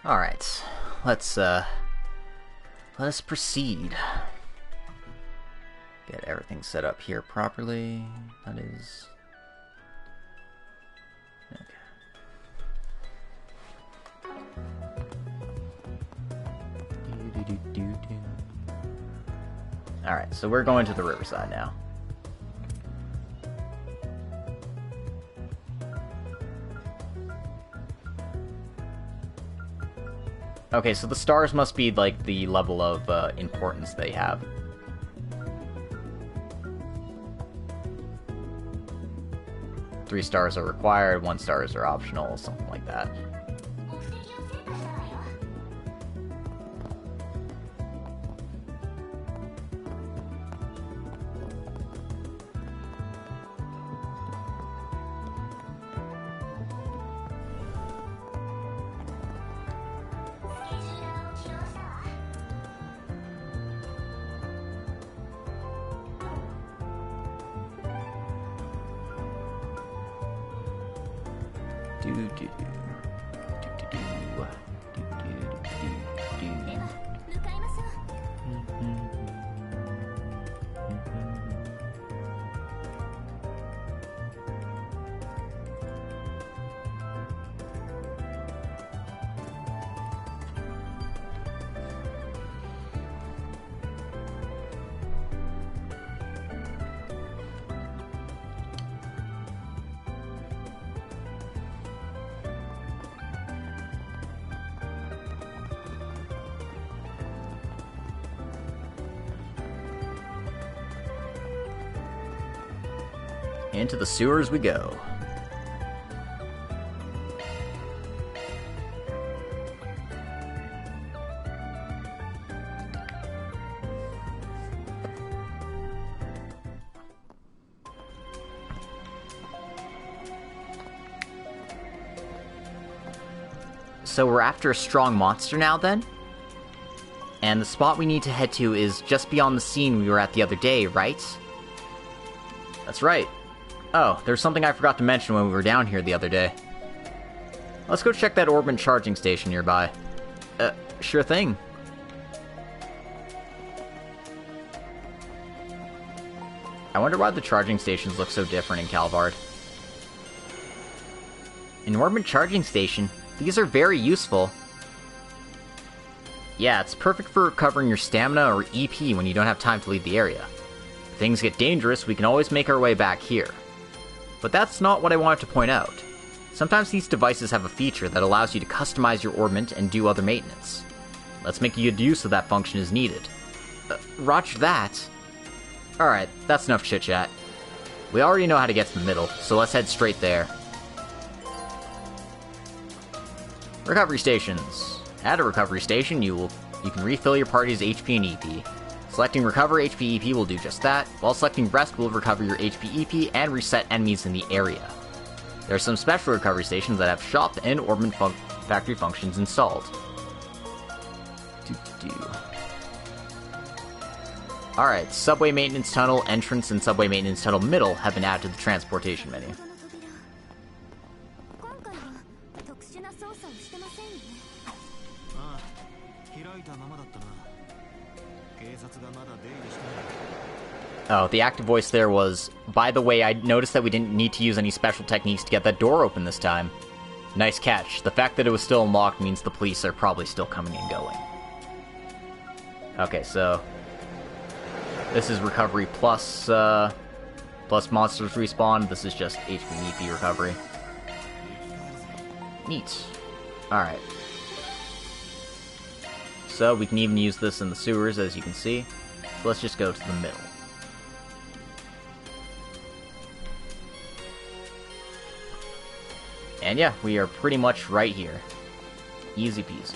A: Alright, let us proceed. Get everything set up here properly. That is... okay. Alright, so we're going to the riverside now. Okay, so the stars must be, like, the level of importance they have. Three stars are required, 1 stars are optional, something like that. Into the sewers we go. So we're after a strong monster now, then? And the spot we need to head to is just beyond the scene we were at the other day, right? That's right. Oh, there's something I forgot to mention when we were down here the other day. Let's go check that orbment charging station nearby. Sure thing. I wonder why the charging stations look so different in Calvard. An orbment charging station? These are very useful. Yeah, it's perfect for recovering your stamina or EP when you don't have time to leave the area. If things get dangerous, we can always make our way back here. But that's not what I wanted to point out. Sometimes these devices have a feature that allows you to customize your orbment and do other maintenance. Let's make a good use of that function as needed. Roger that. Alright, that's enough chit-chat. We already know how to get to the middle, so let's head straight there. Recovery stations. At a recovery station, you can refill your party's HP and EP. Selecting Recover HP EP will do just that, while selecting Rest will recover your HP EP and reset enemies in the area. There are some special recovery stations that have shop and orbment factory functions installed. Alright, Subway Maintenance Tunnel Entrance and Subway Maintenance Tunnel Middle have been added to the transportation menu. Oh, the active voice there was, by the way, I noticed that we didn't need to use any special techniques to get that door open this time. Nice catch. The fact that it was still unlocked means the police are probably still coming and going. Okay, so... this is recovery plus monsters respawn. This is just HP and EP recovery. Neat. Alright. So, we can even use this in the sewers, as you can see. So let's just go to the middle. And yeah, we are pretty much right here. Easy peasy.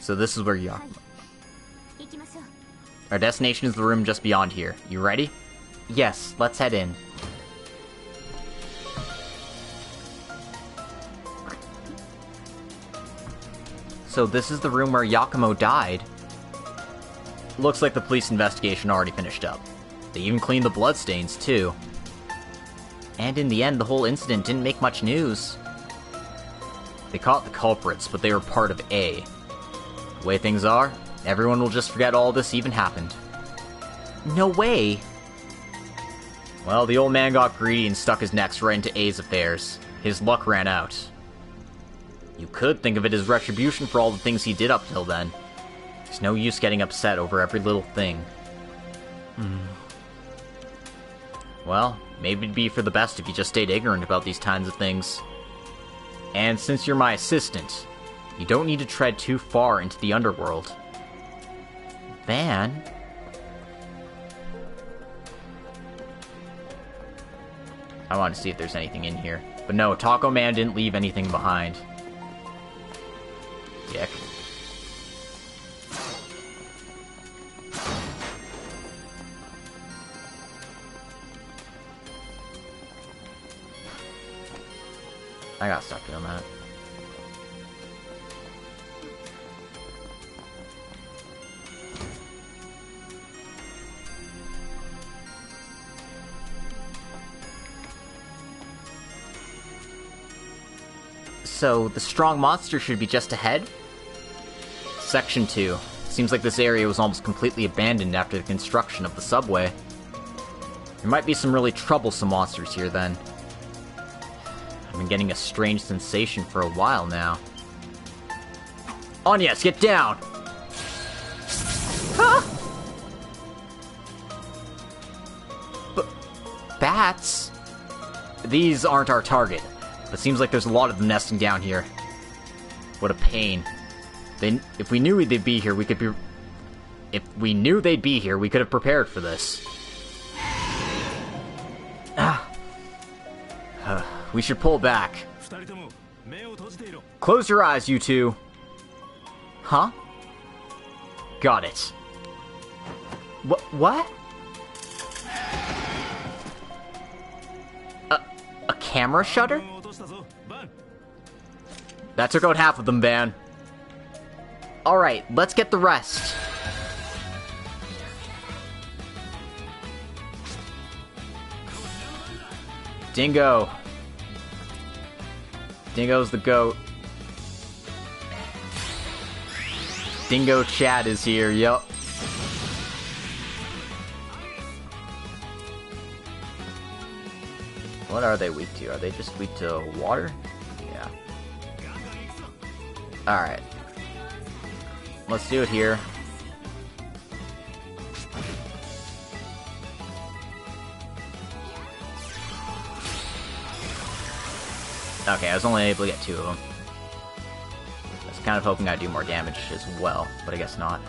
A: So this is where you are. Our destination is the room just beyond here. You ready? Yes, let's head in. So this is the room where Yakumo died. Looks like the police investigation already finished up. They even cleaned the bloodstains, too. And in the end, the whole incident didn't make much news. They caught the culprits, but they were part of A. The way things are, everyone will just forget all this even happened. No way! Well, the old man got greedy and stuck his necks right into A's affairs. His luck ran out. You could think of it as retribution for all the things he did up till then. There's no use getting upset over every little thing. Well, maybe it'd be for the best if you just stayed ignorant about these kinds of things. And since you're my assistant, you don't need to tread too far into the underworld. Van? I want to see if there's anything in here. But no, Taco Man didn't leave anything behind. Dick. I gotta stop doing that. So, the strong monster should be just ahead? Section 2. Seems like this area was almost completely abandoned after the construction of the subway. There might be some really troublesome monsters here then. I've been getting a strange sensation for a while now. Agnes, get down! Huh? Bats? These aren't our target, but seems like there's a lot of them nesting down here. What a pain. If we knew they'd be here, we could have prepared for this. We should pull back. Close your eyes, you two. Huh? Got it. What? A camera shutter? That took out half of them, Van. Alright, let's get the rest. Dingo. Dingo's the goat. Dingo Chad is here, yup. What are they weak to? Are they just weak to water? Yeah. Alright. Let's do it here. Okay, I was only able to get 2 of them. I was kind of hoping I'd do more damage as well, but I guess not.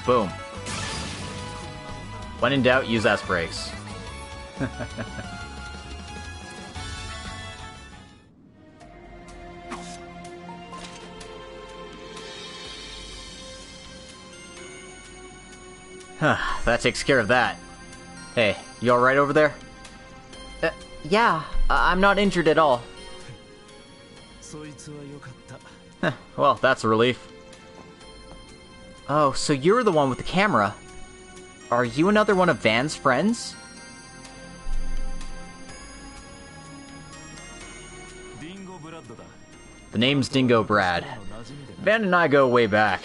A: Boom. When in doubt, use S-Brakes. That takes care of that. Hey, you alright over there? Yeah, I'm not injured at all. Well, that's a relief. Oh, so you're the one with the camera. Are you another one of Van's friends? The name's Dingo Brad. Van and I go way back.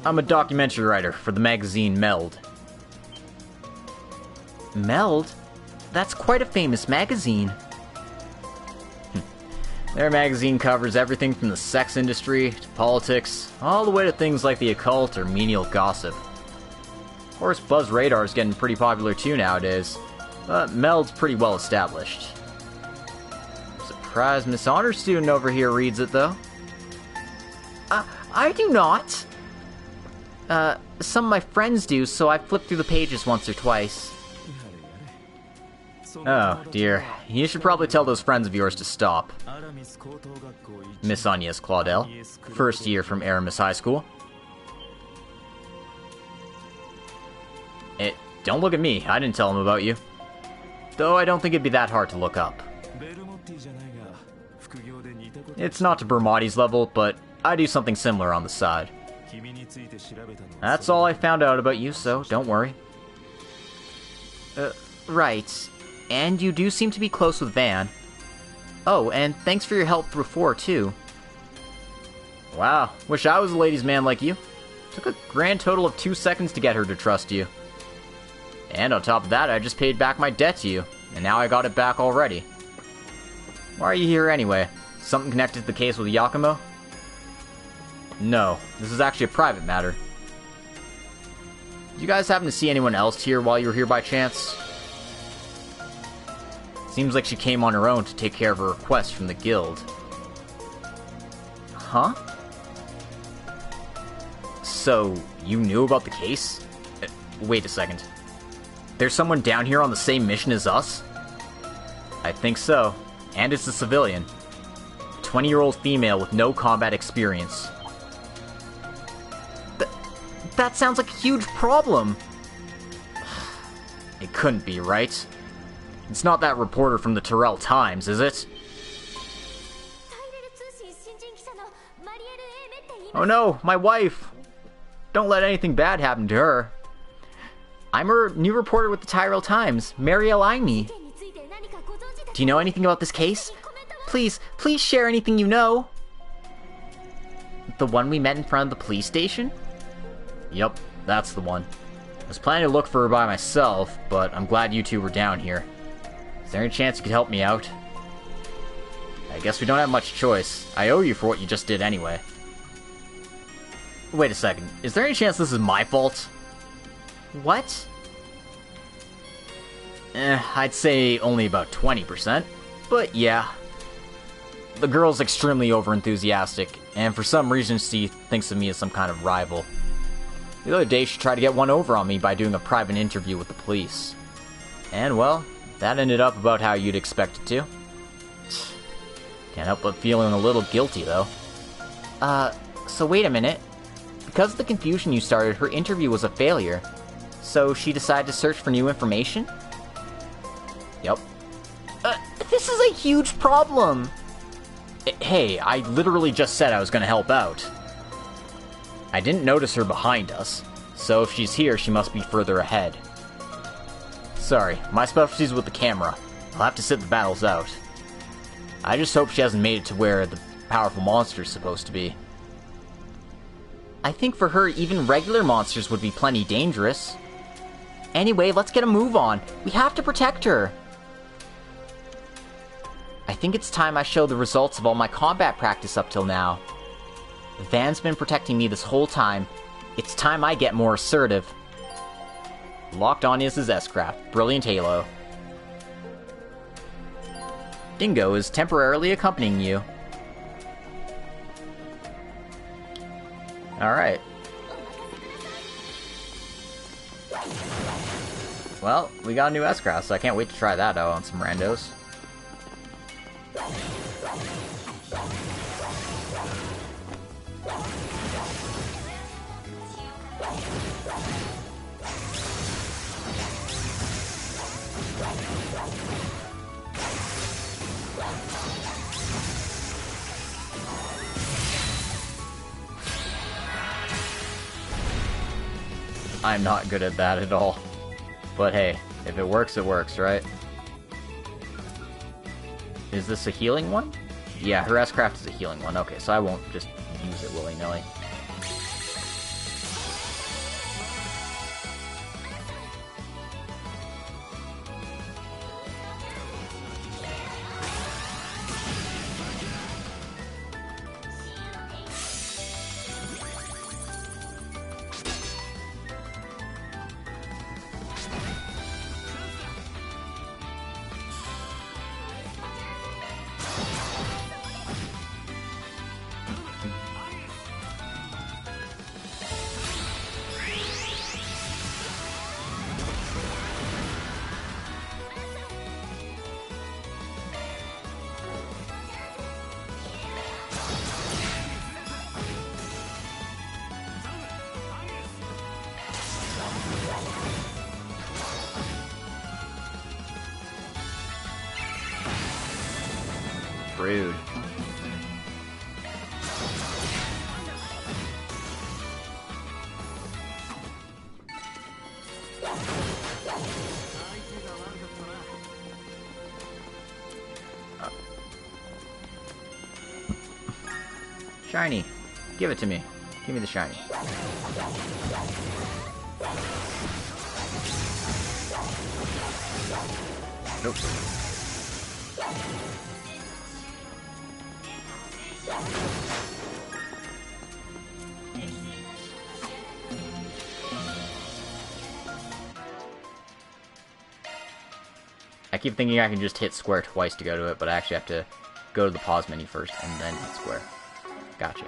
A: I'm a documentary writer for the magazine Meld. Meld? That's quite a famous magazine. Their magazine covers everything from the sex industry to politics, all the way to things like the occult or menial gossip. Of course, Buzz Radar's getting pretty popular too nowadays, but Meld's pretty well established. I'm surprised Miss Honor Student over here reads it, though. I do not. some of my friends do, so I flipped through the pages once or twice. Oh, dear. You should probably tell those friends of yours to stop. Miss Agnes Claudel, first year from Aramis High School. Don't look at me. I didn't tell him about you. Though I don't think it'd be that hard to look up. It's not to Bermotti's level, but I do something similar on the side. That's all I found out about you, so don't worry. Right. And you do seem to be close with Van. Oh, and thanks for your help before, too. Wow, wish I was a ladies' man like you. Took a grand total of 2 seconds to get her to trust you. And on top of that, I just paid back my debt to you, and now I got it back already. Why are you here anyway? Something connected to the case with Yakumo? No, this is actually a private matter. Did you guys happen to see anyone else here while you were here by chance? Seems like she came on her own to take care of a request from the guild. Huh? So, you knew about the case? Wait a second. There's someone down here on the same mission as us? I think so. And it's a civilian. A 20-year-old female with no combat experience. That sounds like a huge problem! It couldn't be, right? It's not that reporter from the Terrell Times, is it? Oh no, my wife! Don't let anything bad happen to her. I'm her new reporter with the Tyrell Times, Mary Aime. Do you know anything about this case? Please share anything you know. The one we met in front of the police station? Yep, that's the one. I was planning to look for her by myself, but I'm glad you two were down here. Is there any chance you could help me out? I guess we don't have much choice. I owe you for what you just did anyway. Wait a second, is there any chance this is my fault? What? I'd say only about 20%, but yeah. The girl's extremely overenthusiastic, and for some reason she thinks of me as some kind of rival. The other day she tried to get one over on me by doing a private interview with the police. And well, that ended up about how you'd expect it to. Can't help but feeling a little guilty though. So wait a minute. Because of the confusion you started, her interview was a failure. So she decided to search for new information? Yep. This is a huge problem! Hey, I literally just said I was gonna help out. I didn't notice her behind us, so if she's here, she must be further ahead. Sorry, my specialty's with the camera. I'll have to sit the battles out. I just hope she hasn't made it to where the powerful monster's supposed to be. I think for her, even regular monsters would be plenty dangerous. Anyway, let's get a move on. We have to protect her. I think it's time I show the results of all my combat practice up till now. Van's been protecting me this whole time. It's time I get more assertive. Locked on is his S-Craft. Brilliant Halo. Dingo is temporarily accompanying you. Alright. Well, we got a new S-Craft, so I can't wait to try that out on some randos. I'm not good at that at all. But hey, if it works, right? Is this a healing one? Yeah, her S-Craft is a healing one. Okay, so I won't just use it willy-nilly. Rude. Shiny. Give it to me. Give me the shiny. Nope. I keep thinking I can just hit square twice to go to it, but I actually have to go to the pause menu first and then hit square. Gotcha.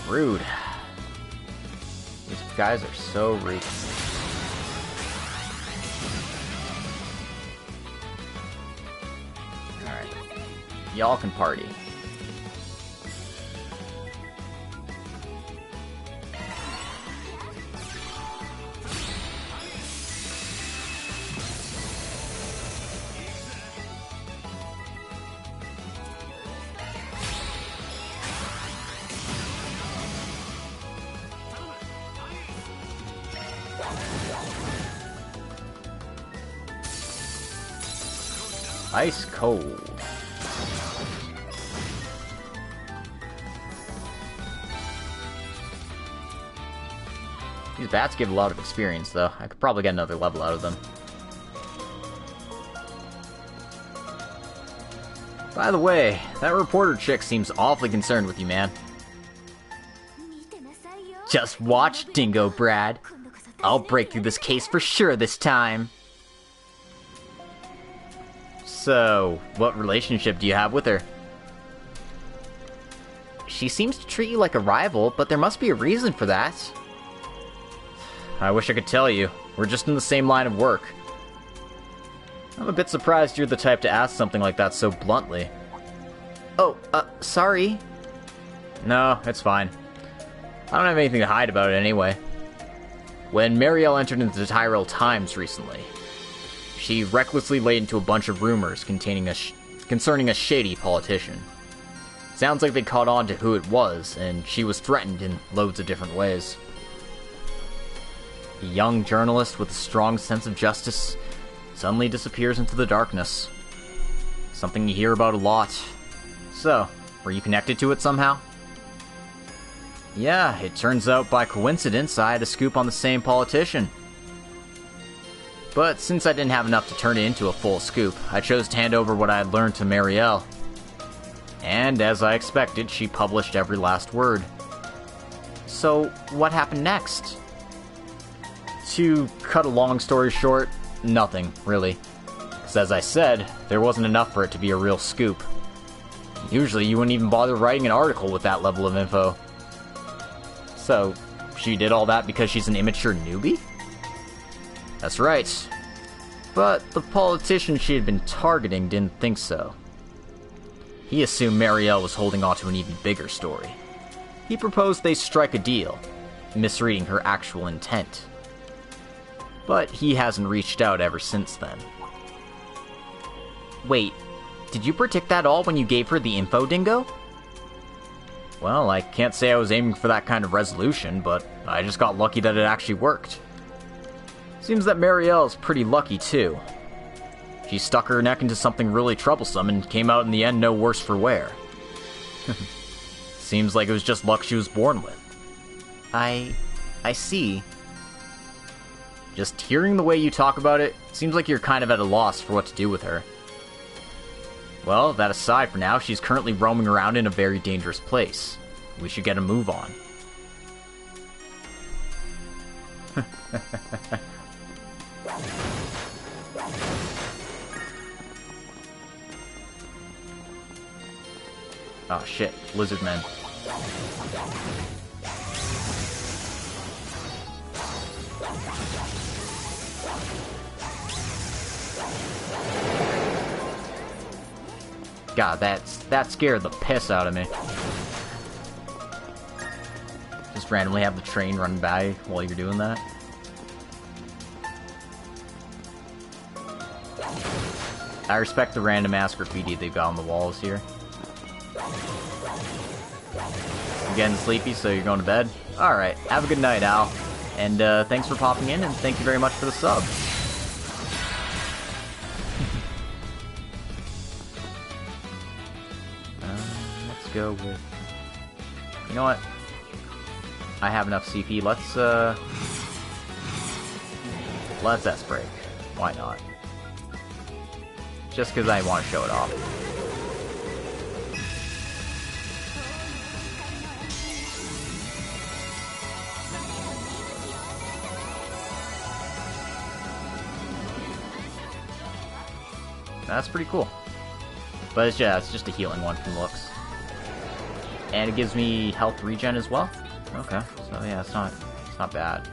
A: Rude. These guys are so rude. Alright. Y'all can party. Ice cold. These bats give a lot of experience, though. I could probably get another level out of them. By the way, that reporter chick seems awfully concerned with you, man. Just watch, Dingo Brad. I'll break through this case for sure this time. So, what relationship do you have with her? She seems to treat you like a rival, but there must be a reason for that. I wish I could tell you. We're just in the same line of work. I'm a bit surprised you're the type to ask something like that so bluntly. Oh, sorry. No, it's fine. I don't have anything to hide about it anyway. When Marielle entered into the Tyrell Times recently, she recklessly laid into a bunch of rumors concerning a shady politician. Sounds like they caught on to who it was, and she was threatened in loads of different ways. A young journalist with a strong sense of justice suddenly disappears into the darkness. Something you hear about a lot. So, were you connected to it somehow? Yeah, it turns out by coincidence I had a scoop on the same politician. But since I didn't have enough to turn it into a full scoop, I chose to hand over what I had learned to Marielle. And as I expected, she published every last word. So, what happened next? To cut a long story short, nothing, really. Because as I said, there wasn't enough for it to be a real scoop. Usually you wouldn't even bother writing an article with that level of info. So, she did all that because she's an immature newbie? That's right. But the politician she had been targeting didn't think so. He assumed Marielle was holding on to an even bigger story. He proposed they strike a deal, misreading her actual intent. But he hasn't reached out ever since then. Wait, did you predict that all when you gave her the info, Dingo? Well, I can't say I was aiming for that kind of resolution, but I just got lucky that it actually worked. Seems that Marielle's pretty lucky, too. She stuck her neck into something really troublesome and came out in the end no worse for wear. Seems like it was just luck she was born with. I see. Just hearing the way you talk about it, seems like you're kind of at a loss for what to do with her. Well, that aside for now, she's currently roaming around in a very dangerous place. We should get a move on. Oh shit, lizard men. God, that scared the piss out of me. Just randomly have the train run by while you're doing that. I respect the random ass graffiti they've got on the walls here. You're getting sleepy, so you're going to bed? Alright, have a good night, Al. And thanks for popping in, and thank you very much for the sub. Let's go with... You know what? I have enough CP. Let's S-break. Why not? Just because I want to show it off. That's pretty cool. But it's just a healing one from looks. And it gives me health regen as well. Okay, so yeah, it's not bad.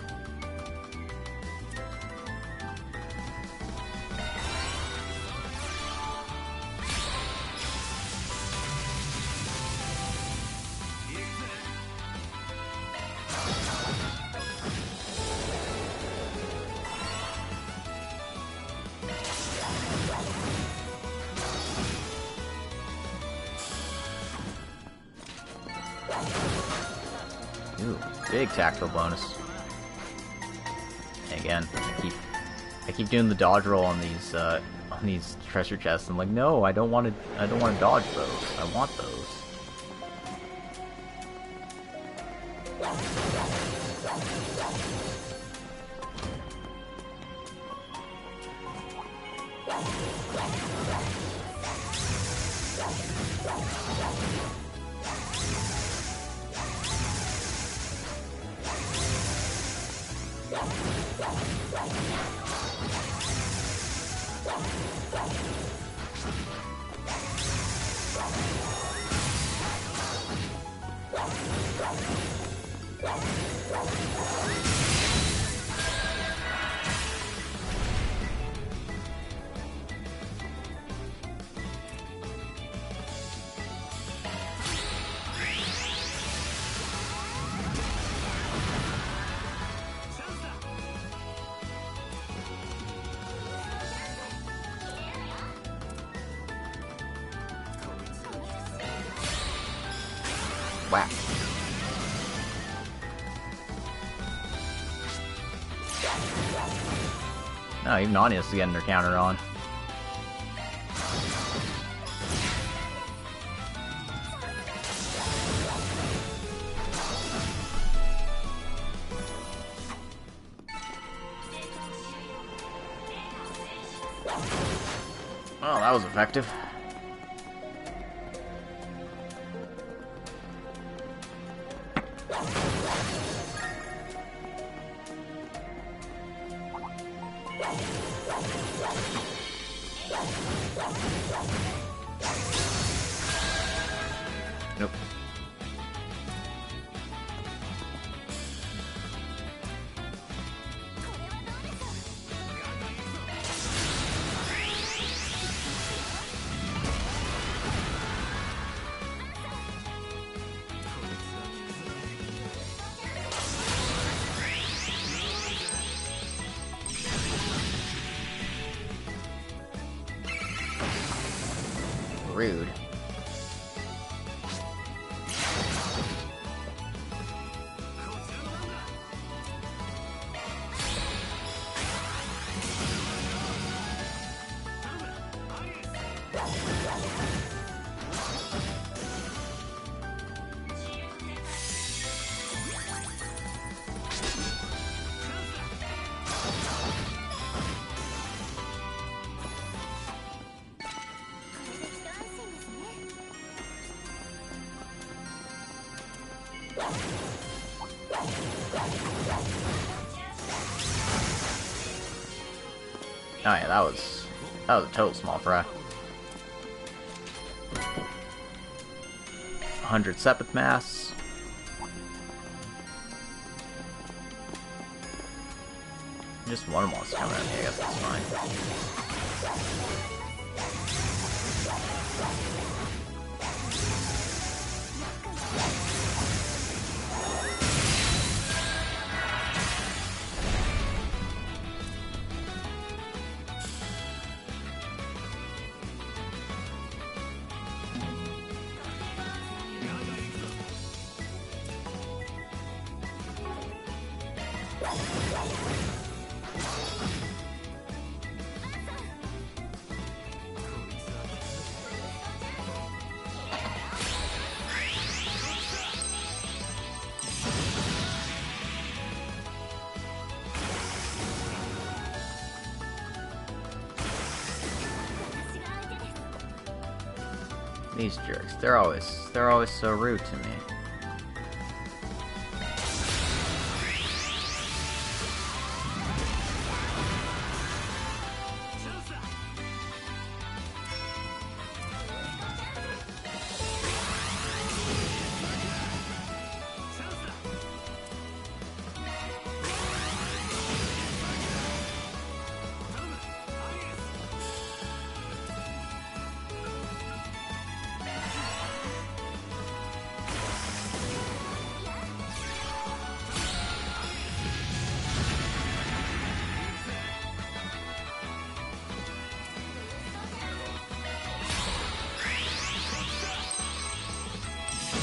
A: Ooh, big tactical bonus. And again, I keep doing the dodge roll on these treasure chests. I'm like, no, I don't want to dodge those. I want those. Wow. No, even Anya's getting her counter on. Oh, that was effective. Nope. Rude. Oh yeah, that was a total small fry. 100 Sepith Mass. Just one wants to come at me, I guess that's fine. These jerks, they're always so rude to me.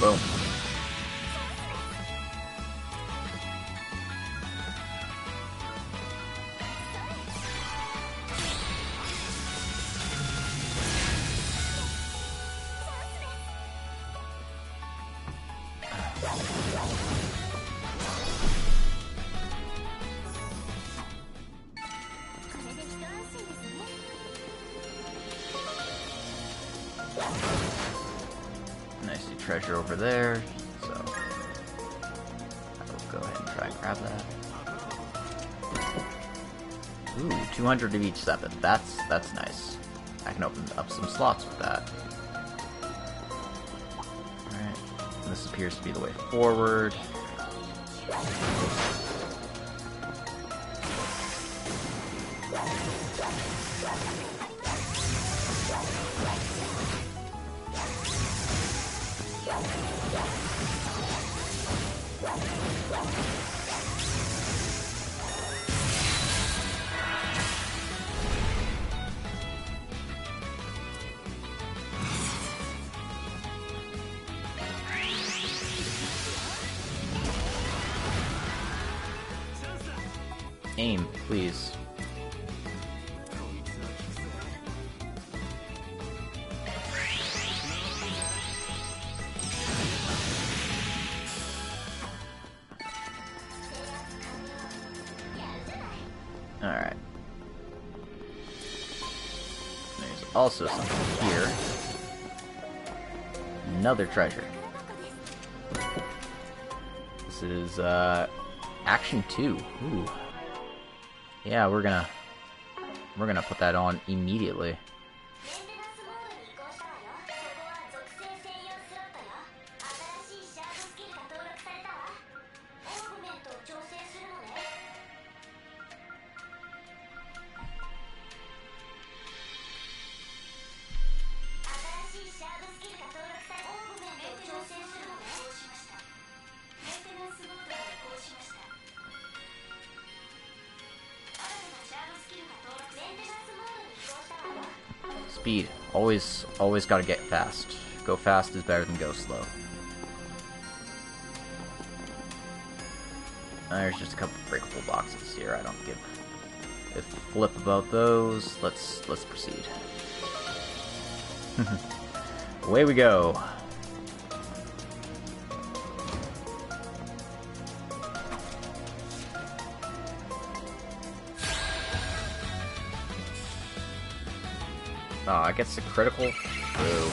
A: Boom. Nice treasure over there, so I will go ahead and try and grab that. Ooh, 200 of each 7. That's nice. I can open up some slots with that. Alright, this appears to be the way forward. Aim, please. Alright. There's also something here. Another treasure. This is, Action 2. Ooh. Yeah, we're gonna put that on immediately. Speed. Always gotta get fast. Go fast is better than go slow. There's just a couple breakable boxes here. I don't give a flip about those. Let's proceed. Away we go. I guess a critical. Ooh.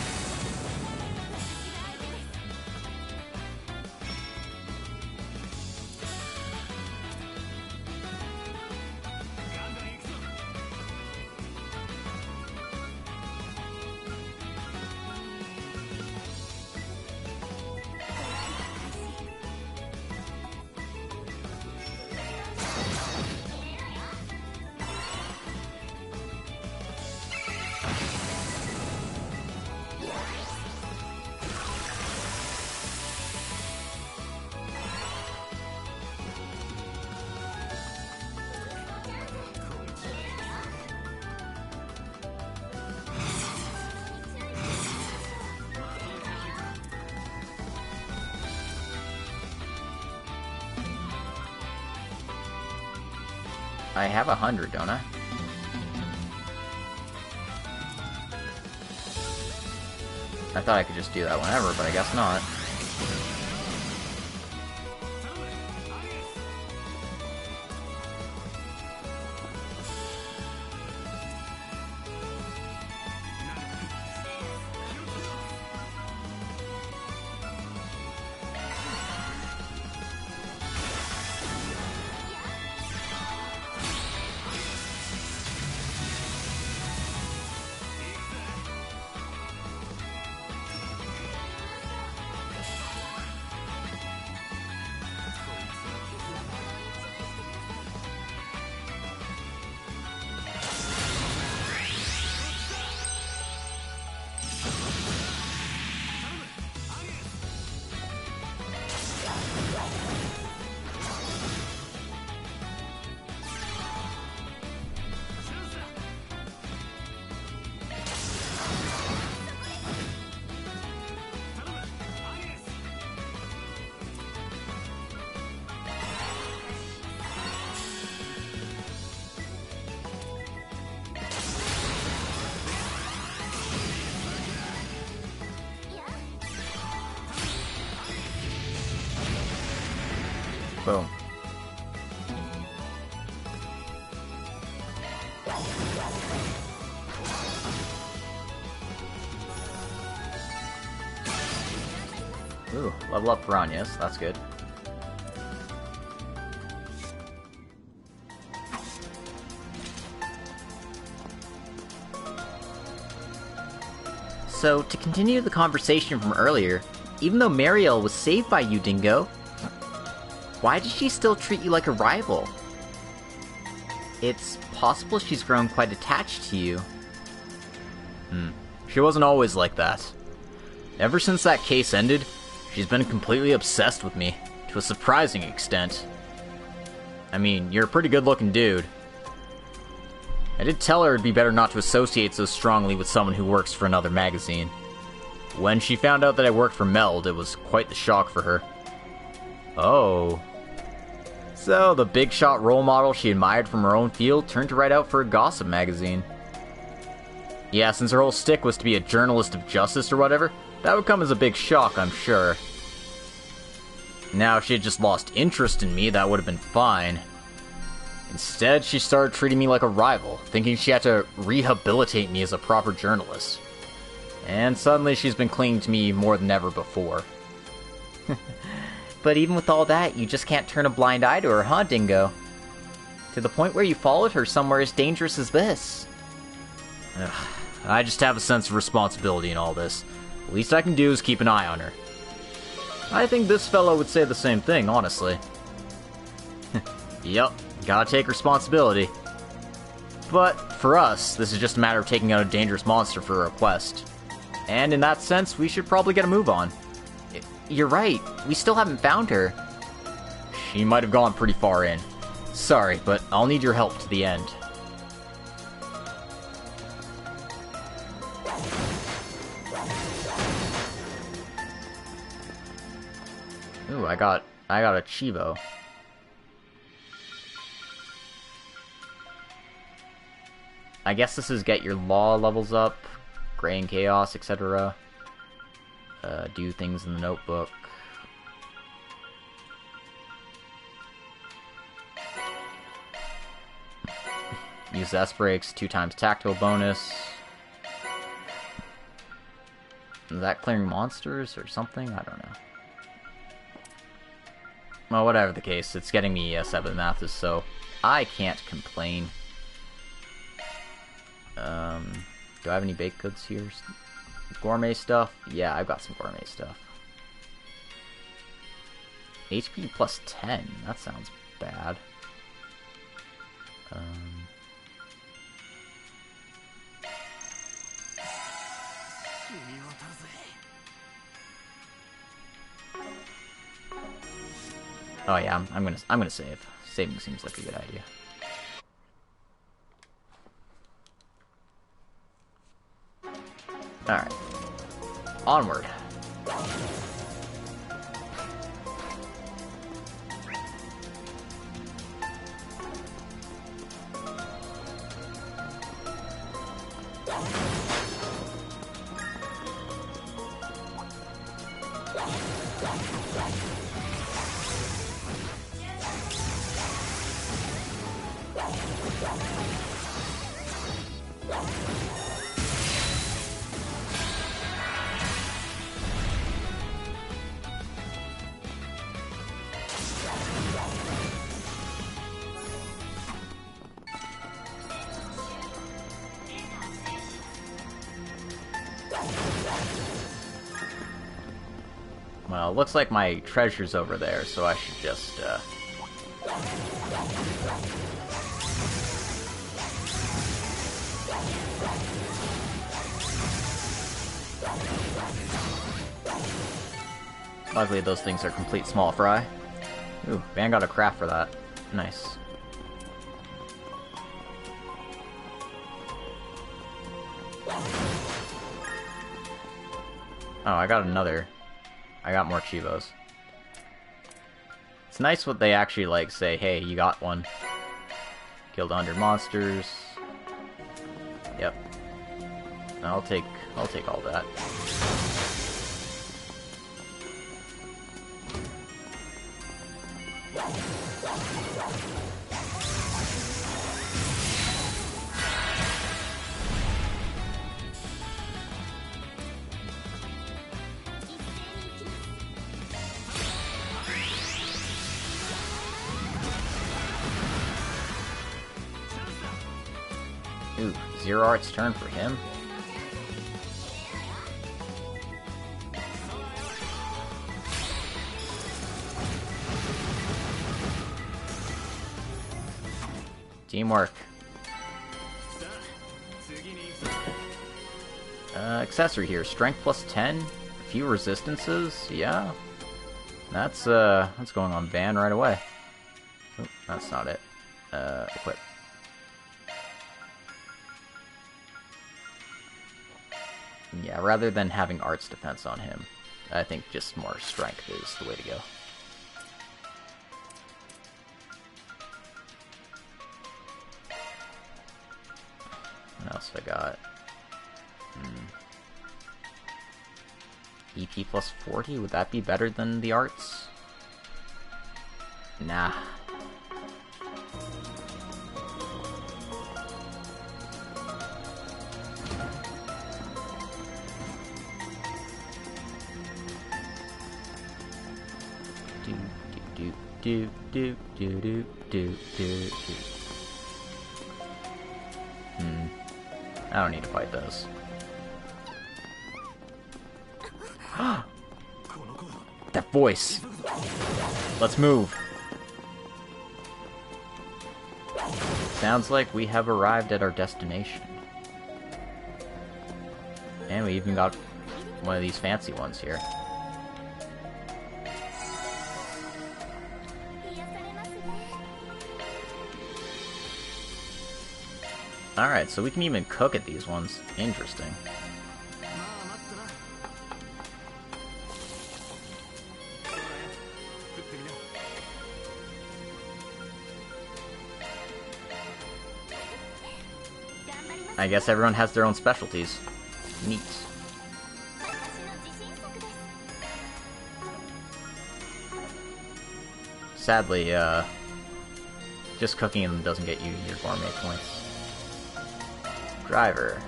A: I have 100, don't I? I thought I could just do that whenever, but I guess not. Boom. Ooh, level up piranhas, that's good. So, to continue the conversation from earlier, even though Mariel was saved by you, Dingo, why does she still treat you like a rival? It's possible she's grown quite attached to you. She wasn't always like that. Ever since that case ended, she's been completely obsessed with me, to a surprising extent. I mean, you're a pretty good-looking dude. I did tell her it'd be better not to associate so strongly with someone who works for another magazine. When she found out that I worked for Meld, it was quite the shock for her. Oh. So, the big shot role model she admired from her own field turned to write out for a gossip magazine. Yeah, since her whole stick was to be a journalist of justice or whatever, that would come as a big shock, I'm sure. Now, if she had just lost interest in me, that would have been fine. Instead, she started treating me like a rival, thinking she had to rehabilitate me as a proper journalist. And suddenly she's been clinging to me more than ever before. But even with all that, you just can't turn a blind eye to her, huh, Dingo? To the point where you followed her somewhere as dangerous as this. Ugh, I just have a sense of responsibility in all this. The least I can do is keep an eye on her. I think this fellow would say the same thing, honestly. Yep, gotta take responsibility. But, for us, this is just a matter of taking out a dangerous monster for a quest. And in that sense, we should probably get a move on. You're right, we still haven't found her. She might have gone pretty far in. Sorry, but I'll need your help to the end. Ooh, I got a Chivo. I guess this is get your law levels up, Gray and Chaos, etc. Do things in the notebook. Use S-Breaks, 2x tactile bonus. Is that clearing monsters or something? I don't know. Well, whatever the case, it's getting me 7 Mathis, so I can't complain. Do I have any baked goods here? Gourmet stuff? Yeah, I've got some gourmet stuff. HP plus 10? That sounds bad. Oh yeah, I'm gonna save. Saving seems like a good idea. Alright. Onward. Well, it looks like my treasure's over there, so I should just, Luckily those things are complete small fry. Ooh, Van got a craft for that. Nice. Oh, I got another. I got more Chivos. It's nice what they actually, like, say, hey, you got one. Killed 100 monsters. Yep. I'll take all that. Ooh, Zero Art's turn for him. Teamwork. Accessory here. Strength plus 10. Few resistances. Yeah. That's going on Van right away. Oh, that's not it. Equip. Yeah, rather than having Art's defense on him, I think just more strength is the way to go. What else have I got? EP plus 40? Would that be better than the Arts? Nah. I don't need to fight those. That voice! Let's move! Sounds like we have arrived at our destination. And we even got one of these fancy ones here. Alright, so we can even cook at these ones. Interesting. I guess everyone has their own specialties. Neat. Sadly, just cooking them doesn't get you your gourmet points. Driver.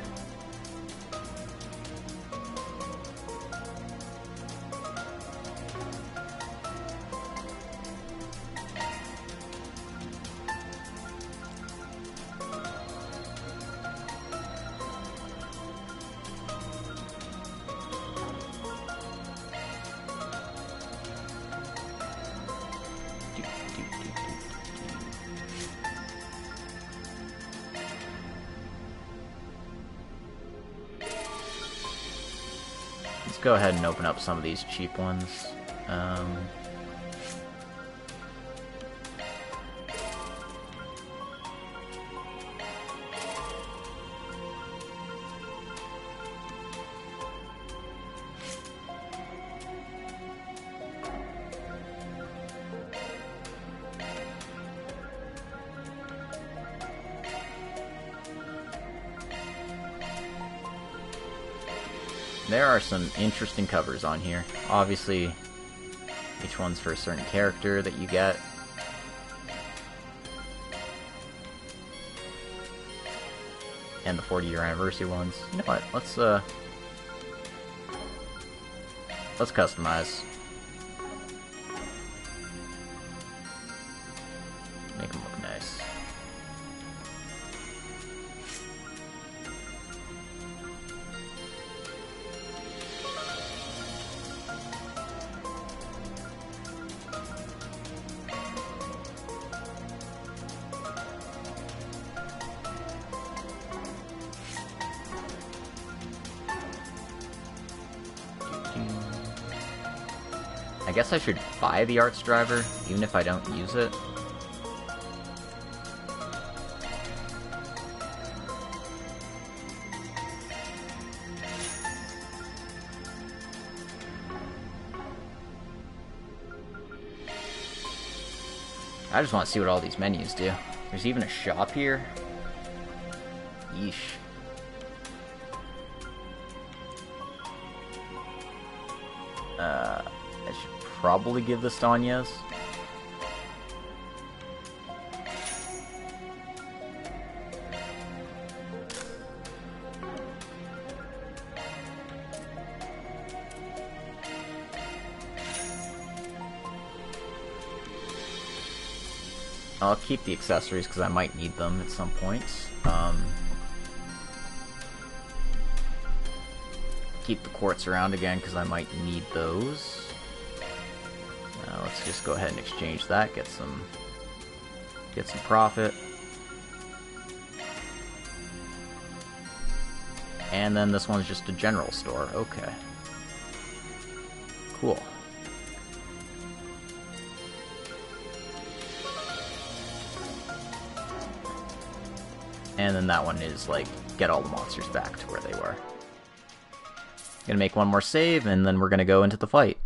A: Let's go ahead and open up some of these cheap ones. There are some interesting covers on here. Obviously, each one's for a certain character that you get. and the 40-year anniversary ones. You know what? Let's customize. Make them look nice. I guess I should buy the arts driver, even if I don't use it. I just want to see what all these menus do. There's even a shop here. Yeesh. I should probably give this to Agnes. I'll keep the accessories because I might need them at some point. Keep the quartz around again because I might need those. Let's just go ahead and exchange that. Get some profit. And then this one's just a general store. Okay. Cool. And then that one is, like, get all the monsters back to where they were. Gonna make one more save, and then we're gonna go into the fight.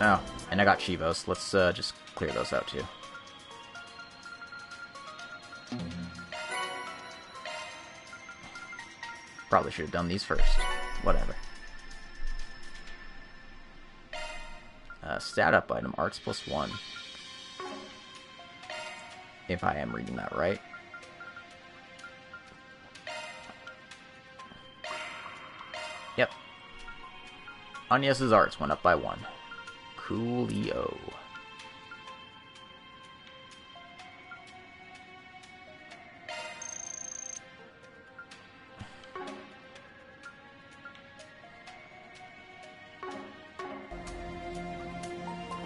A: Oh, and I got Chivos. Let's just clear those out, too. Probably should have done these first. Whatever. Stat up item, arts +1. If I am reading that right. Yep. Agnes's arts went up by 1. Coolio.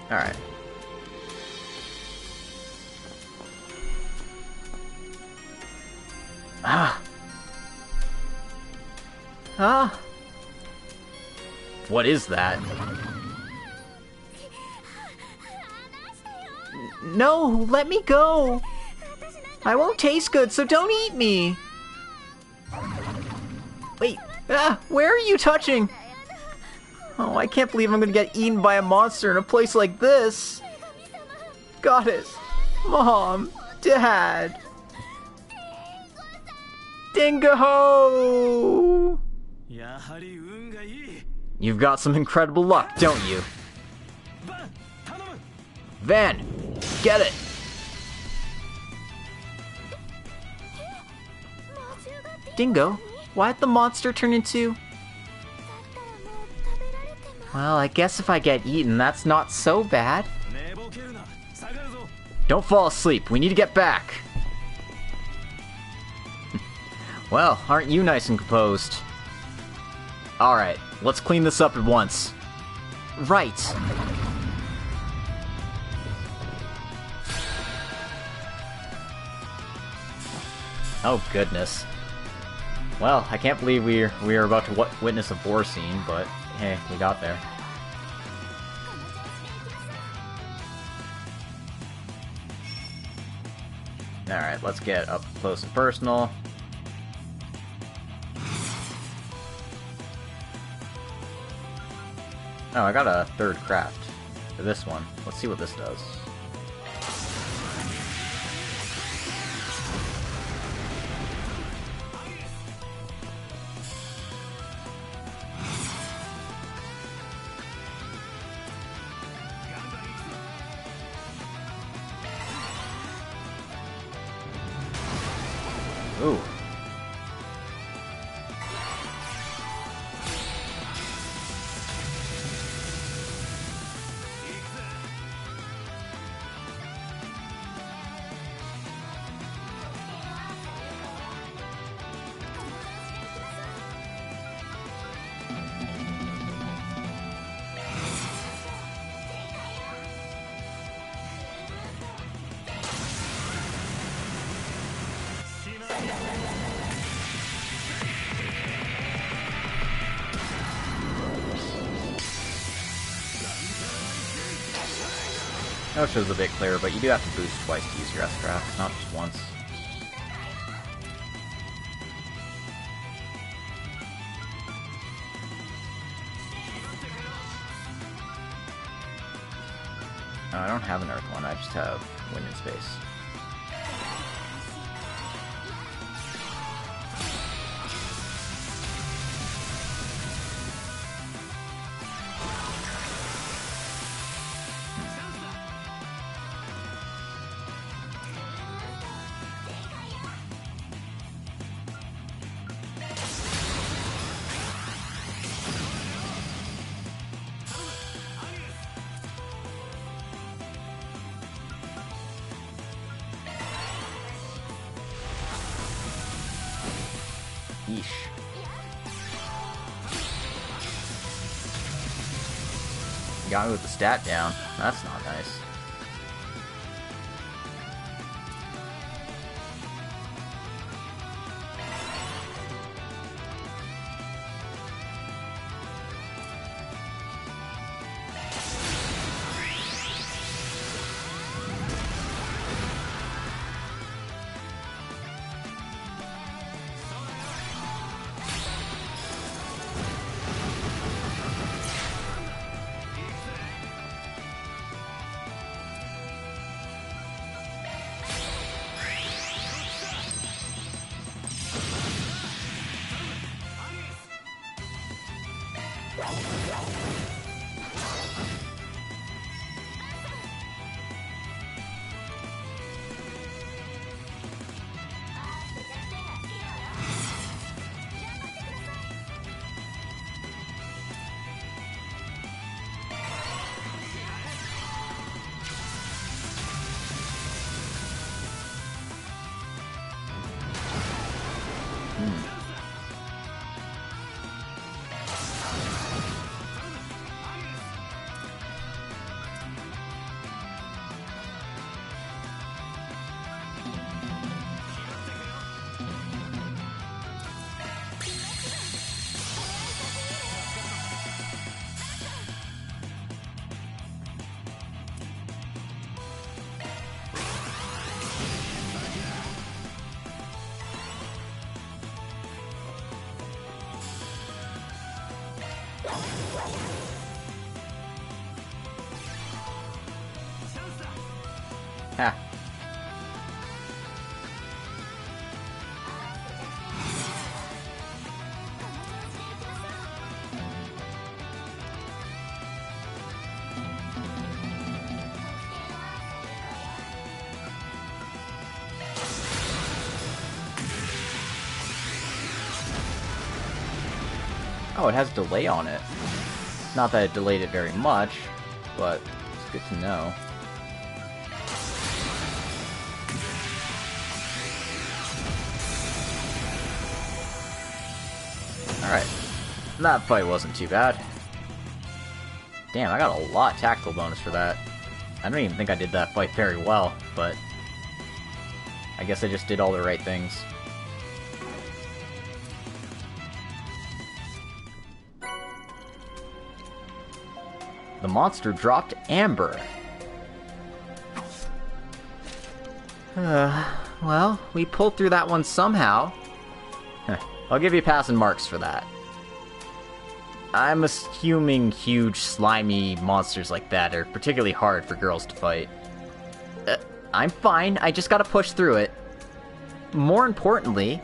A: Alright. Ah! Ah! What is that? No, let me go! I won't taste good, so don't eat me! Wait, where are you touching? Oh, I can't believe I'm gonna get eaten by a monster in a place like this! Goddess! Mom! Dad! Dingo! You've got some incredible luck, don't you? Van! Get it! Dingo? Why'd the monster turn into... Well, I guess if I get eaten, that's not so bad. Don't fall asleep. We need to get back. Well, aren't you nice and composed? Alright, let's clean this up at once. Right. Oh, goodness. Well, I can't believe we are about to witness a war scene, but hey, we got there. Alright, let's get up close and personal. Oh, I got a third craft for this one. Let's see what this does. Ooh. I know it shows a bit clearer, but you do have to boost twice to use your S-Craft, not just once. No, I don't have an Earth one, I just have Wind and Space. Yeesh. Got me with the stat down. That's not nice. Ha. Oh, it has delay on it. Not that it delayed it very much, but it's good to know. Alright. That fight wasn't too bad. Damn, I got a lot tactical bonus for that. I don't even think I did that fight very well, but I guess I just did all the right things. The monster dropped Amber. Well, we pulled through that one somehow. I'll give you passing marks for that. I'm assuming huge, slimy monsters like that are particularly hard for girls to fight. I'm fine, I just gotta push through it. More importantly...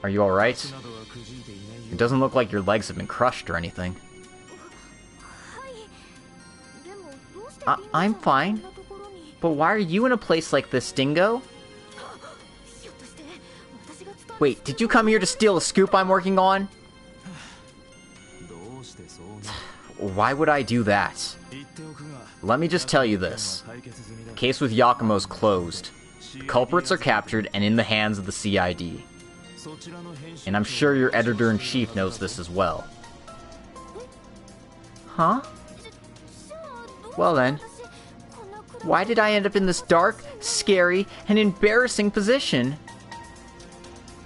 A: Are you alright? It doesn't look like your legs have been crushed or anything. I'm fine. But why are you in a place like this, Dingo? Wait, did you come here to steal a scoop I'm working on? Why would I do that? Let me just tell you this. The case with Yakumo's closed. The culprits are captured and in the hands of the CID. And I'm sure your editor-in-chief knows this as well. Huh? Well then, why did I end up in this dark, scary, and embarrassing position?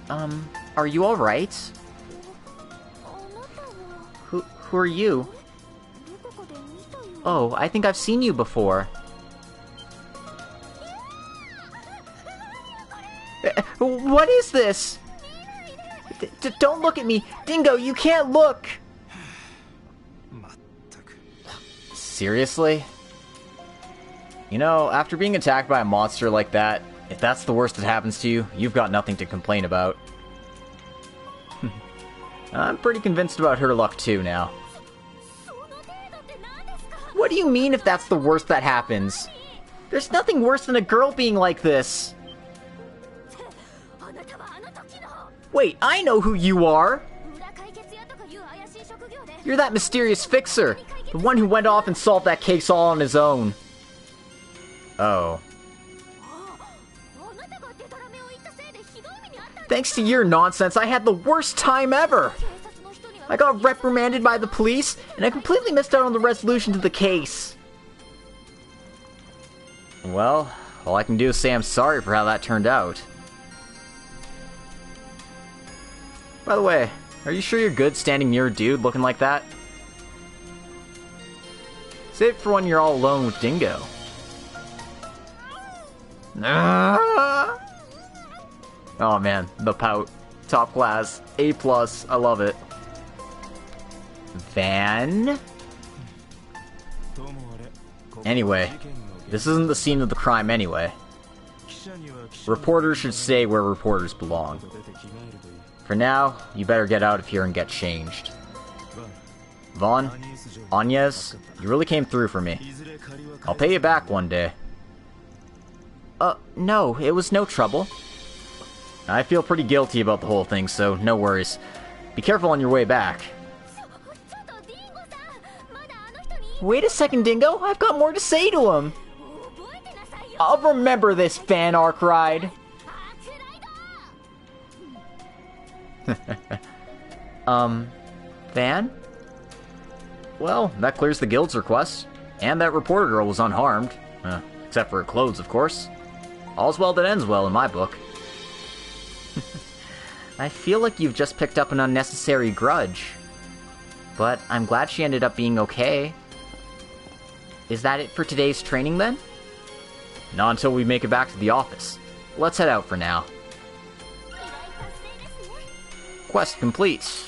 A: Are you alright? Who are you? Oh, I think I've seen you before. What is this? Don't look at me! Dingo, you can't look! Seriously? You know, after being attacked by a monster like that, if that's the worst that happens to you, you've got nothing to complain about. I'm pretty convinced about her luck too now. What do you mean if that's the worst that happens? There's nothing worse than a girl being like this. Wait, I know who you are! You're that mysterious fixer, the one who went off and solved that case all on his own. Oh. Thanks to your nonsense, I had the worst time ever! I got reprimanded by the police, and I completely missed out on the resolution to the case. Well, all I can do is say I'm sorry for how that turned out. By the way, are you sure you're good standing near a dude looking like that? Save it for when you're all alone with Dingo. Oh man, the pout. Top class. A+. I love it. Van? Anyway, this isn't the scene of the crime anyway. Reporters should stay where reporters belong. For now, you better get out of here and get changed. Vaughn, Agnes, you really came through for me. I'll pay you back one day. No, it was no trouble. I feel pretty guilty about the whole thing, so no worries. Be careful on your way back. Wait a second, Dingo. I've got more to say to him. I'll remember this, fan Arkride. Van? Well, that clears the guild's request. And that reporter girl was unharmed. Except for her clothes, of course. All's well that ends well in my book. I feel like you've just picked up an unnecessary grudge. But I'm glad she ended up being okay. Is that it for today's training, then? Not until we make it back to the office. Let's head out for now. Quest complete.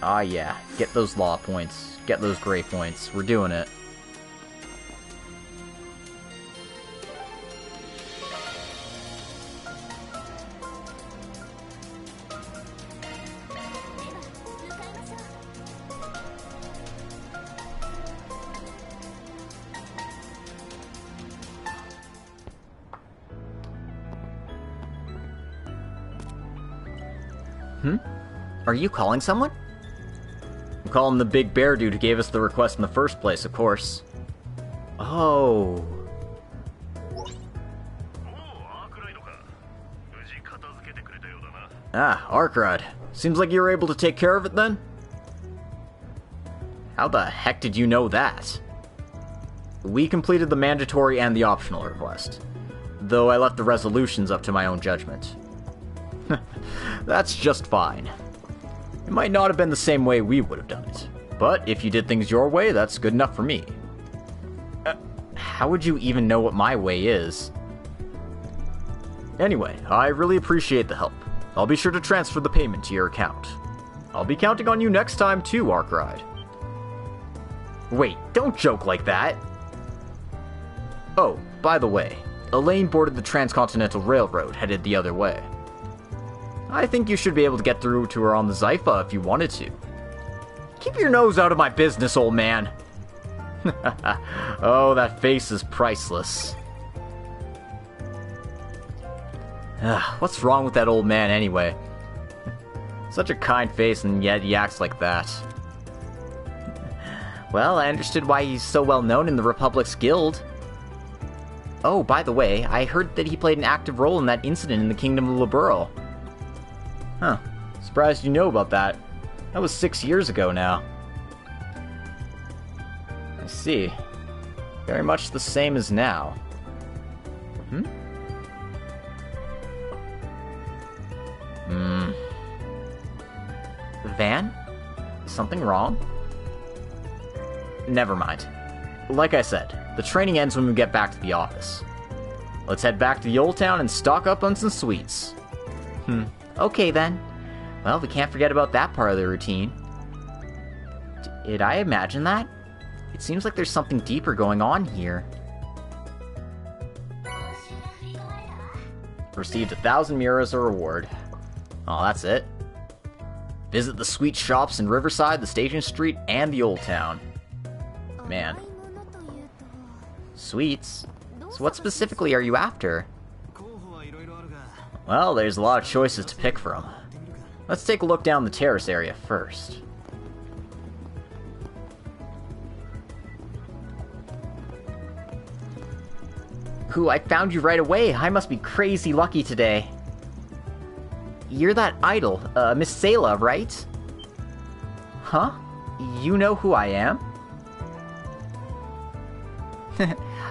A: Ah yeah, get those law points. Get those gray points. We're doing it. Are you calling someone? I'm calling the big bear dude who gave us the request in the first place, of course. Oh. Ah, Arkride. Seems like you were able to take care of it then? How the heck did you know that? We completed the mandatory and the optional request, though I left the resolutions up to my own judgment. That's just fine. It might not have been the same way we would have done it, but if you did things your way, that's good enough for me. How would you even know what my way is? Anyway, I really appreciate the help. I'll be sure to transfer the payment to your account. I'll be counting on you next time too, Arkride. Wait, don't joke like that! Oh, by the way, Elaine boarded the Transcontinental Railroad headed the other way. I think you should be able to get through to her on the Zypha if you wanted to. Keep your nose out of my business, old man. Oh, that face is priceless. What's wrong with that old man anyway? Such a kind face, and yet he acts like that. Well, I understood why he's so well known in the Republic's guild. Oh, by the way, I heard that he played an active role in that incident in the Kingdom of Liberl. Huh. Surprised you know about that. That was 6 years ago now. I see. Very much the same as now. Van? Something wrong? Never mind. Like I said, the training ends when we get back to the office. Let's head back to the old town and stock up on some sweets. Okay then. Well, we can't forget about that part of the routine. Did I imagine that? It seems like there's something deeper going on here. Received 1,000 Mira as a reward. Oh, that's it. Visit the sweet shops in Riverside, the Station Street, and the Old Town. Man. Sweets? So what specifically are you after? Well, there's a lot of choices to pick from. Let's take a look down the terrace area first. Ooh, I found you right away. I must be crazy lucky today. You're that idol, Miss Sayla, right? Huh? You know who I am?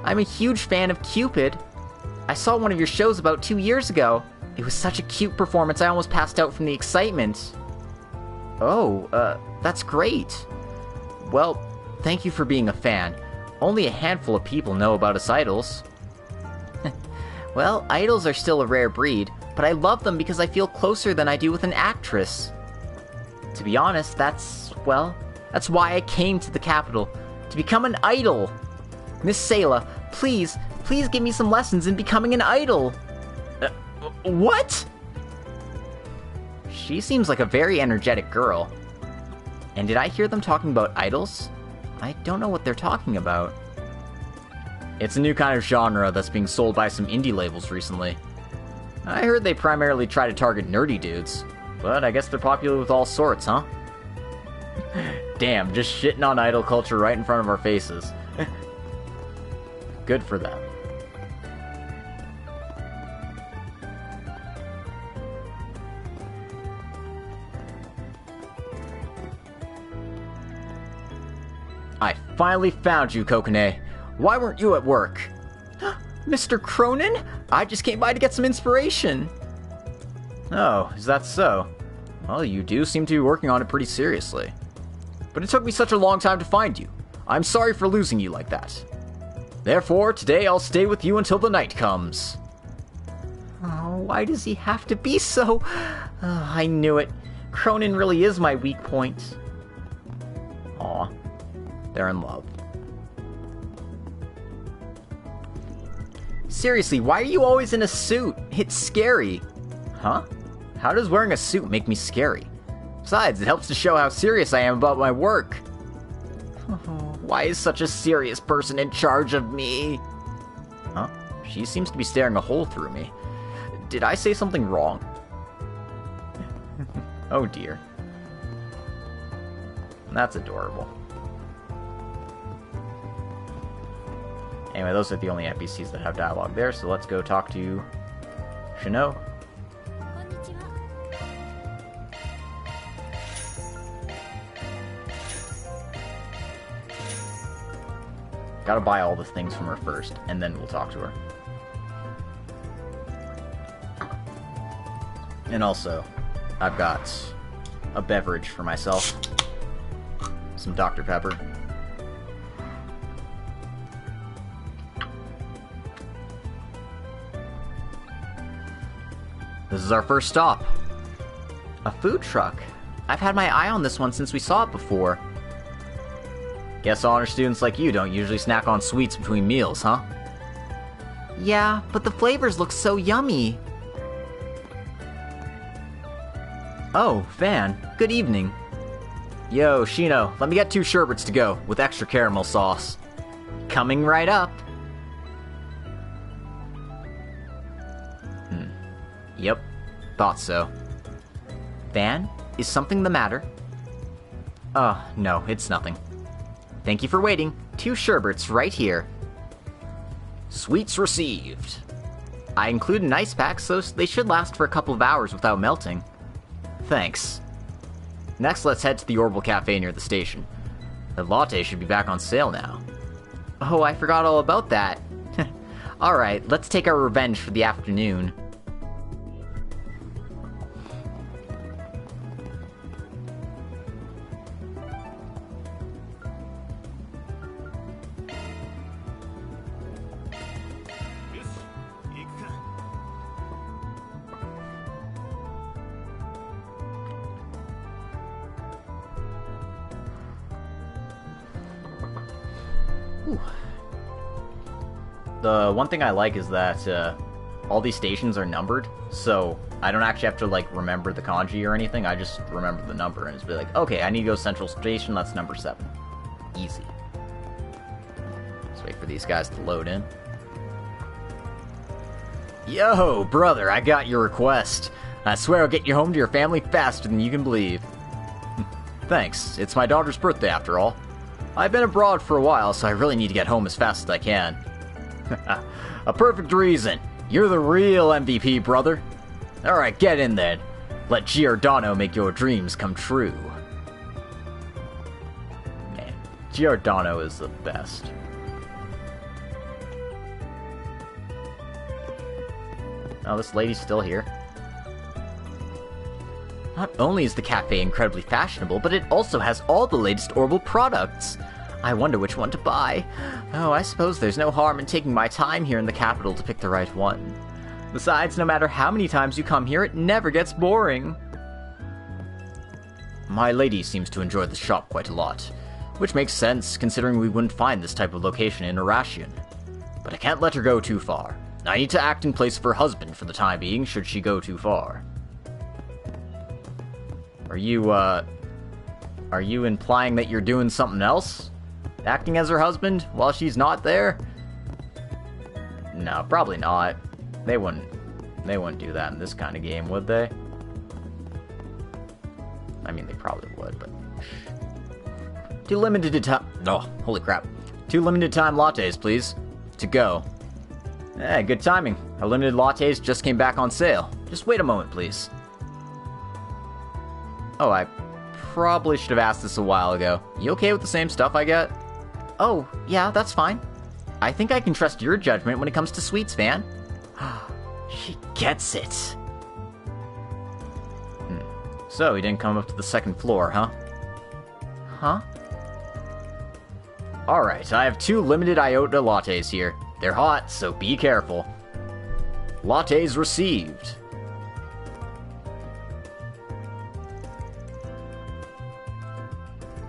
A: I'm a huge fan of Cupid. I saw one of your shows about 2 years ago. It was such a cute performance, I almost passed out from the excitement. Oh, that's great. Well, thank you for being a fan. Only a handful of people know about us idols. Well, idols are still a rare breed, but I love them because I feel closer than I do with an actress. To be honest, that's why I came to the capital, to become an idol. Miss Sayla, please give me some lessons in becoming an idol. What? She seems like a very energetic girl. And did I hear them talking about idols? I don't know what they're talking about. It's a new kind of genre that's being sold by some indie labels recently. I heard they primarily try to target nerdy dudes, but I guess they're popular with all sorts, huh? Damn, just shitting on idol culture right in front of our faces. Good for them. I finally found you, Kokone. Why weren't you at work? Mr. Cronin? I just came by to get some inspiration. Oh, is that so? Well, you do seem to be working on it pretty seriously. But it took me such a long time to find you. I'm sorry for losing you like that. Therefore, today I'll stay with you until the night comes. Oh, why does he have to be so... Oh, I knew it. Cronin really is my weak point. Aw, they're in love. Seriously, why are you always in a suit? It's scary. Huh? How does wearing a suit make me scary? Besides, it helps to show how serious I am about my work. Why is such a serious person in charge of me? Huh? She seems to be staring a hole through me. Did I say something wrong? Oh dear. That's adorable. Anyway, those are the only NPCs that have dialogue there, so let's go talk to Shino. Gotta buy all the things from her first, and then we'll talk to her. And also, I've got a beverage for myself. Some Dr. Pepper. This is our first stop. A food truck. I've had my eye on this one since we saw it before. Guess honor students like you don't usually snack on sweets between meals, huh? Yeah, but the flavors look so yummy. Oh, Van, good evening. Yo, Shino, let me get 2 sherbets to go, with extra caramel sauce. Coming right up. Yep, thought so. Van, is something the matter? Oh, no, it's nothing. Thank you for waiting. 2 sherbets right here. Sweets received. I include an ice pack, so they should last for a couple of hours without melting. Thanks. Next, let's head to the Orbital Cafe near the station. The latte should be back on sale now. Oh, I forgot all about that. Alright, let's take our revenge for the afternoon. The one thing I like is that all these stations are numbered, so I don't actually have to like remember the kanji or anything. I just remember the number and it's be like, okay, I need to go Central Station, that's number 7. Easy. Let's wait for these guys to load in. Yo, brother, I got your request. I swear I'll get you home to your family faster than you can believe. Thanks, it's my daughter's birthday after all. I've been abroad for a while, so I really need to get home as fast as I can. A perfect reason. You're the real MVP, brother. Alright, get in then. Let Giordano make your dreams come true. Man, Giordano is the best. Oh, this lady's still here. Not only is the cafe incredibly fashionable, but it also has all the latest Orbital products. I wonder which one to buy. Oh, I suppose there's no harm in taking my time here in the capital to pick the right one. Besides, no matter how many times you come here, it never gets boring. My lady seems to enjoy the shop quite a lot, which makes sense considering we wouldn't find this type of location in Arashian. But I can't let her go too far. I need to act in place of her husband for the time being, should she go too far. Are you implying that you're doing something else? Acting as her husband while she's not there? No, probably not. They wouldn't do that in this kind of game, would they? I mean, they probably would, but... Two limited time... Oh, holy crap. 2 limited time lattes, please. To go. Eh, good timing. Our limited lattes just came back on sale. Just wait a moment, please. Oh, I probably should have asked this a while ago. You okay with the same stuff I get? Oh, yeah, that's fine. I think I can trust your judgment when it comes to sweets, Van. She gets it. So, he didn't come up to the 2nd floor, huh? Huh? Alright, I have 2 limited iota lattes here. They're hot, so be careful. Lattes received.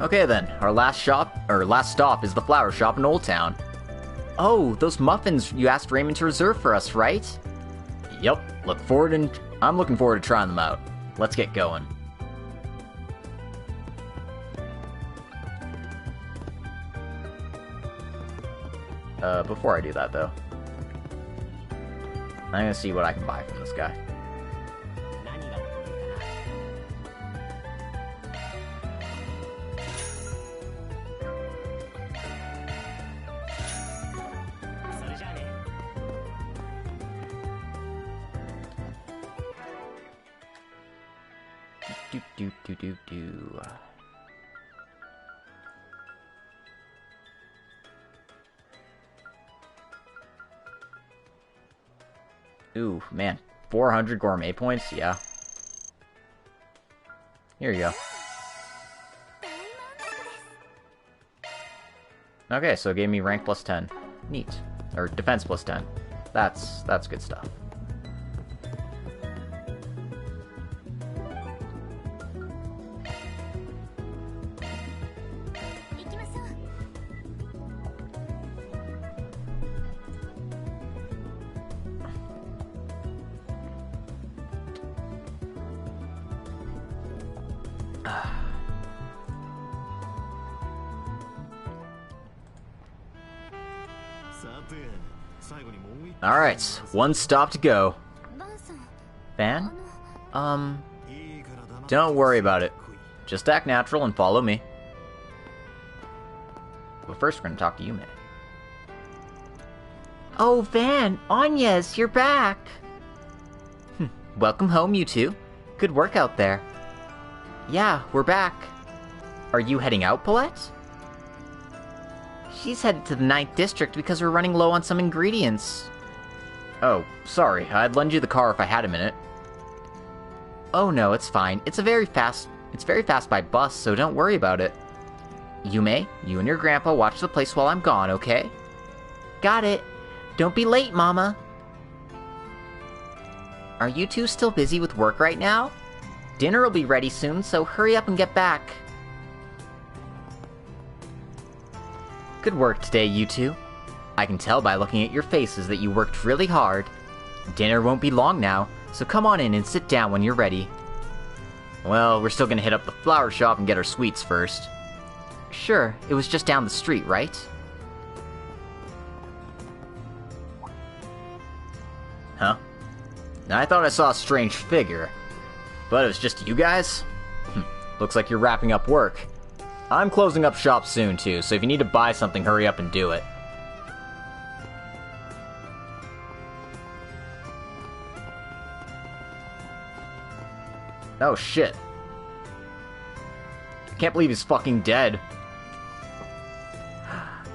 A: Okay then, our last stop is the flower shop in Old Town. Oh, those muffins you asked Raymond to reserve for us, right? Yep, I'm looking forward to trying them out. Let's get going. Before I do that though, I'm gonna see what I can buy from this guy. Do. Ooh, man. 400 gourmet points? Yeah. Here you go. Okay, so it gave me rank plus 10. Neat. Or defense plus 10. That's good stuff. Alright, one stop to go. Van? Don't worry about it. Just act natural and follow me. But first we're gonna talk to Yume. Oh, Van! Agnes, you're back! Welcome home, you two. Good work out there. Yeah, we're back. Are you heading out, Paulette? She's headed to the 9th District because we're running low on some ingredients. Oh, sorry. I'd lend you the car if I had a minute. Oh no, it's fine. It's very fast by bus, so don't worry about it. Yume, you and your grandpa watch the place while I'm gone, okay? Got it. Don't be late, Mama. Are you two still busy with work right now? Dinner will be ready soon, so hurry up and get back. Good work today, you two. I can tell by looking at your faces that you worked really hard. Dinner won't be long now, so come on in and sit down when you're ready. Well, we're still gonna hit up the flower shop and get our sweets first. Sure, it was just down the street, right? Huh? I thought I saw a strange figure. But it was just you guys? Looks like you're wrapping up work. I'm closing up shop soon too, so if you need to buy something, hurry up and do it. Oh shit. I can't believe he's fucking dead.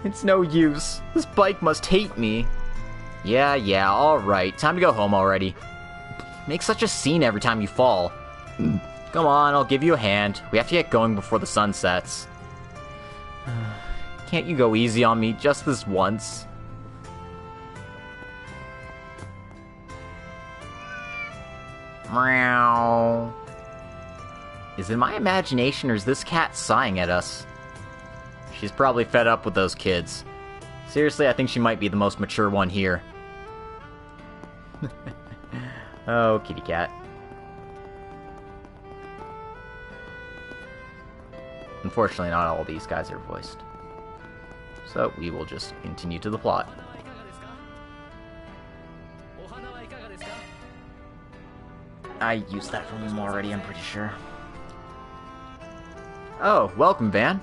A: It's no use. This bike must hate me. Yeah, alright. Time to go home already. Make such a scene every time you fall. Come on, I'll give you a hand. We have to get going before the sun sets. Can't you go easy on me just this once? Meow. Is it my imagination or is this cat sighing at us? She's probably fed up with those kids. Seriously, I think she might be the most mature one here. Oh, kitty cat. Unfortunately, not all these guys are voiced. So, we will just continue to the plot. I used that from him already, I'm pretty sure. Oh, welcome, Van.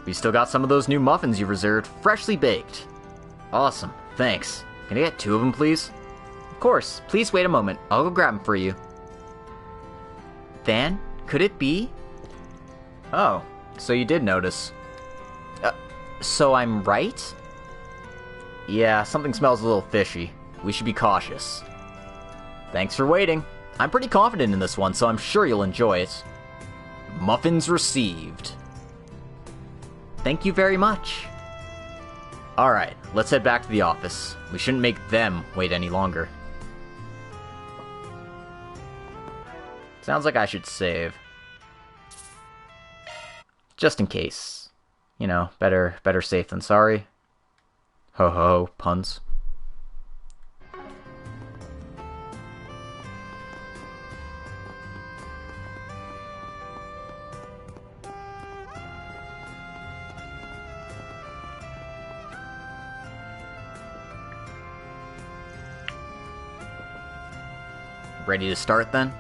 A: We still got some of those new muffins you reserved, freshly baked. Awesome, thanks. Can I get 2 of them, please? Of course, please wait a moment. I'll go grab them for you. Van, could it be? Oh, so you did notice. So I'm right? Yeah, something smells a little fishy. We should be cautious. Thanks for waiting. I'm pretty confident in this one, so I'm sure you'll enjoy it. Muffins received. Thank you very much. Alright, let's head back to the office. We shouldn't make them wait any longer. Sounds like I should save. Just in case. You know, better safe than sorry. Ho ho, puns. Ready to start then?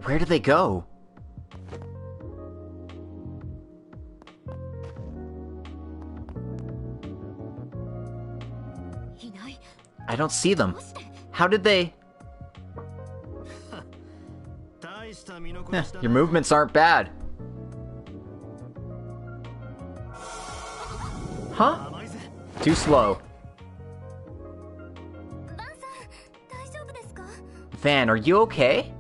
A: Where did they go? I don't see them. How did they... Your movements aren't bad. Huh? Too slow. Van, are you okay?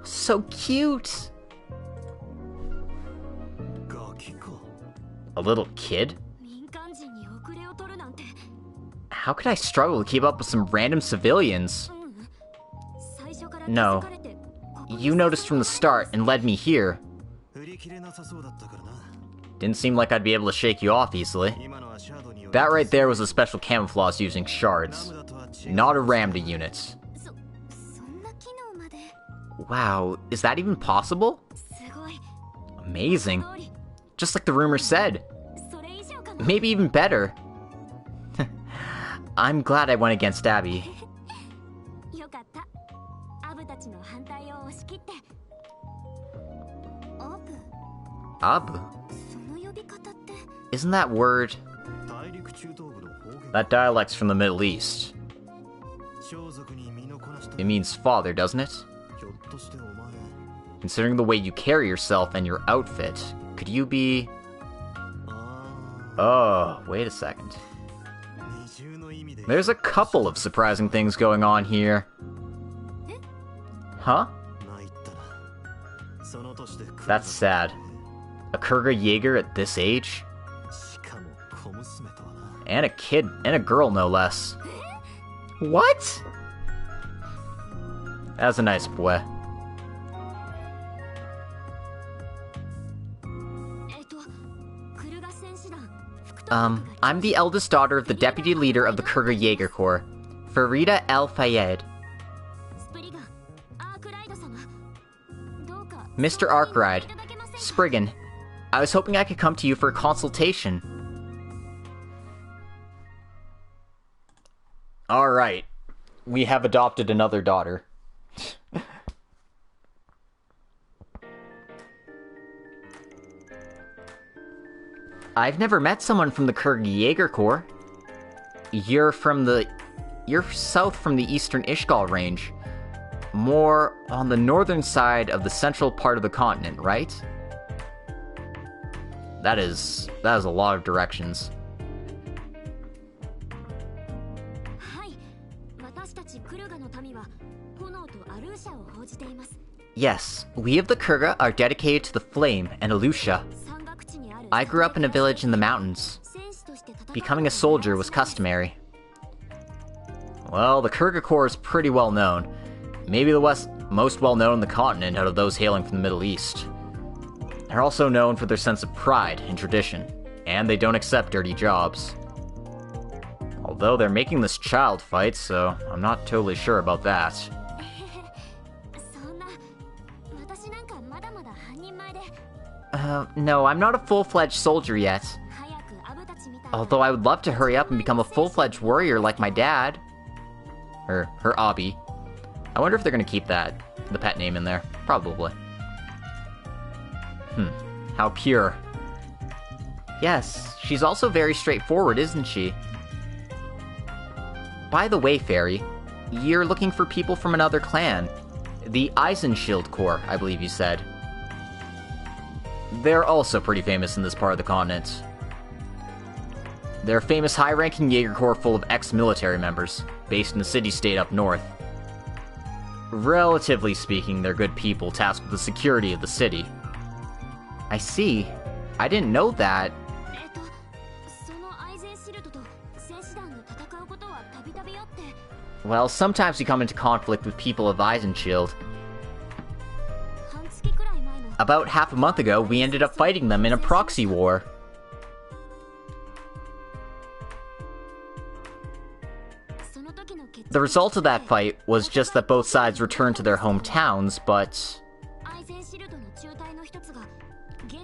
A: So cute! A little kid? How could I struggle to keep up with some random civilians? No. You noticed from the start and led me here. Didn't seem like I'd be able to shake you off easily. That right there was a special camouflage using shards, not a rammed unit. Wow, is that even possible? Amazing. Just like the rumor said. Maybe even better. I'm glad I went against Abby. Abu? Isn't that word... That dialect's from the Middle East. It means father, doesn't it? Considering the way you carry yourself and your outfit, could you be... Oh, wait a second. There's a couple of surprising things going on here. Huh? That's sad. A Kurga Jaeger at this age? And a kid, and a girl no less. What? That's a nice boy. I'm the eldest daughter of the deputy leader of the Kurga Jaeger Corps, Farida Al-Fayed. Mr. Arkride, Spriggan, I was hoping I could come to you for a consultation. Alright, we have adopted another daughter. I've never met someone from the Kurga Jaeger Corps. You're south from the eastern Ishgal range. More on the northern side of the central part of the continent, right? That is a lot of directions. Yes, we of the Kurga are dedicated to the flame and Alusha. I grew up in a village in the mountains. Becoming a soldier was customary. Well, the Kurga Corps is pretty well known. Maybe the most well known on the continent out of those hailing from the Middle East. They're also known for their sense of pride and tradition, and they don't accept dirty jobs. Although they're making this child fight, so I'm not totally sure about that. No, I'm not a full-fledged soldier yet. Although I would love to hurry up and become a full-fledged warrior like my dad. Or her Abi. I wonder if they're gonna keep the pet name in there. Probably. How pure. Yes, she's also very straightforward, isn't she? By the way, Fairy, you're looking for people from another clan. The Eisenshield Corps, I believe you said. They're also pretty famous in this part of the continent. They're a famous high-ranking Jaeger Corps full of ex-military members, based in the city-state up north. Relatively speaking, they're good people tasked with the security of the city. I see. I didn't know that. Well, sometimes we come into conflict with people of Eisenshield. About half a month ago, we ended up fighting them in a proxy war. The result of that fight was just that both sides returned to their hometowns, but...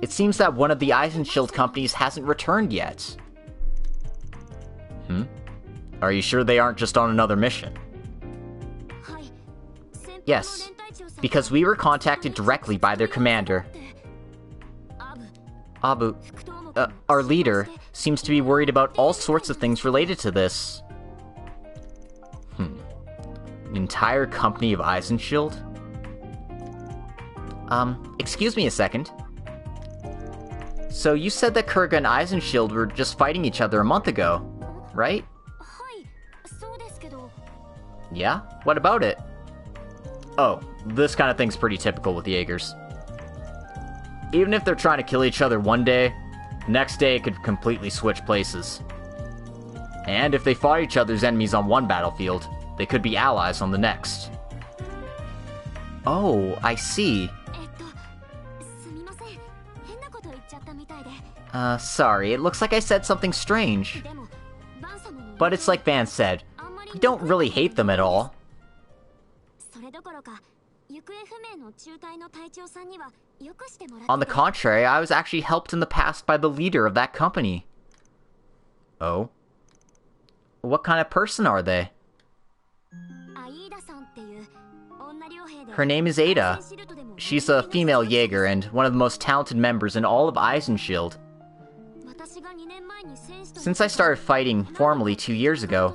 A: it seems that one of the Eisenshield companies hasn't returned yet. Are you sure they aren't just on another mission? Yes, because we were contacted directly by their commander. Abu, our leader, seems to be worried about all sorts of things related to this. An entire company of Eisenshield? Excuse me a second. So you said that Kurga and Eisenshield were just fighting each other a month ago, right? Yeah? What about it? Oh, this kind of thing's pretty typical with Jaegers. Even if they're trying to kill each other one day, next day it could completely switch places. And if they fought each other's enemies on one battlefield, they could be allies on the next. Oh, I see. Sorry, it looks like I said something strange. But it's like Van said, we don't really hate them at all. On the contrary, I was actually helped in the past by the leader of that company. Oh? What kind of person are they? Her name is Ada. She's a female Jaeger and one of the most talented members in all of Eisenshield. Since I started fighting formally 2 years ago,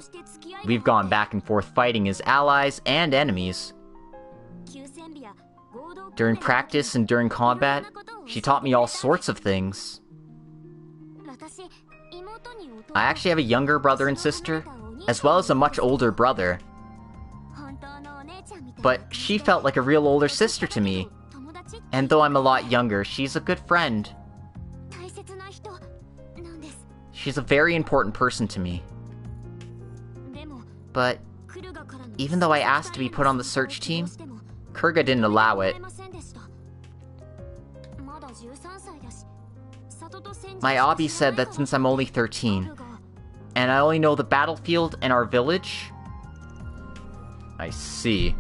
A: we've gone back and forth fighting as allies and enemies. During practice and during combat, she taught me all sorts of things. I actually have a younger brother and sister, as well as a much older brother. But she felt like a real older sister to me. And though I'm a lot younger, she's a good friend. She's a very important person to me. But even though I asked to be put on the search team, Kurga didn't allow it. My Abi said that since I'm only 13, and I only know the battlefield and our village... I see.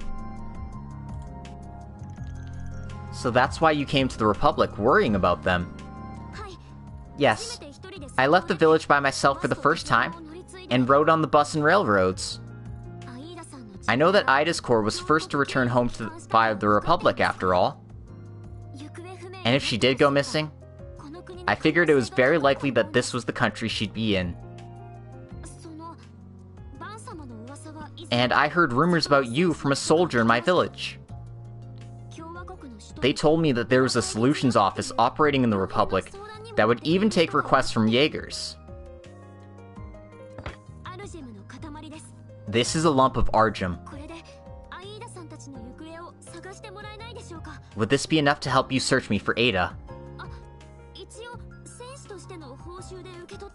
A: So that's why you came to the Republic, worrying about them. Yes, I left the village by myself for the first time, and rode on the bus and railroads. I know that Ida's Corps was first to return home by the Republic, after all. And if she did go missing, I figured it was very likely that this was the country she'd be in. And I heard rumors about you from a soldier in my village. They told me that there was a solutions office operating in the Republic that would even take requests from Jaegers. This is a lump of Argem. Would this be enough to help you search me for Ada?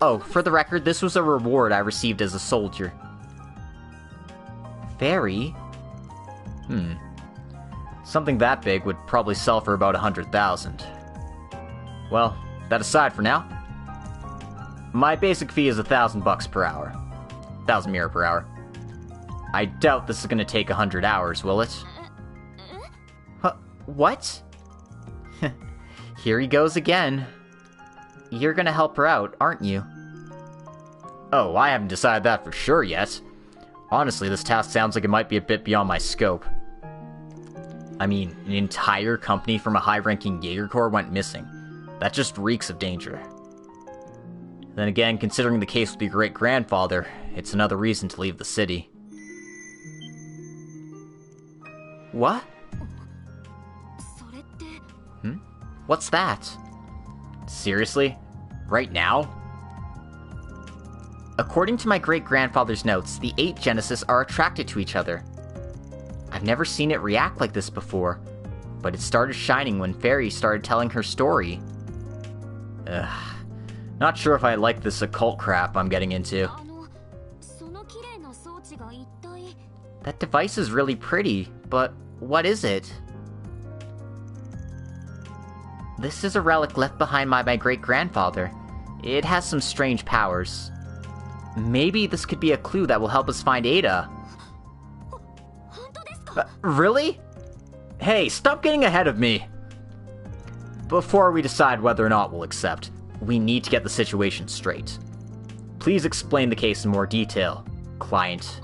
A: Oh, for the record, this was a reward I received as a soldier. Very? Something that big would probably sell for about 100,000. Well, that aside for now. My basic fee is $1,000 per hour. 1,000 mirror per hour. I doubt this is gonna take 100 hours, will it? Huh, what? Here he goes again. You're gonna help her out, aren't you? Oh, I haven't decided that for sure yet. Honestly, this task sounds like it might be a bit beyond my scope. I mean, an entire company from a high-ranking Jaeger Corps went missing. That just reeks of danger. Then again, considering the case with your great-grandfather, it's another reason to leave the city. What? What's that? Seriously? Right now? According to my great-grandfather's notes, the 8 Genesis are attracted to each other. I've never seen it react like this before, but it started shining when Fairy started telling her story. Ugh. Not sure if I like this occult crap I'm getting into. That device is really pretty, but what is it? This is a relic left behind by my great-grandfather. It has some strange powers. Maybe this could be a clue that will help us find Ada. Really? Hey, stop getting ahead of me! Before we decide whether or not we'll accept, we need to get the situation straight. Please explain the case in more detail, client.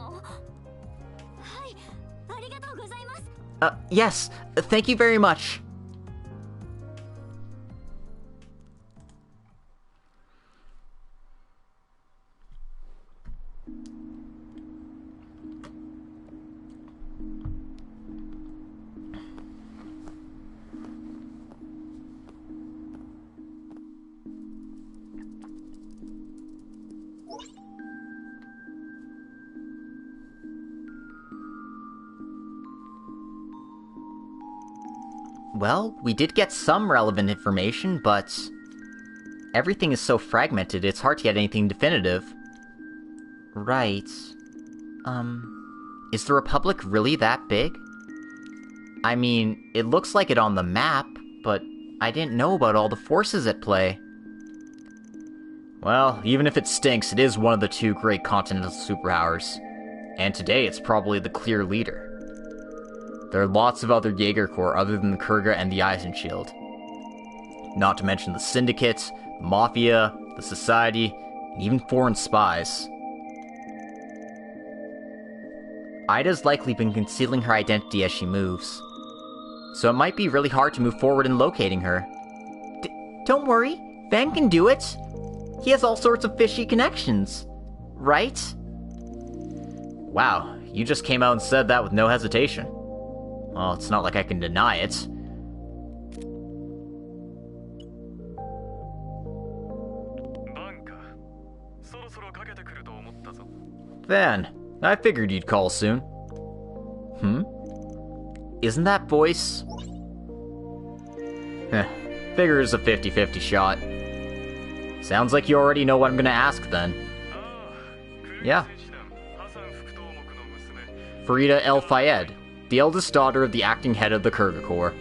A: Yes, thank you very much. Well, we did get some relevant information, but everything is so fragmented, it's hard to get anything definitive. Right. Is the Republic really that big? I mean, it looks like it on the map, but I didn't know about all the forces at play. Well, even if it stinks, it is one of the two great continental superpowers. And today it's probably the clear leader. There are lots of other Jaeger Corps other than the Kurga and the Eisenshield. Not to mention the Syndicate, the Mafia, the Society, and even foreign spies. Ida's likely been concealing her identity as she moves, so it might be really hard to move forward in locating her. Don't worry, Van can do it. He has all sorts of fishy connections, right? Wow, you just came out and said that with no hesitation. Well, it's not like I can deny it. Van, I figured you'd call soon. Isn't that voice? Figure is a 50-50 shot. Sounds like you already know what I'm gonna ask, then. Yeah. Farida Al-Fayed, the eldest daughter of the acting head of the Kurga Corps.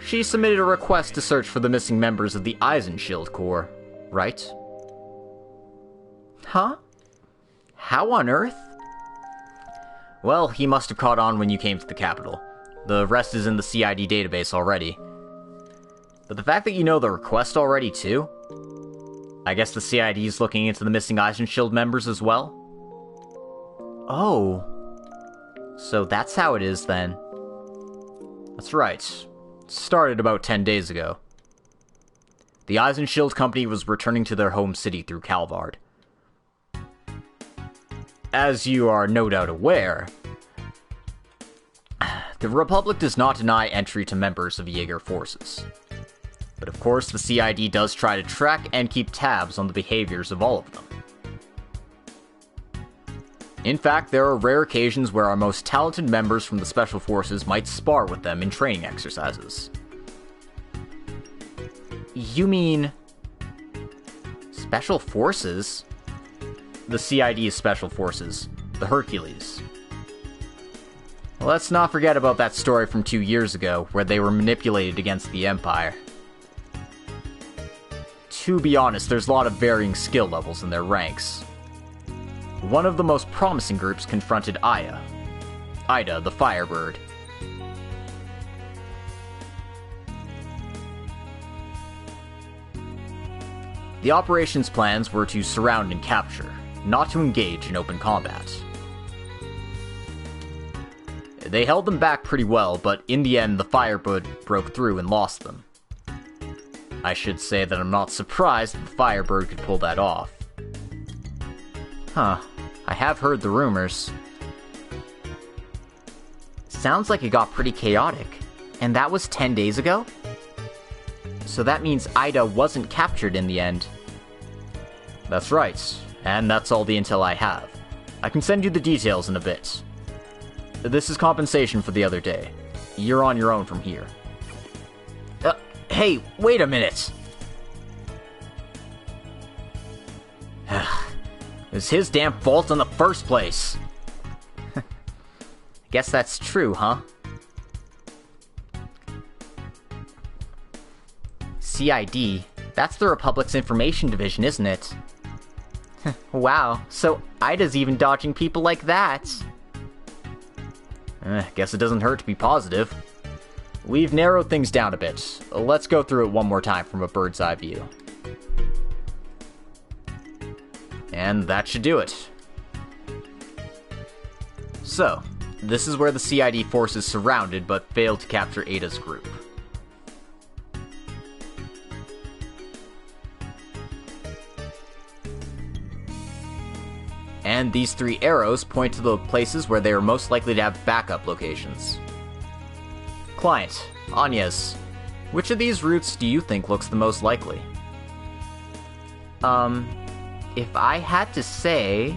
A: She submitted a request to search for the missing members of the Eisenshield Corps, right? Huh? How on earth? Well, he must have caught on when you came to the capital. The rest is in the CID database already. But the fact that you know the request already, too? I guess the CID is looking into the missing Eisenshield members as well? Oh. So that's how it is, then. That's right. It started about 10 days ago. The Eisenshield Company was returning to their home city through Calvard. As you are no doubt aware, the Republic does not deny entry to members of Jaeger forces. But of course, the CID does try to track and keep tabs on the behaviors of all of them. In fact, there are rare occasions where our most talented members from the Special Forces might spar with them in training exercises. You mean... Special Forces? The CID's Special Forces, the Hercules. Let's not forget about that story from 2 years ago, where they were manipulated against the Empire. To be honest, there's a lot of varying skill levels in their ranks. One of the most promising groups confronted Ida the Firebird. The operations plans were to surround and capture, not to engage in open combat. They held them back pretty well, but in the end the Firebird broke through and lost them. I should say that I'm not surprised that the Firebird could pull that off. Huh, I have heard the rumors. Sounds like it got pretty chaotic, and that was 10 days ago? So that means Ida wasn't captured in the end. That's right, and that's all the intel I have. I can send you the details in a bit. This is compensation for the other day. You're on your own from here. Hey, wait a minute! It was his damn fault in the first place! Guess that's true, huh? CID? That's the Republic's Information Division, isn't it? Wow, so Ida's even dodging people like that! Guess it doesn't hurt to be positive. We've narrowed things down a bit. Let's go through it one more time from a bird's eye view. And that should do it. So, this is where the CID forces surrounded but failed to capture Ada's group. And these 3 arrows point to the places where they are most likely to have backup locations. Client, Agnes, which of these routes do you think looks the most likely? If I had to say...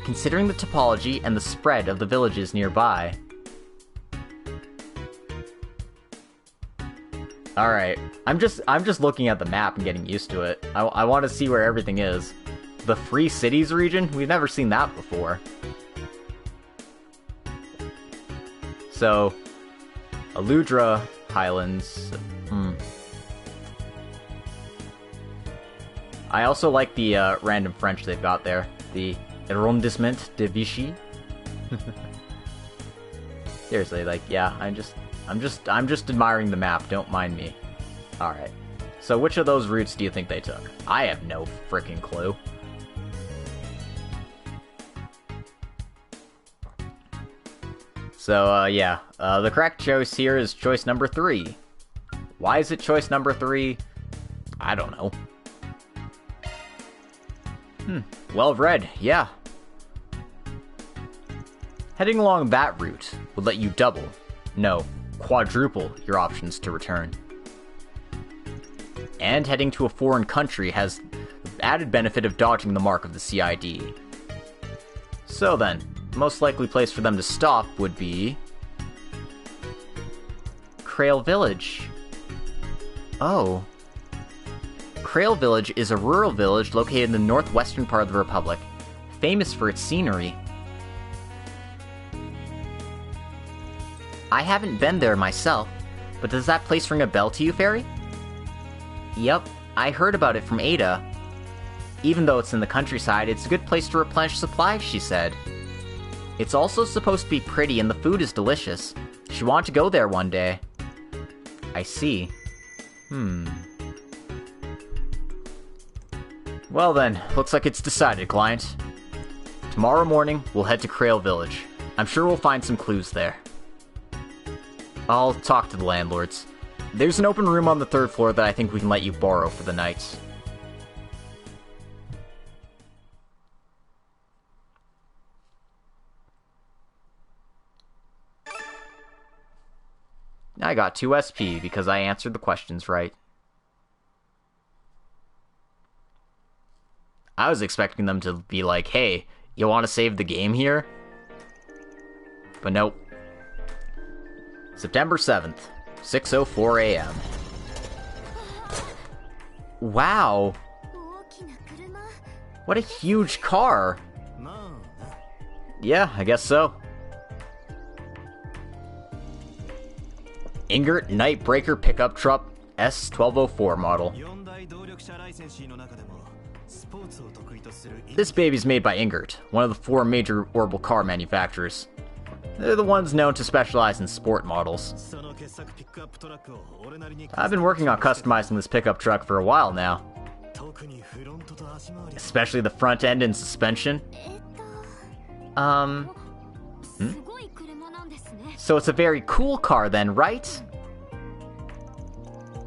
A: Considering the topology and the spread of the villages nearby... Alright, I'm just looking at the map and getting used to it. I want to see where everything is. The Free Cities region? We've never seen that before. So, Aludra Highlands. I also like the random French they've got there. The Arrondissement de Vichy. Seriously, like, yeah, I'm just admiring the map. Don't mind me. All right. So, which of those routes do you think they took? I have no freaking clue. So, yeah, the correct choice here is choice number 3. Why is it choice number 3? I don't know. Well read, yeah. Heading along that route would let you double, no, quadruple your options to return. And heading to a foreign country has the added benefit of dodging the mark of the CID. So then, the most likely place for them to stop would be Krail Village. Oh. Krail Village is a rural village located in the northwestern part of the Republic, famous for its scenery. I haven't been there myself, but does that place ring a bell to you, Fairy? Yep, I heard about it from Ada. Even though it's in the countryside, it's a good place to replenish supplies, she said. It's also supposed to be pretty and the food is delicious. She wanted to go there one day. I see. Well then, looks like it's decided, client. Tomorrow morning, we'll head to Krail Village. I'm sure we'll find some clues there. I'll talk to the landlords. There's an open room on the 3rd floor that I think we can let you borrow for the night. I got 2 SP because I answered the questions right. I was expecting them to be like, hey, you want to save the game here? But nope. September 7th, 6:04 a.m. Wow! What a huge car! Yeah, I guess so. Ingert Nightbreaker pickup truck S1204 model. This baby's made by Ingert, one of the 4 major orbital car manufacturers. They're the ones known to specialize in sport models. I've been working on customizing this pickup truck for a while now. Especially the front end and suspension. So it's a very cool car then, right?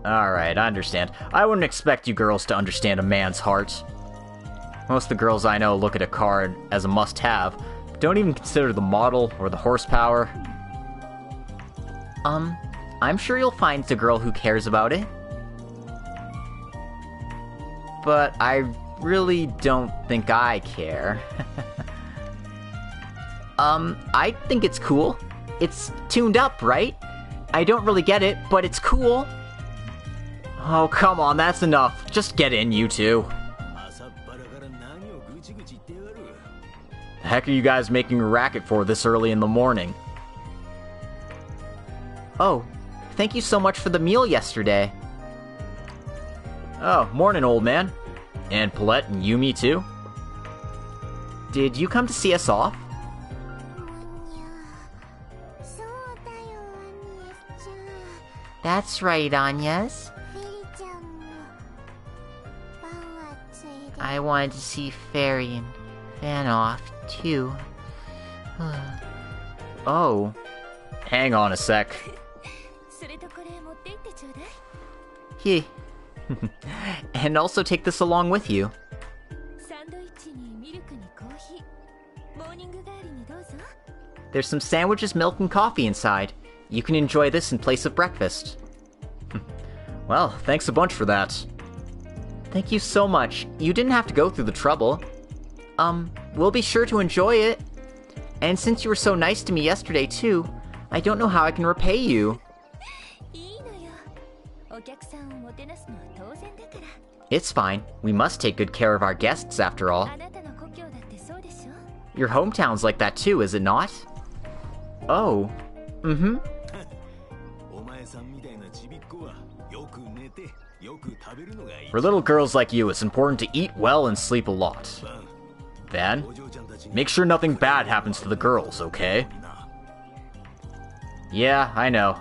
A: Alright, I understand. I wouldn't expect you girls to understand a man's heart. Most of the girls I know look at a car as a must-have, but don't even consider the model or the horsepower. I'm sure you'll find the girl who cares about it. But I really don't think I care. I think it's cool. It's tuned up, right? I don't really get it, but it's cool. Oh, come on, that's enough. Just get in, you two. The heck are you guys making a racket for this early in the morning? Oh, thank you so much for the meal yesterday. Oh, morning, old man. And Paulette and Yumi, too? Did you come to see us off? That's right, Agnes. I wanted to see Fairy and Van off, too. Oh. Hang on a sec. Here. And also take this along with you. There's some sandwiches, milk, and coffee inside. You can enjoy this in place of breakfast. Well, thanks a bunch for that. Thank you so much. You didn't have to go through the trouble. We'll be sure to enjoy it. And since you were so nice to me yesterday, too, I don't know how I can repay you. It's fine. We must take good care of our guests, after all. Your hometown's like that, too, is it not? Oh. Mm-hmm. For little girls like you, it's important to eat well and sleep a lot. Van, make sure nothing bad happens to the girls, okay? Yeah, I know.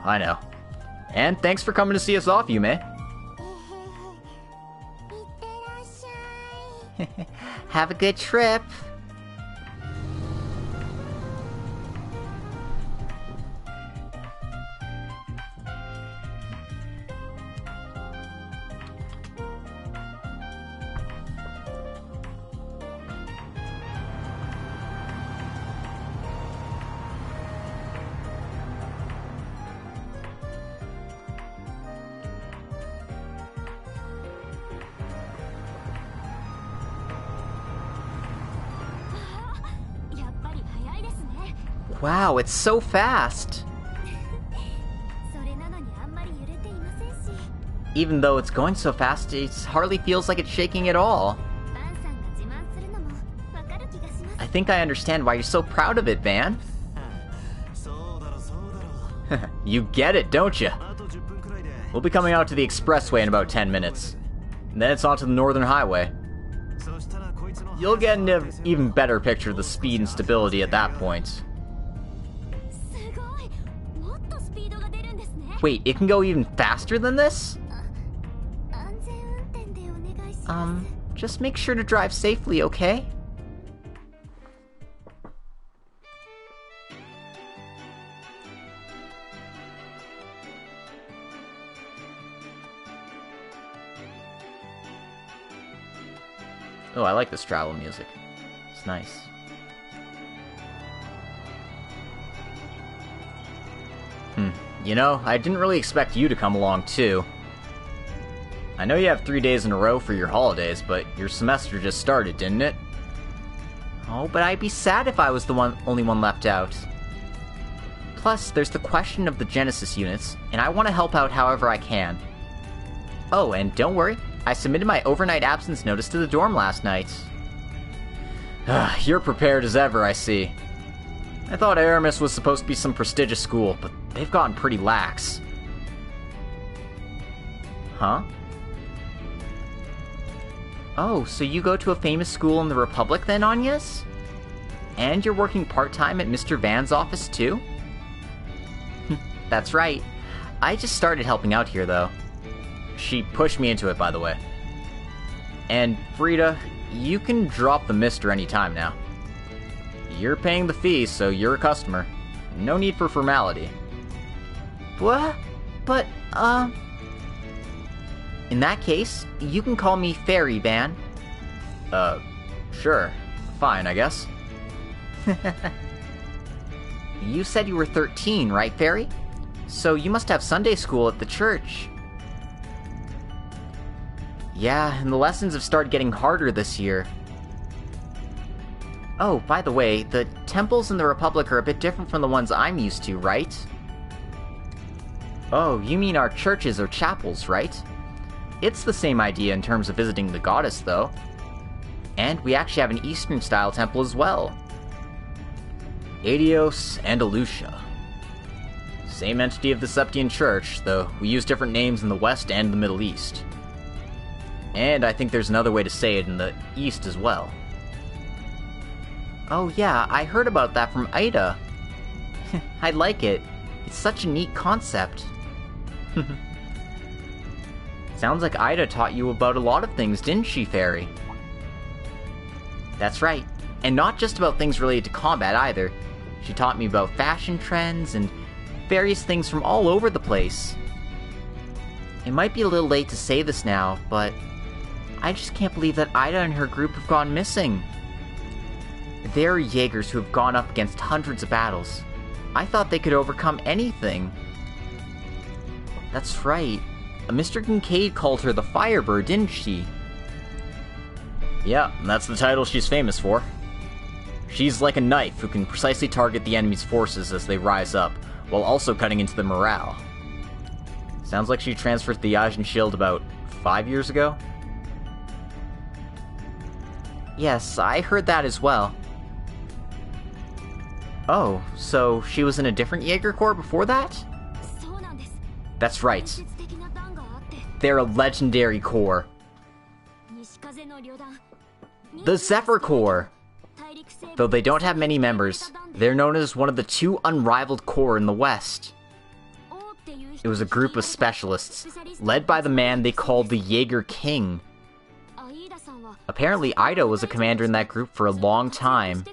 A: And thanks for coming to see us off, Yume. Have a good trip. Wow, it's so fast! Even though it's going so fast, it hardly feels like it's shaking at all. I think I understand why you're so proud of it, Van. You get it, don't you? We'll be coming out to the expressway in about 10 minutes. And then it's on to the Northern Highway. You'll get an even better picture of the speed and stability at that point. Wait, it can go even faster than this? Just make sure to drive safely, okay? Oh, I like this travel music. It's nice. You know, I didn't really expect you to come along, too. I know you have 3 days in a row for your holidays, but your semester just started, didn't it? Oh, but I'd be sad if I was the only one left out. Plus, there's the question of the Genesis units, and I want to help out however I can. Oh, and don't worry, I submitted my overnight absence notice to the dorm last night. You're prepared as ever, I see. I thought Aramis was supposed to be some prestigious school, but they've gotten pretty lax. Huh? Oh, so you go to a famous school in the Republic then, Agnes? And you're working part-time at Mr. Van's office too? That's right. I just started helping out here, though. She pushed me into it, by the way. And, Frida, you can drop the Mr. anytime now. You're paying the fee, so you're a customer. No need for formality. What? But, in that case, you can call me Fairy, Van. Sure. Fine, I guess. You said you were 13, right, Fairy? So you must have Sunday school at the church. Yeah, and the lessons have started getting harder this year. Oh, by the way, the temples in the Republic are a bit different from the ones I'm used to, right? Oh, you mean our churches or chapels, right? It's the same idea in terms of visiting the goddess, though. And we actually have an Eastern-style temple as well. Adios Andalusia. Same entity of the Septian Church, though we use different names in the West and the Middle East. And I think there's another way to say it in the East as well. Oh yeah, I heard about that from Ida. I like it. It's such a neat concept. Sounds like Ida taught you about a lot of things, didn't she, Fairy? That's right. And not just about things related to combat either. She taught me about fashion trends and various things from all over the place. It might be a little late to say this now, but I just can't believe that Ida and her group have gone missing. They're Jaegers who have gone up against hundreds of battles. I thought they could overcome anything. That's right. Mr. Kincaid called her the Firebird, didn't she? Yeah, that's the title she's famous for. She's like a knife who can precisely target the enemy's forces as they rise up, while also cutting into the morale. Sounds like she transferred the Asian Shield about 5 years ago? Yes, I heard that as well. Oh, so she was in a different Jaeger Corps before that? That's right. They're a legendary corps. The Zephyr Corps! Though they don't have many members, they're known as one of the 2 unrivaled corps in the West. It was a group of specialists, led by the man they called the Jaeger King. Apparently, Ida was a commander in that group for a long time.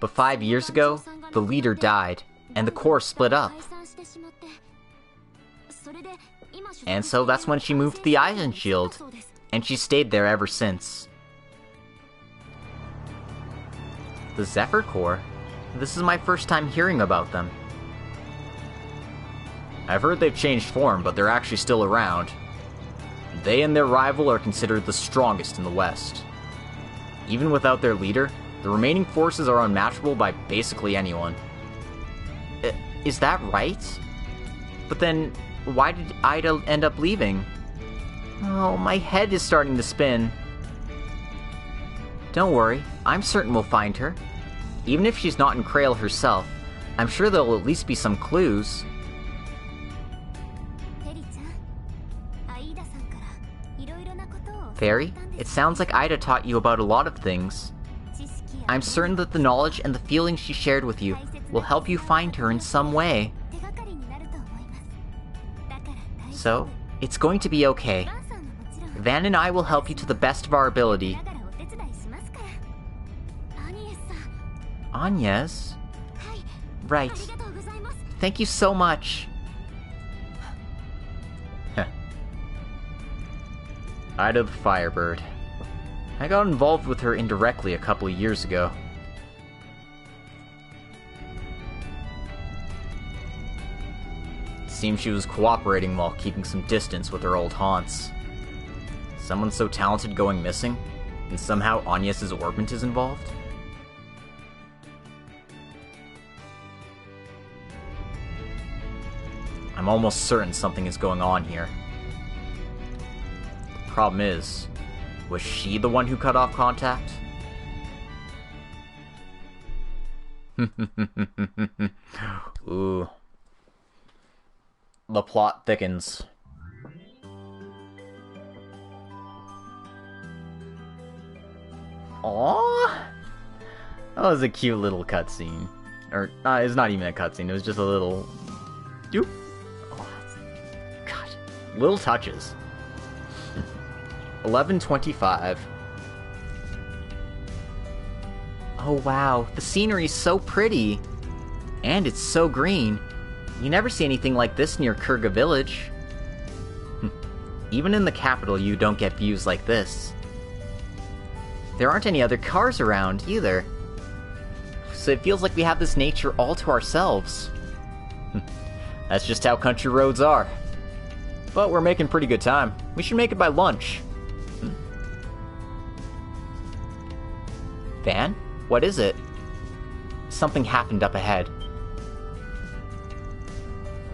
A: But 5 years ago, the leader died, and the corps split up. And so that's when she moved to the Iron Shield, and she stayed there ever since. The Zephyr Corps? This is my first time hearing about them. I've heard they've changed form, but they're actually still around. They and their rival are considered the strongest in the West. Even without their leader, the remaining forces are unmatchable by basically anyone. Is that right? But then, why did Ida end up leaving? Oh, my head is starting to spin. Don't worry, I'm certain we'll find her. Even if she's not in Krail herself, I'm sure there'll at least be some clues. Fairy, it sounds like Ida taught you about a lot of things. I'm certain that the knowledge and the feelings she shared with you will help you find her in some way. So, it's going to be okay. Van and I will help you to the best of our ability. Agnes? Right. Thank you so much. Ida the Firebird. I got involved with her indirectly a couple of years ago. It seems she was cooperating while keeping some distance with her old haunts. Someone so talented going missing, and somehow Agnes's orbment is involved? I'm almost certain something is going on here. The problem is, was she the one who cut off contact? Ooh. The plot thickens. Aww! That was a cute little cutscene. Or, it's not even a cutscene, it was just a little... Doop! Oh, God. Little touches. 11:25. Oh wow, the scenery's so pretty! And it's so green. You never see anything like this near Kurga Village. Even in the capital, you don't get views like this. There aren't any other cars around, either. So it feels like we have this nature all to ourselves. That's just how country roads are. But we're making pretty good time. We should make it by lunch. Van? What is it? Something happened up ahead.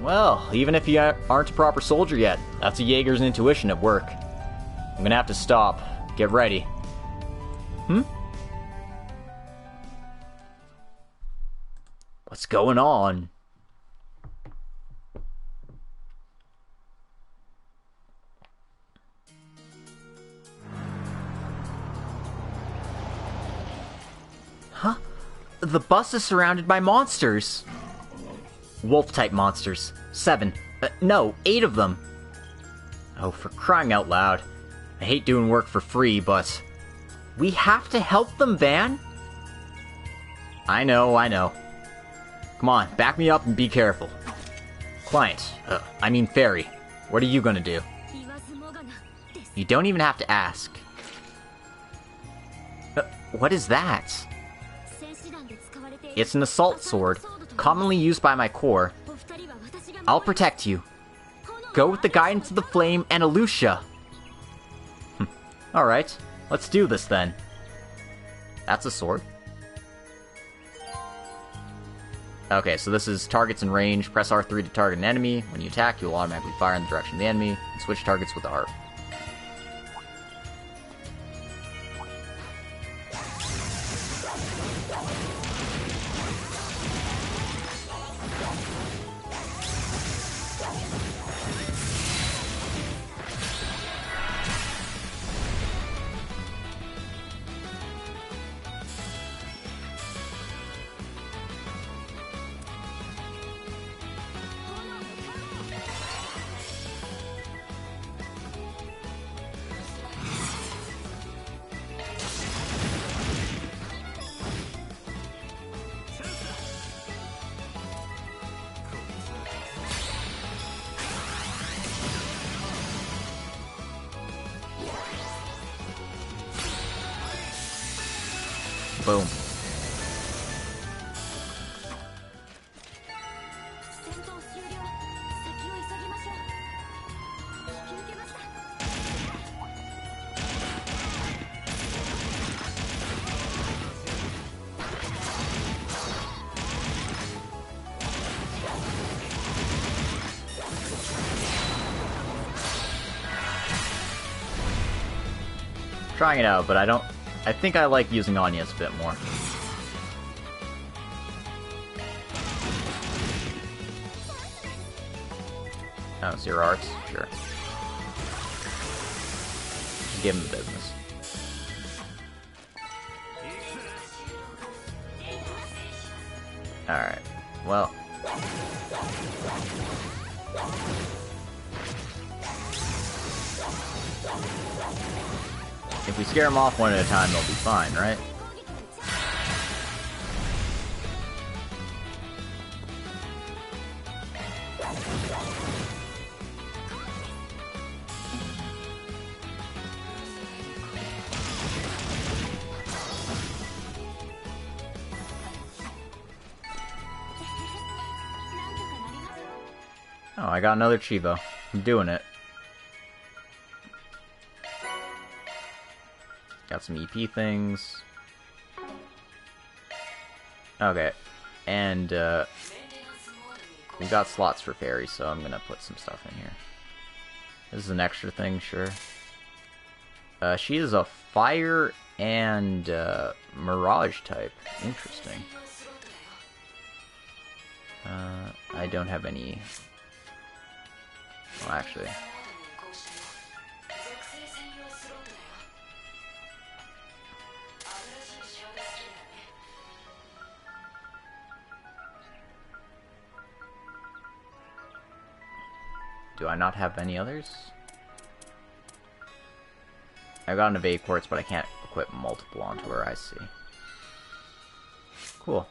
A: Well, even if you aren't a proper soldier yet, that's a Jaeger's intuition at work. I'm gonna have to stop. Get ready. What's going on? Huh? The bus is surrounded by monsters. Wolf-type monsters. 7. No, 8 of them. Oh, for crying out loud. I hate doing work for free, but... We have to help them, Van! I know. Come on, back me up and be careful. Client. Fairy. What are you gonna do? You don't even have to ask. What is that? It's an assault sword, commonly used by my corps. I'll protect you. Go with the guidance of the flame and Alusha. Alright, let's do this then. That's a sword. Okay, so this is targets in range. Press R3 to target an enemy. When you attack, you'll automatically fire in the direction of the enemy, and switch targets with the harp. Boom. Trying it out, but I think I like using Agnes a bit more. Oh, Zero Arts? Sure. Just give him the business. Alright, well... If we scare them off one at a time, they'll be fine, right? Oh, I got another Chivo. I'm doing it. Got some EP things. Okay. And, we got slots for fairies, so I'm gonna put some stuff in here. This is an extra thing, sure. She is a fire and, mirage type. Interesting. I don't have any... Well, actually... Do I not have any others? I got an evade quartz, but I can't equip multiple onto her, I see. Cool.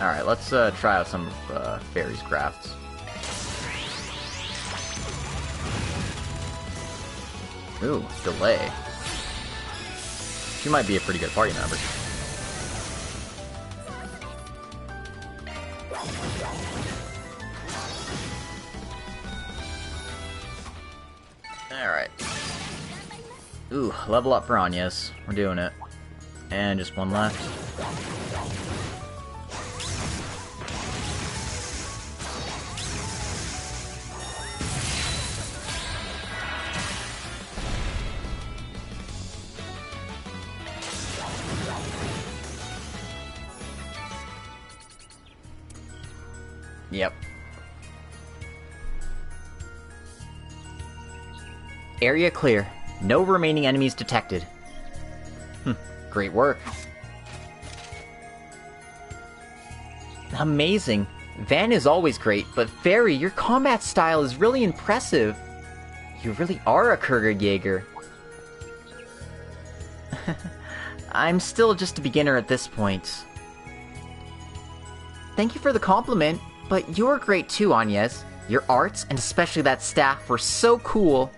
A: Alright, let's try out some Fairy's crafts. Ooh, delay. She might be a pretty good party member. Alright. Ooh, level up for Agnes. We're doing it. And just one left. Yep. Area clear. No remaining enemies detected. Great work. Amazing. Van is always great, but Fairy, your combat style is really impressive. You really are a Kurgerjäger. I'm still just a beginner at this point. Thank you for the compliment, but you're great too, Agnes. Your arts, and especially that staff, were so cool.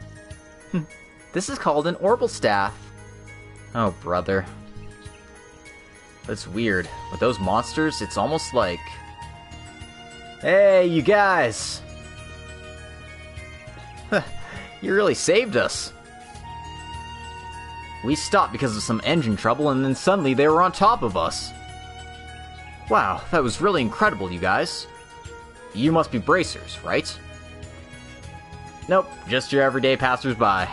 A: This is called an Orbital Staff. Oh, brother. That's weird. With those monsters, it's almost like... Hey, you guys! You really saved us. We stopped because of some engine trouble, and then suddenly they were on top of us. Wow, that was really incredible, you guys. You must be bracers, right? Nope, just your everyday passers-by.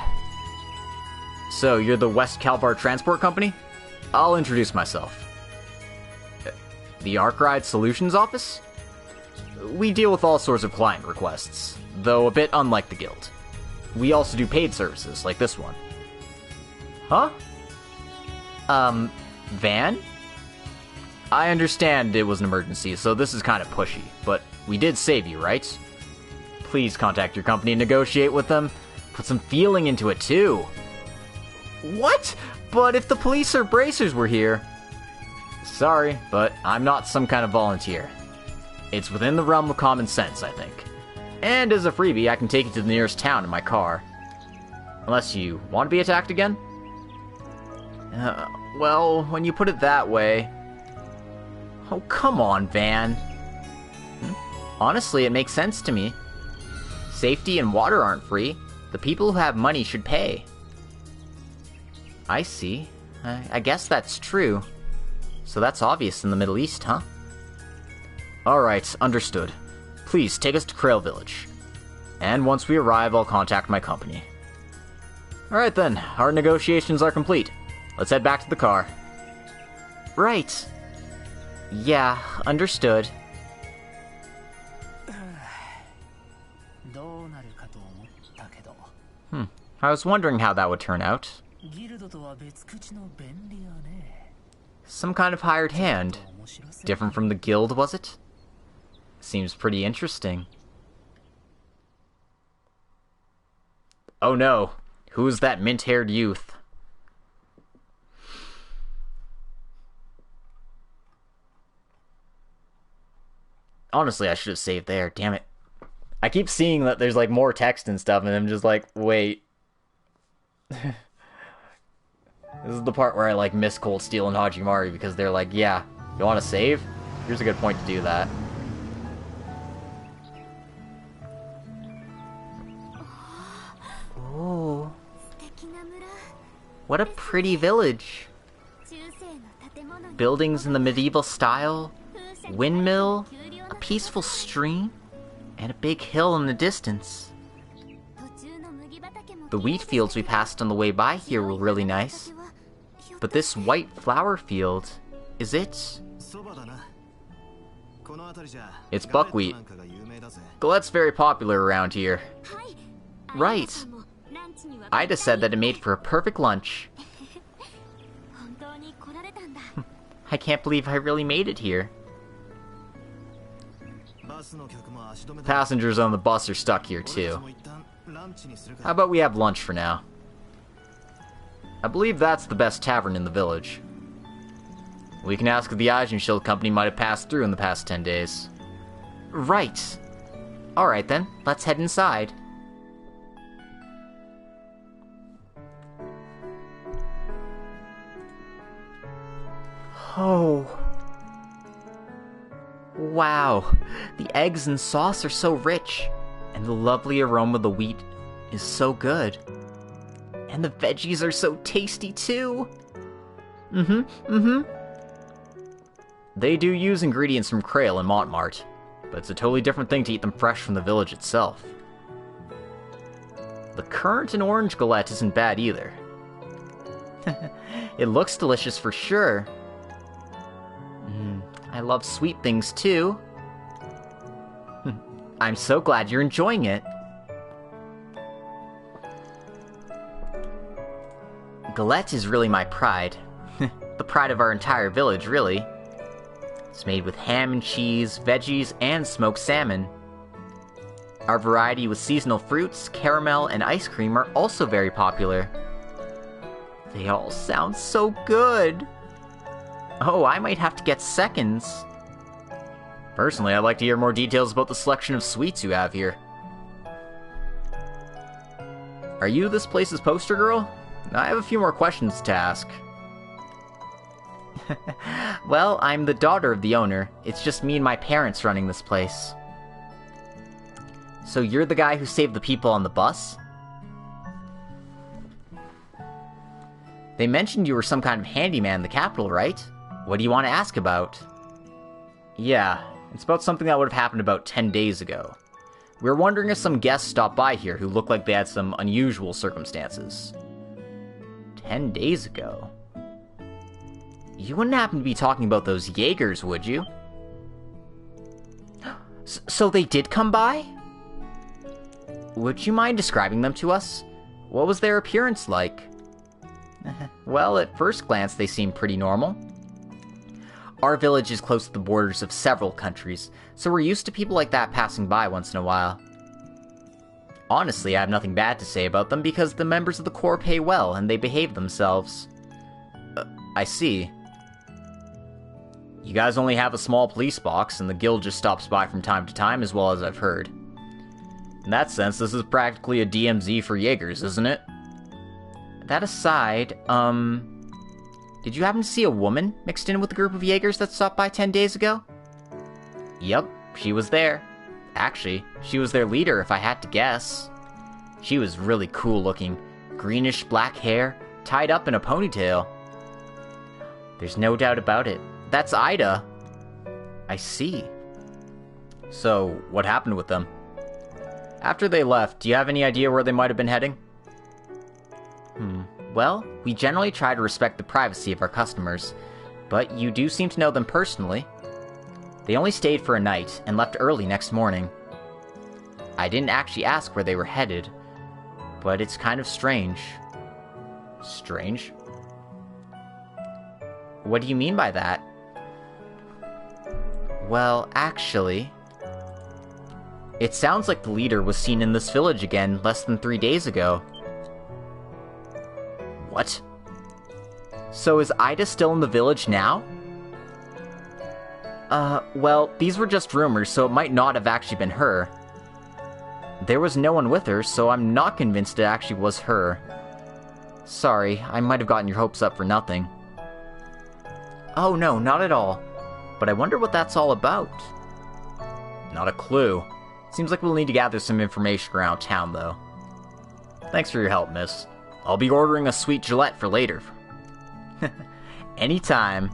A: So, you're the West Calvard Transport Company? I'll introduce myself. The Arkride Solutions Office? We deal with all sorts of client requests, though a bit unlike the guild. We also do paid services, like this one. Huh? Van? I understand it was an emergency, so this is kind of pushy, but we did save you, right? Please contact your company and negotiate with them. Put some feeling into it, too. What? But if the police or bracers were here... Sorry, but I'm not some kind of volunteer. It's within the realm of common sense, I think. And as a freebie, I can take you to the nearest town in my car. Unless you want to be attacked again? Well, when you put it that way... Oh, come on, Van. Honestly, it makes sense to me. Safety and water aren't free. The people who have money should pay. I see. I guess that's true. So that's obvious in the Middle East, huh? Alright, understood. Please, take us to Krail Village. And once we arrive, I'll contact my company. Alright then, our negotiations are complete. Let's head back to the car. Right. Yeah, understood. I was wondering how that would turn out. Some kind of hired hand. Different from the guild, was it? Seems pretty interesting. Oh no, who's that mint-haired youth? Honestly, I should have saved there, damn it. I keep seeing that there's like more text and stuff, and I'm just like, wait. This is the part where I like miss Cold Steel and Hajimari, because they're like, yeah, you want to save? Here's a good point to do that. Oh, what a pretty village. Buildings in the medieval style, windmill, a peaceful stream, and a big hill in the distance. The wheat fields we passed on the way by here were really nice. But this white flower field, is it? It's buckwheat. Galette's very popular around here. Right. Ida said that it made for a perfect lunch. I can't believe I really made it here. Passengers on the bus are stuck here too. How about we have lunch for now? I believe that's the best tavern in the village. We can ask if the Ajin Shield Company might have passed through in the past 10 days. Right. Alright then, let's head inside. Oh. Wow. The eggs and sauce are so rich. And the lovely aroma of the wheat is so good. And the veggies are so tasty too. They do use ingredients from Krail and Montmart, but it's a totally different thing to eat them fresh from the village itself. The currant and orange galette isn't bad either. It looks delicious for sure. I love sweet things too. I'm so glad you're enjoying it. Galette is really my pride. The pride of our entire village, really. It's made with ham and cheese, veggies, and smoked salmon. Our variety with seasonal fruits, caramel, and ice cream are also very popular. They all sound so good. Oh, I might have to get seconds. Personally, I'd like to hear more details about the selection of sweets you have here. Are you this place's poster girl? I have a few more questions to ask. Well, I'm the daughter of the owner. It's just me and my parents running this place. So you're the guy who saved the people on the bus? They mentioned you were some kind of handyman in the capital, right? What do you want to ask about? Yeah, it's about something that would have happened about 10 days ago. We were wondering if some guests stopped by here who looked like they had some unusual circumstances. 10 days ago? You wouldn't happen to be talking about those Jaegers, would you? So they did come by? Would you mind describing them to us? What was their appearance like? Well, at first glance, they seemed pretty normal. Our village is close to the borders of several countries, so we're used to people like that passing by once in a while. Honestly, I have nothing bad to say about them because the members of the Corps pay well and they behave themselves. I see. You guys only have a small police box, and the guild just stops by from time to time, as well as I've heard. In that sense, this is practically a DMZ for Jaegers, isn't it? That aside, did you happen to see a woman mixed in with the group of Jaegers that stopped by 10 days ago? Yep, she was there. Actually, she was their leader, if I had to guess. She was really cool looking, greenish black hair, tied up in a ponytail. There's no doubt about it. That's Ida. I see. So, what happened with them? After they left, do you have any idea where they might have been heading? Well, we generally try to respect the privacy of our customers, but you do seem to know them personally. They only stayed for a night and left early next morning. I didn't actually ask where they were headed, but it's kind of strange. Strange? What do you mean by that? Well, actually, it sounds like the leader was seen in this village again less than 3 days ago. What? So is Ida still in the village now? Well, these were just rumors, so it might not have actually been her. There was no one with her, so I'm not convinced it actually was her. Sorry, I might have gotten your hopes up for nothing. Oh no, not at all. But I wonder what that's all about. Not a clue. Seems like we'll need to gather some information around town, though. Thanks for your help, miss. I'll be ordering a sweet Gillette for later. Anytime.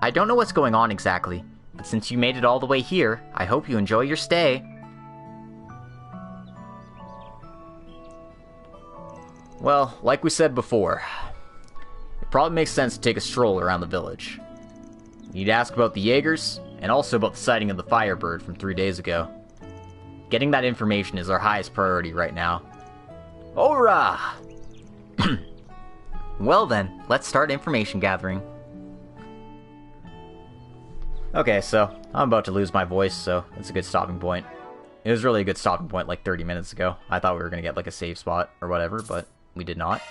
A: I don't know what's going on exactly, but since you made it all the way here, I hope you enjoy your stay. Well, like we said before, it probably makes sense to take a stroll around the village. You need to ask about the Jaegers, and also about the sighting of the Firebird from 3 days ago. Getting that information is our highest priority right now. Ora! Well then, let's start information gathering. Okay, so, I'm about to lose my voice, so it's a good stopping point. It was really a good stopping point like 30 minutes ago. I thought we were going to get like a save spot or whatever, but we did not.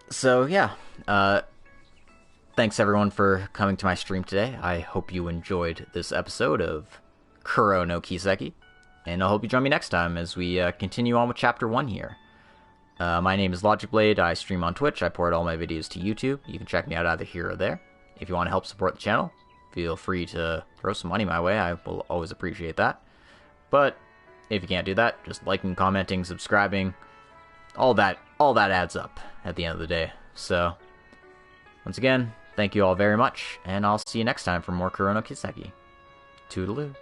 A: So, yeah. Thanks everyone for coming to my stream today. I hope you enjoyed this episode of Kuro no Kiseki. And I hope you join me next time as we continue on with Chapter 1 here. My name is Logic Blade. I stream on Twitch. I port all my videos to YouTube. You can check me out either here or there. If you want to help support the channel, feel free to throw some money my way. I will always appreciate that. But if you can't do that, just liking, commenting, subscribing, all that adds up at the end of the day. So, once again, thank you all very much, and I'll see you next time for more Kuro no Kiseki. Toodaloo.